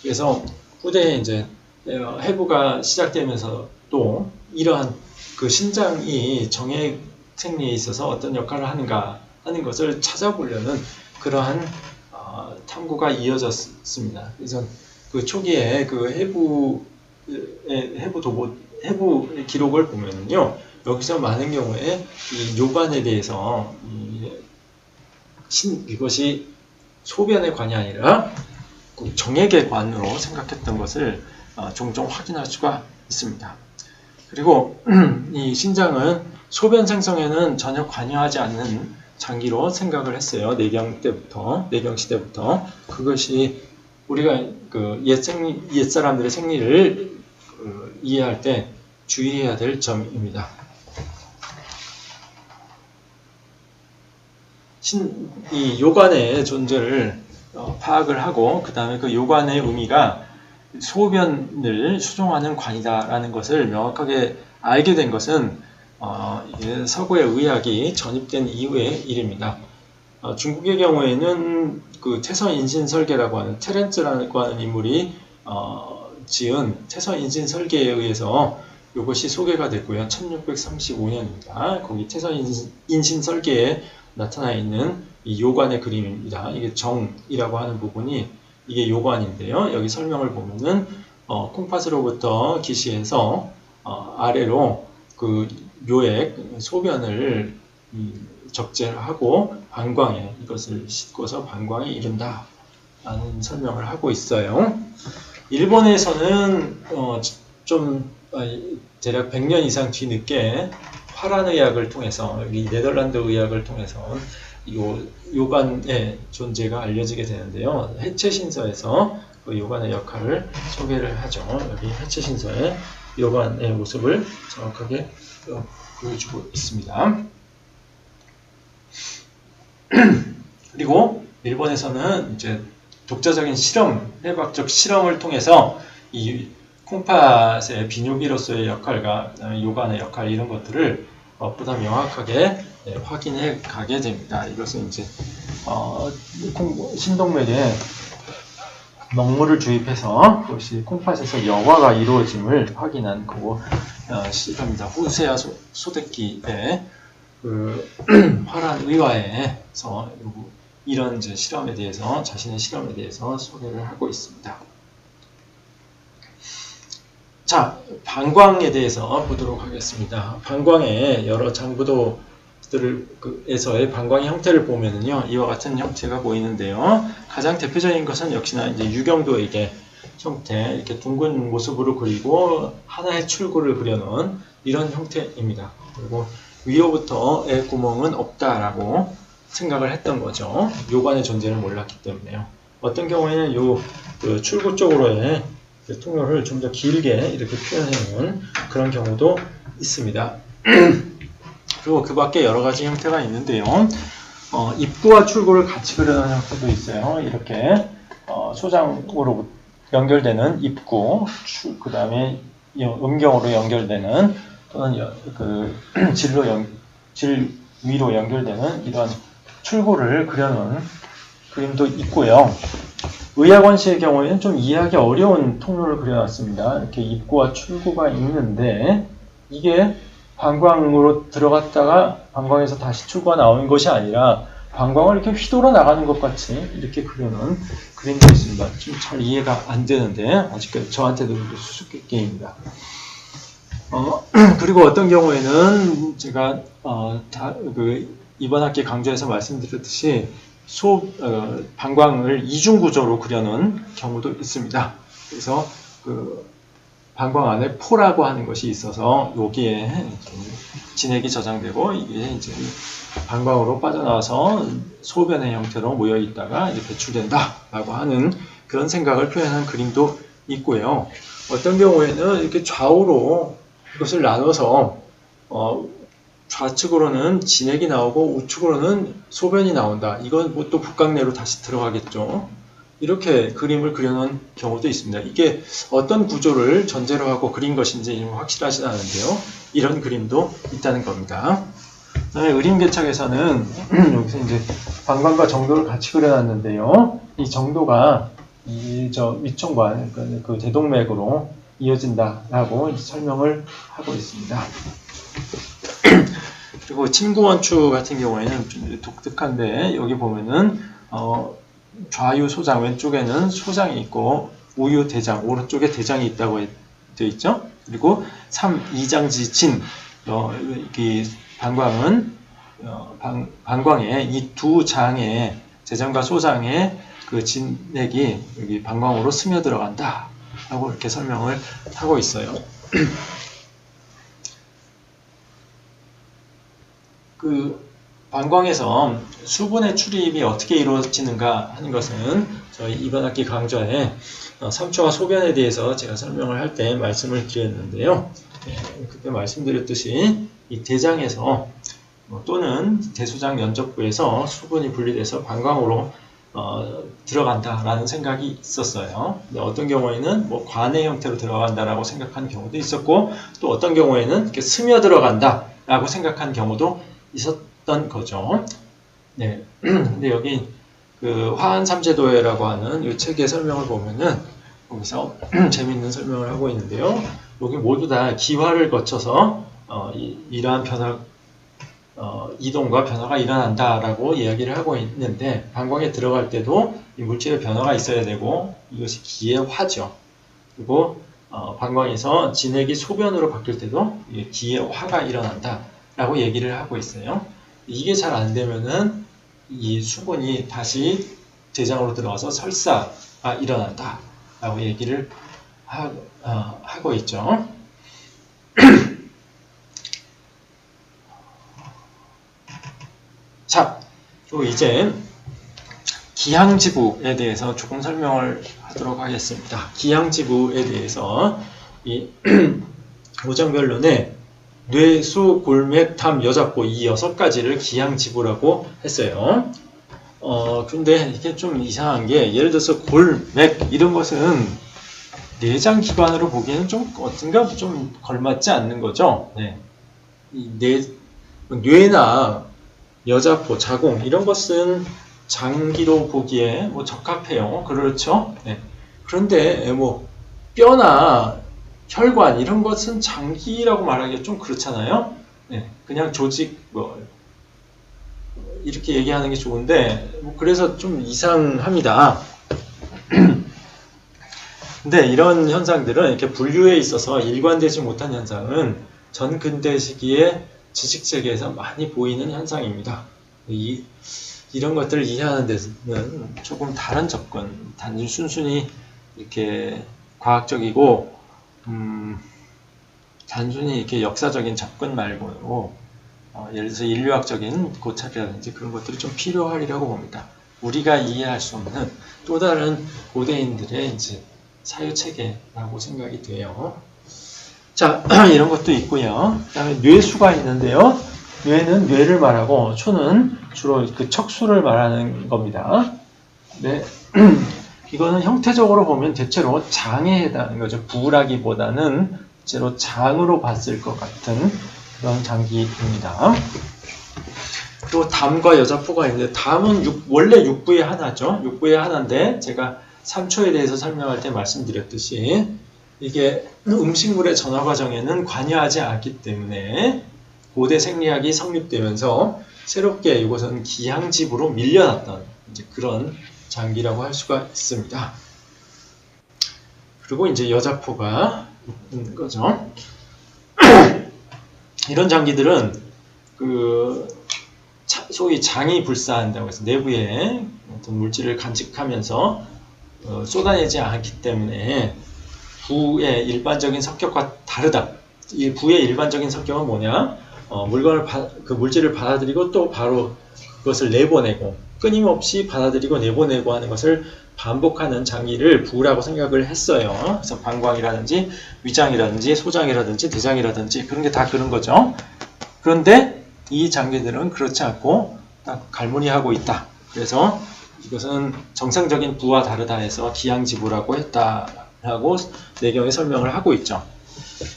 S1: 그래서 후대에 이제 해부가 시작되면서 또 이러한 그 신장이 정액 생리에 있어서 어떤 역할을 하는가 하는 것을 찾아보려는 그러한 탐구가 이어졌습니다. 그래서 그 초기에 그 해부 기록을 보면요, 여기서 많은 경우에 이 요관에 대해서 이것이 소변의 관이 아니라 정액의 관으로 생각했던 것을 종종 확인할 수가 있습니다. 그리고 이 신장은 소변 생성에는 전혀 관여하지 않는 장기로 생각을 했어요. 내경 시대부터. 그것이 우리가 그 옛 사람들의 생리를 이해할 때 주의해야 될 점입니다. 이 요관의 존재를 파악을 하고 그 다음에 그 요관의 의미가 소변을 수종하는 관이다라는 것을 명확하게 알게 된 것은 이게 서구의 의학이 전입된 이후의 일입니다. 중국의 경우에는 그 태서인신설계라고 하는 테렌츠라고 하는 인물이 지은 태서인신설계에 의해서 이것이 소개가 됐고요. 1635년입니다. 거기 태서인신설계에 나타나 있는 이 요관의 그림입니다. 이게 정이라고 하는 부분이 이게 요관인데요. 여기 설명을 보면은 콩팥으로부터 기시해서 아래로 그 묘액 소변을 적재하고 방광에 이것을 싣고서 방광에 이른다 라는 설명을 하고 있어요. 일본에서는 대략 100년 이상 뒤늦게 화란 의학을 통해서 이 네덜란드 의학을 통해서 요관의 존재가 알려지게 되는데요. 해체신서에서 그 요관의 역할을 소개를 하죠. 여기 해체신서에 요관의 모습을 정확하게 보여주고 있습니다. 그리고 일본에서는 이제 독자적인 해부학적 실험을 통해서 이 콩팥의 비뇨기로서의 역할과 그다음에 요관의 역할 이런 것들을 보다 명확하게 확인해 가게 됩니다. 이것은 이제 신동맥에 먹물을 주입해서 그것이 콩팥에서 여과가 이루어짐을 확인한 그 실험입니다. 후세아 소데키의 그 화란 의화에서 이런 이제 실험에 대해서 자신의 실험에 대해서 소개를 하고 있습니다. 자, 방광에 대해서 보도록 하겠습니다. 방광의 여러 장부도들에서의 방광의 형태를 보면은요, 이와 같은 형태가 보이는데요. 가장 대표적인 것은 역시나 이제 유경도에게 형태, 이렇게 둥근 모습으로 그리고 하나의 출구를 그려놓은 이런 형태입니다. 그리고 위로부터의 구멍은 없다라고 생각을 했던 거죠. 요관의 존재를 몰랐기 때문에요. 어떤 경우에는 그 출구 쪽으로의 통로를 좀 더 길게 이렇게 표현해 놓은 그런 경우도 있습니다. 그리고 그 밖에 여러 가지 형태가 있는데요. 입구와 출구를 같이 그려놓은 형태도 있어요. 이렇게 소장으로 연결되는 입구, 그 다음에 음경으로 연결되는 또는 질 위로 연결되는 이런 출구를 그려놓은 그림도 있고요. 의학원시의 경우에는 좀 이해하기 어려운 통로를 그려놨습니다. 이렇게 입구와 출구가 있는데 이게 방광으로 들어갔다가 방광에서 다시 출구가 나오는 것이 아니라 방광을 이렇게 휘돌아 나가는 것 같이 이렇게 그려놓은 그림도 있습니다. 좀 잘 이해가 안 되는데 아직까지 저한테도 수수께끼입니다. 그리고 어떤 경우에는 제가 이번 학기 강좌에서 말씀드렸듯이 방광을 이중 구조로 그려놓은 경우도 있습니다. 그래서 방광 안에 포라고 하는 것이 있어서 여기에 진액이 저장되고 이게 이제 방광으로 빠져나와서 소변의 형태로 모여 있다가 이제 배출된다라고 하는 그런 생각을 표현한 그림도 있고요. 어떤 경우에는 이렇게 좌우로 이것을 나눠서 좌측으로는 진액이 나오고 우측으로는 소변이 나온다. 이건 뭐 또 북각내로 다시 들어가겠죠. 이렇게 그림을 그려놓은 경우도 있습니다. 이게 어떤 구조를 전제로 하고 그린 것인지 확실하진 않은데요. 이런 그림도 있다는 겁니다. 그다음에 의림개척에서는 여기서 이제 방광과 정도를 같이 그려놨는데요. 이 정도가 위총관, 그 대동맥으로 이어진다라고 이제 설명을 하고 있습니다. 그리고 침구원추 같은 경우에는 좀 독특한데 여기 보면은 좌유 소장, 왼쪽에는 소장이 있고 우유 대장, 오른쪽에 대장이 있다고 되어 있죠. 그리고 2장지진, 방광은 방광에 이 두 장의 대장과 소장의 그 진액이 여기 방광으로 스며 들어간다 하고 이렇게 설명을 하고 있어요. 방광에서 수분의 출입이 어떻게 이루어지는가 하는 것은 저희 이번 학기 강좌에 삼초와 소변에 대해서 제가 설명을 할 때 말씀을 드렸는데요. 그때 말씀드렸듯이 이 대장에서 또는 대소장 연접부에서 수분이 분리돼서 방광으로 들어간다라는 생각이 있었어요. 근데 어떤 경우에는 관의 형태로 들어간다라고 생각하는 경우도 있었고, 또 어떤 경우에는 이렇게 스며 들어간다라고 생각하는 경우도 있었던 거죠. 네. 근데 여기 화한삼재도회라고 하는 이 책의 설명을 보면은 여기서 재미있는 설명을 하고 있는데요. 여기 모두 다 기화를 거쳐서 이러한 이동과 변화가 일어난다라고 이야기를 하고 있는데, 방광에 들어갈 때도 이 물질의 변화가 있어야 되고 이것이 기의 화죠. 그리고 방광에서 진액이 소변으로 바뀔 때도 기의 화가 일어난다라고 얘기를 하고 있어요. 이게 잘 안 되면은 이 수분이 다시 대장으로 들어가서 설사가 일어난다라고 얘기를 하고 있죠. 자, 그리고 이제 기항지부에 대해서 조금 설명을 하도록 하겠습니다. 기항지부에 대해서 이 오정변론에 뇌, 수, 골맥, 담, 여잡고 이 6가지를 기항지부라고 했어요. 근데 이게 좀 이상한 게, 예를 들어서 골맥 이런 것은 내장 기관으로 보기에는 좀 어떤가 좀 걸맞지 않는 거죠. 네. 뇌나 여자포, 자궁 이런 것은 장기로 보기에 적합해요. 그렇죠? 네. 그런데 뼈나 혈관 이런 것은 장기라고 말하기가 좀 그렇잖아요. 네. 그냥 조직 이렇게 얘기하는 게 좋은데 그래서 좀 이상합니다. 근데 이런 현상들은 이렇게 분류에 있어서 일관되지 못한 현상은 전 근대 시기에 지식세계에서 많이 보이는 현상입니다. 이런 것들을 이해하는 데는 조금 다른 접근, 단지 순순히 이렇게 과학적이고 단순히 이렇게 역사적인 접근 말고 예를 들어서 인류학적인 고찰이라든지 그런 것들이 좀 필요하리라고 봅니다. 우리가 이해할 수 없는 또 다른 고대인들의 이제 사유체계라고 생각이 돼요. 자, 이런 것도 있고요. 그 다음에 뇌수가 있는데요. 뇌는 뇌를 말하고 초는 주로 그 척수를 말하는 겁니다. 네. 이거는 형태적으로 보면 대체로 장에 해당하는 거죠. 부라기보다는 대체로 장으로 봤을 것 같은 그런 장기입니다. 그리고 담과 여자포가 있는데 담은 원래 육부의 하나죠. 육부의 하나인데 제가 3초에 대해서 설명할 때 말씀드렸듯이 이게 음식물의 전화 과정에는 관여하지 않기 때문에 고대 생리학이 성립되면서 새롭게 이곳은 기항집으로 밀려났던 이제 그런 장기라고 할 수가 있습니다. 그리고 이제 여자포가 있는 거죠. 이런 장기들은 소위 장이 불사한다고 해서 내부에 어떤 물질을 간직하면서 쏟아내지 않기 때문에 부의 일반적인 성격과 다르다. 이 부의 일반적인 성격은 뭐냐? 물질을 받아들이고 또 바로 그것을 내보내고 끊임없이 받아들이고 내보내고 하는 것을 반복하는 장기를 부라고 생각을 했어요. 그래서 방광이라든지 위장이라든지 소장이라든지 대장이라든지 그런 게 다 그런 거죠. 그런데 이 장기들은 그렇지 않고 딱 갈무리하고 있다. 그래서 이것은 정상적인 부와 다르다 해서 기항지부라고 했다라고 내경에 설명을 하고 있죠.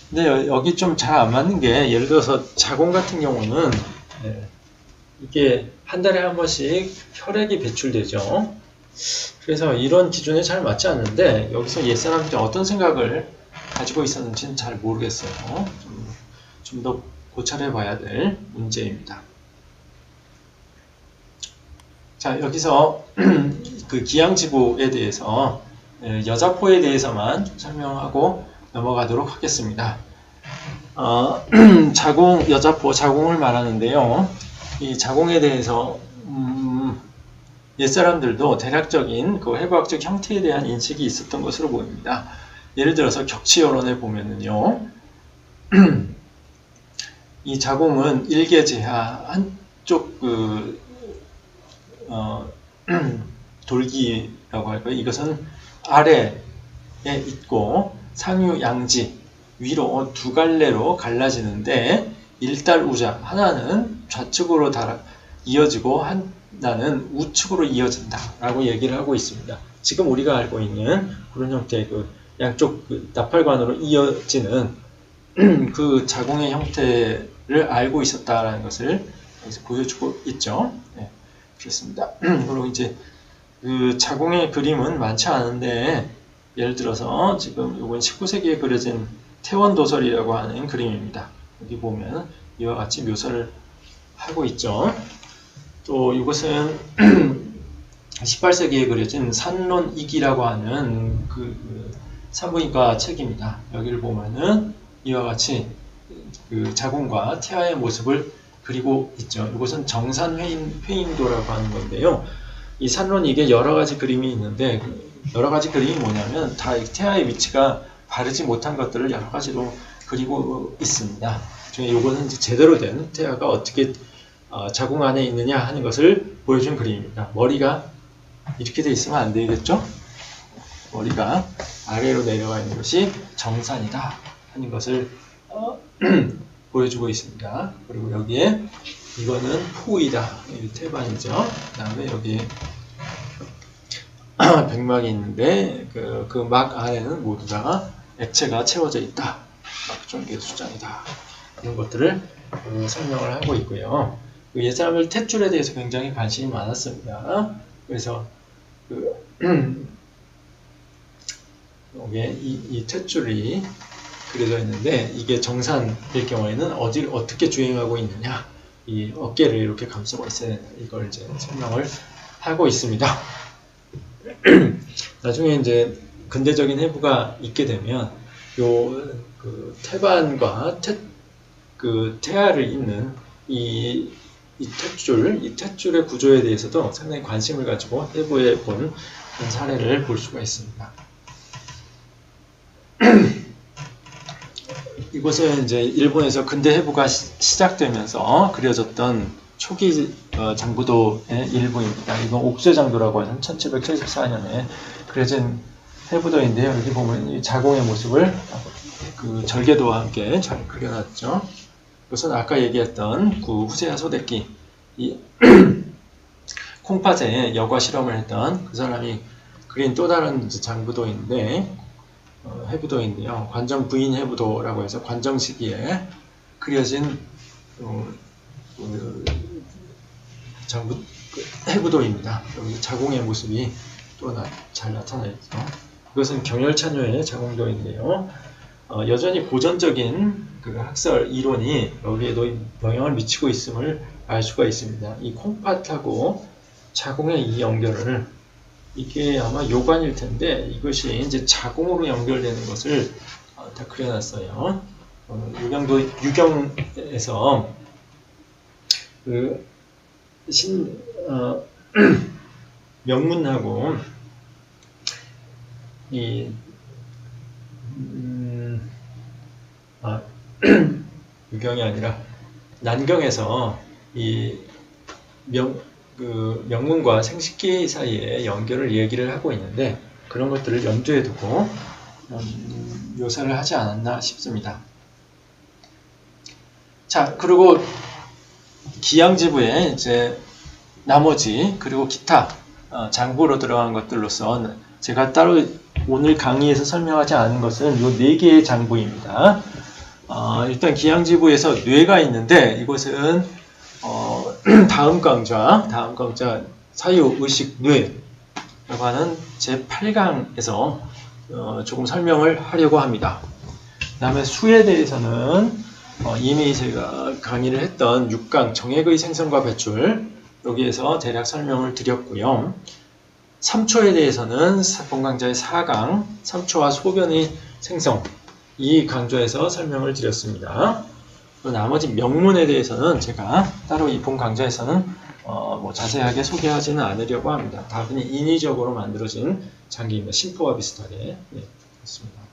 S1: 근데 여기 좀 잘 안 맞는 게 예를 들어서 자궁 같은 경우는 이게 한 달에 한 번씩 혈액이 배출되죠. 그래서 이런 기준에 잘 맞지 않는데 여기서 옛사람들이 어떤 생각을 가지고 있었는지는 잘 모르겠어요. 좀 더 고찰해 봐야 될 문제입니다. 자, 여기서 그 기항지부에 대해서 여자포에 대해서만 좀 설명하고 넘어가도록 하겠습니다. 자궁, 여자포, 자궁을 말하는데요. 이 자궁에 대해서 옛사람들도 대략적인 그 해부학적 형태에 대한 인식이 있었던 것으로 보입니다. 예를 들어서 격치여론에 보면은요. 이 자궁은 일계제하 한쪽 돌기라고 할까요? 이것은 아래에 있고 상유양지 위로 두 갈래로 갈라지는데 일달우자 하나는 좌측으로 이어지고 하나는 우측으로 이어진다 라고 얘기를 하고 있습니다. 지금 우리가 알고 있는 그런 형태의 양쪽 나팔관으로 이어지는 그 자궁의 형태를 알고 있었다라는 것을 여기서 보여주고 있죠. 네, 그렇습니다. 그리고 이제 그 자궁의 그림은 많지 않은데 예를 들어서 지금 이건 19세기에 그려진 태원도설이라고 하는 그림입니다. 여기 보면 이와 같이 묘사를 하고 있죠. 또 이것은 18세기에 그려진 산론이기라고 하는 그 산부인과 책입니다. 여기를 보면은 이와 같이 그 자궁과 태아의 모습을 그리고 있죠. 이것은 정산회인도라고 하는 건데요. 이 산론이기에 여러 가지 그림이 있는데 여러 가지 그림이 뭐냐면 다 태아의 위치가 바르지 못한 것들을 여러 가지로 그리고 있습니다. 중에 이거는 제대로 된 태아가 어떻게 자궁 안에 있느냐 하는 것을 보여준 그림입니다. 머리가 이렇게 돼 있으면 안 되겠죠? 머리가 아래로 내려가 있는 것이 정산이다 하는 것을 보여주고 있습니다. 그리고 여기에 이거는 포이다. 태반이죠. 그 다음에 여기 백막이 있는데 그 막 안에는 모두 다 액체가 채워져 있다. 막종계 수장이다. 이런 것들을 설명을 하고 있고요. 옛사람들 탯줄에 대해서 굉장히 관심이 많았습니다. 그래서 여기에 이 탯줄이 그려져 있는데 이게 정산일 경우에는 어떻게 주행하고 있느냐, 이 어깨를 이렇게 감싸고 있어야 된다. 이걸 이제 설명을 하고 있습니다. 나중에 이제 근대적인 해부가 있게 되면 그 태반과 태아를 잇는 이 탯줄의 구조에 대해서도 상당히 관심을 가지고 해부해 본 그런 사례를 볼 수가 있습니다. 이곳은 이제 일본에서 근대 해부가 시작되면서 그려졌던 초기 장부도의 일부입니다. 이건 옥쇄장도라고 하는 1774년에 그려진 해부도인데요. 여기 보면 이 자궁의 모습을 그 절개도와 함께 잘 그려놨죠. 우선 아까 얘기했던 그 후세아 소데키, 이 콩팥에 여과 실험을 했던 그 사람이 그린 또 다른 이제 장부도인데, 해부도인데요. 관정 부인 해부도라고 해서 관정 시기에 그려진 장부 해부도입니다. 여기 자궁의 모습이 또 잘 나타나 있죠. 이것은 경열찬요의 자궁도인데요. 여전히 고전적인 그 학설 이론이 여기에도 영향을 미치고 있음을 알 수가 있습니다. 이 콩팥하고 자궁의 이 연결을, 이게 아마 요관일 텐데 이것이 이제 자궁으로 연결되는 것을 다 그려놨어요. 유경에서 그 명문하고 이 유경이 아니라 난경에서 이 명문과 생식기 사이의 연결을 얘기를 하고 있는데, 그런 것들을 염두에 두고 묘사를 하지 않았나 싶습니다. 자, 그리고 기양지부에 이제 나머지 그리고 기타 장부로 들어간 것들로서 제가 따로 오늘 강의에서 설명하지 않은 것은 이 4개의 장부입니다. 일단 기양지부에서 뇌가 있는데, 이것은 다음 강좌 사유, 의식, 뇌라고 하는 제8강에서 조금 설명을 하려고 합니다. 그 다음에 수에 대해서는 이미 제가 강의를 했던 6강 정액의 생성과 배출, 여기에서 대략 설명을 드렸고요. 3초에 대해서는 본강좌의 4강 3초와 소변의 생성, 이 강좌에서 설명을 드렸습니다. 나머지 명문에 대해서는 제가 따로 이 본 강좌에서는 뭐 자세하게 소개하지는 않으려고 합니다. 다분히 인위적으로 만들어진 장기입니다. 심포와 비슷하게. 네, 그렇습니다.